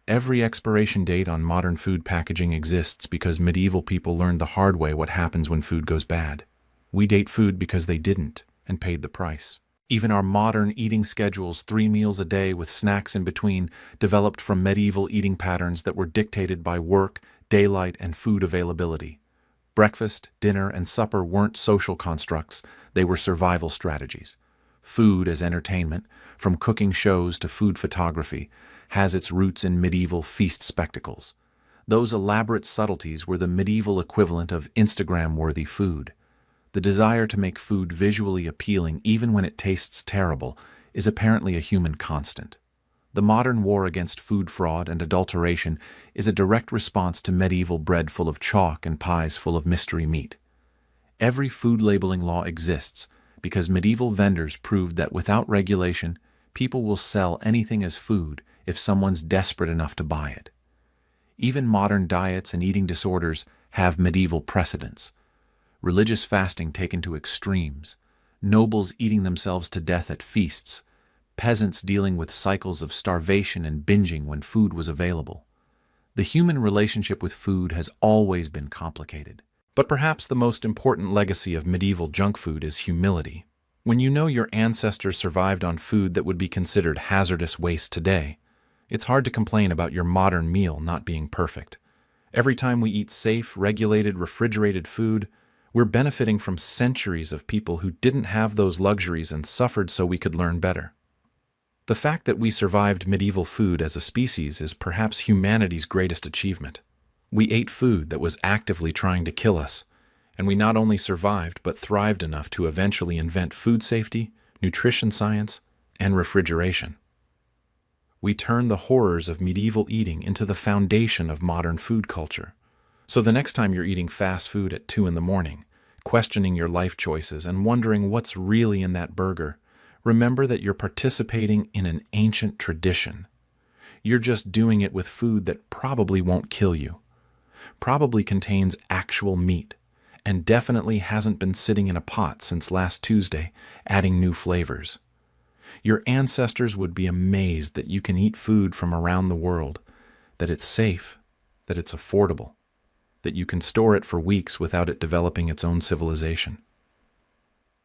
Every expiration date on modern food packaging exists because medieval people learned the hard way what happens when food goes bad. We date food because they didn't and paid the price. Even our modern eating schedules, 3 meals a day with snacks in between, developed from medieval eating patterns that were dictated by work, daylight, and food availability. Breakfast, dinner, and supper weren't social constructs, they were survival strategies. Food as entertainment, from cooking shows to food photography, has its roots in medieval feast spectacles. Those elaborate subtleties were the medieval equivalent of Instagram-worthy food. The desire to make food visually appealing even when it tastes terrible is apparently a human constant. The modern war against food fraud and adulteration is a direct response to medieval bread full of chalk and pies full of mystery meat. Every food labeling law exists because medieval vendors proved that without regulation, people will sell anything as food if someone's desperate enough to buy it. Even modern diets and eating disorders have medieval precedents. Religious fasting taken to extremes, nobles eating themselves to death at feasts, peasants dealing with cycles of starvation and binging when food was available. The human relationship with food has always been complicated. But perhaps the most important legacy of medieval junk food is humility. When you know your ancestors survived on food that would be considered hazardous waste today, it's hard to complain about your modern meal not being perfect. Every time we eat safe, regulated, refrigerated food, we're benefiting from centuries of people who didn't have those luxuries and suffered so we could learn better. The fact that we survived medieval food as a species is perhaps humanity's greatest achievement. We ate food that was actively trying to kill us, and we not only survived but thrived enough to eventually invent food safety, nutrition science, and refrigeration. We turned the horrors of medieval eating into the foundation of modern food culture. So the next time you're eating fast food at 2 in the morning, questioning your life choices and wondering what's really in that burger, remember that you're participating in an ancient tradition. You're just doing it with food that probably won't kill you, probably contains actual meat, and definitely hasn't been sitting in a pot since last Tuesday, adding new flavors. Your ancestors would be amazed that you can eat food from around the world, that it's safe, that it's affordable, that you can store it for weeks without it developing its own civilization.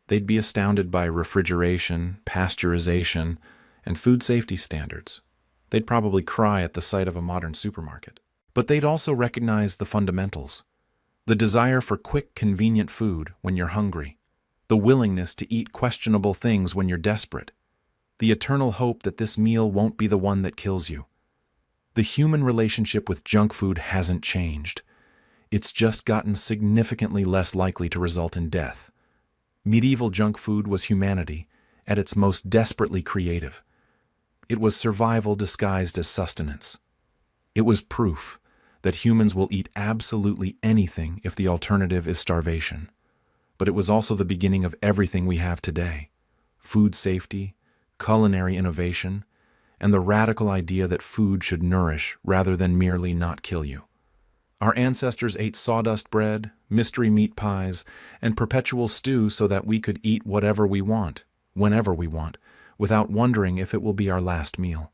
They'd be astounded by refrigeration, pasteurization, and food safety standards. They'd probably cry at the sight of a modern supermarket. But they'd also recognize the fundamentals. The desire for quick, convenient food when you're hungry. The willingness to eat questionable things when you're desperate. The eternal hope that this meal won't be the one that kills you. The human relationship with junk food hasn't changed. It's just gotten significantly less likely to result in death. Medieval junk food was humanity, at its most desperately creative. It was survival disguised as sustenance. It was proof that humans will eat absolutely anything if the alternative is starvation. But it was also the beginning of everything we have today: food safety, culinary innovation, and the radical idea that food should nourish rather than merely not kill you. Our ancestors ate sawdust bread, mystery meat pies, and perpetual stew so that we could eat whatever we want, whenever we want, without wondering if it will be our last meal.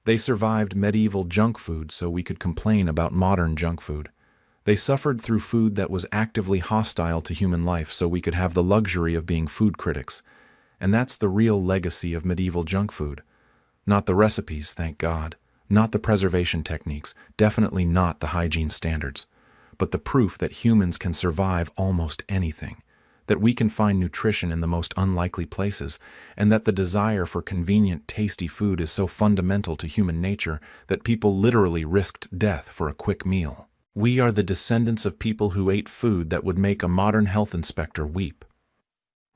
They survived medieval junk food so we could complain about modern junk food. They suffered through food that was actively hostile to human life so we could have the luxury of being food critics. And that's the real legacy of medieval junk food. Not the recipes, thank God. Not the preservation techniques, definitely not the hygiene standards, but the proof that humans can survive almost anything, that we can find nutrition in the most unlikely places, and that the desire for convenient, tasty food is so fundamental to human nature that people literally risked death for a quick meal. We are the descendants of people who ate food that would make a modern health inspector weep.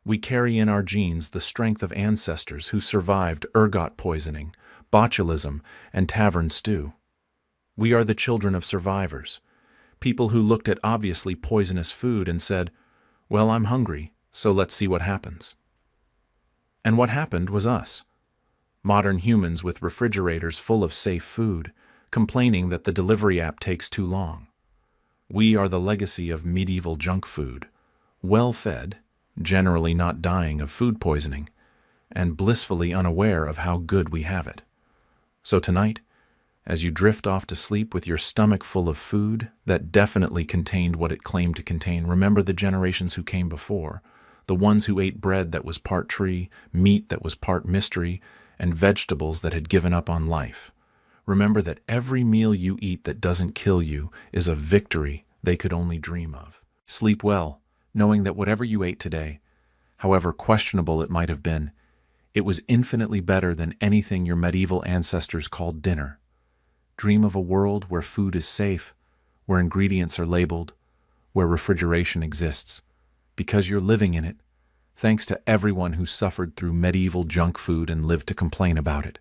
We carry in our genes the strength of ancestors who survived ergot poisoning, botulism, and tavern stew. We are the children of survivors, people who looked at obviously poisonous food and said, "Well, I'm hungry, so let's see what happens." And what happened was us. Modern humans with refrigerators full of safe food, complaining that the delivery app takes too long. We are the legacy of medieval junk food, well-fed, generally not dying of food poisoning, and blissfully unaware of how good we have it. So tonight, as you drift off to sleep with your stomach full of food that definitely contained what it claimed to contain, remember the generations who came before, the ones who ate bread that was part tree, meat that was part mystery, and vegetables that had given up on life. Remember that every meal you eat that doesn't kill you is a victory they could only dream of. Sleep well, knowing that whatever you ate today, however questionable it might have been, it was infinitely better than anything your medieval ancestors called dinner. Dream of a world where food is safe, where ingredients are labeled, where refrigeration exists, because you're living in it, thanks to everyone who suffered through medieval junk food and lived to complain about it.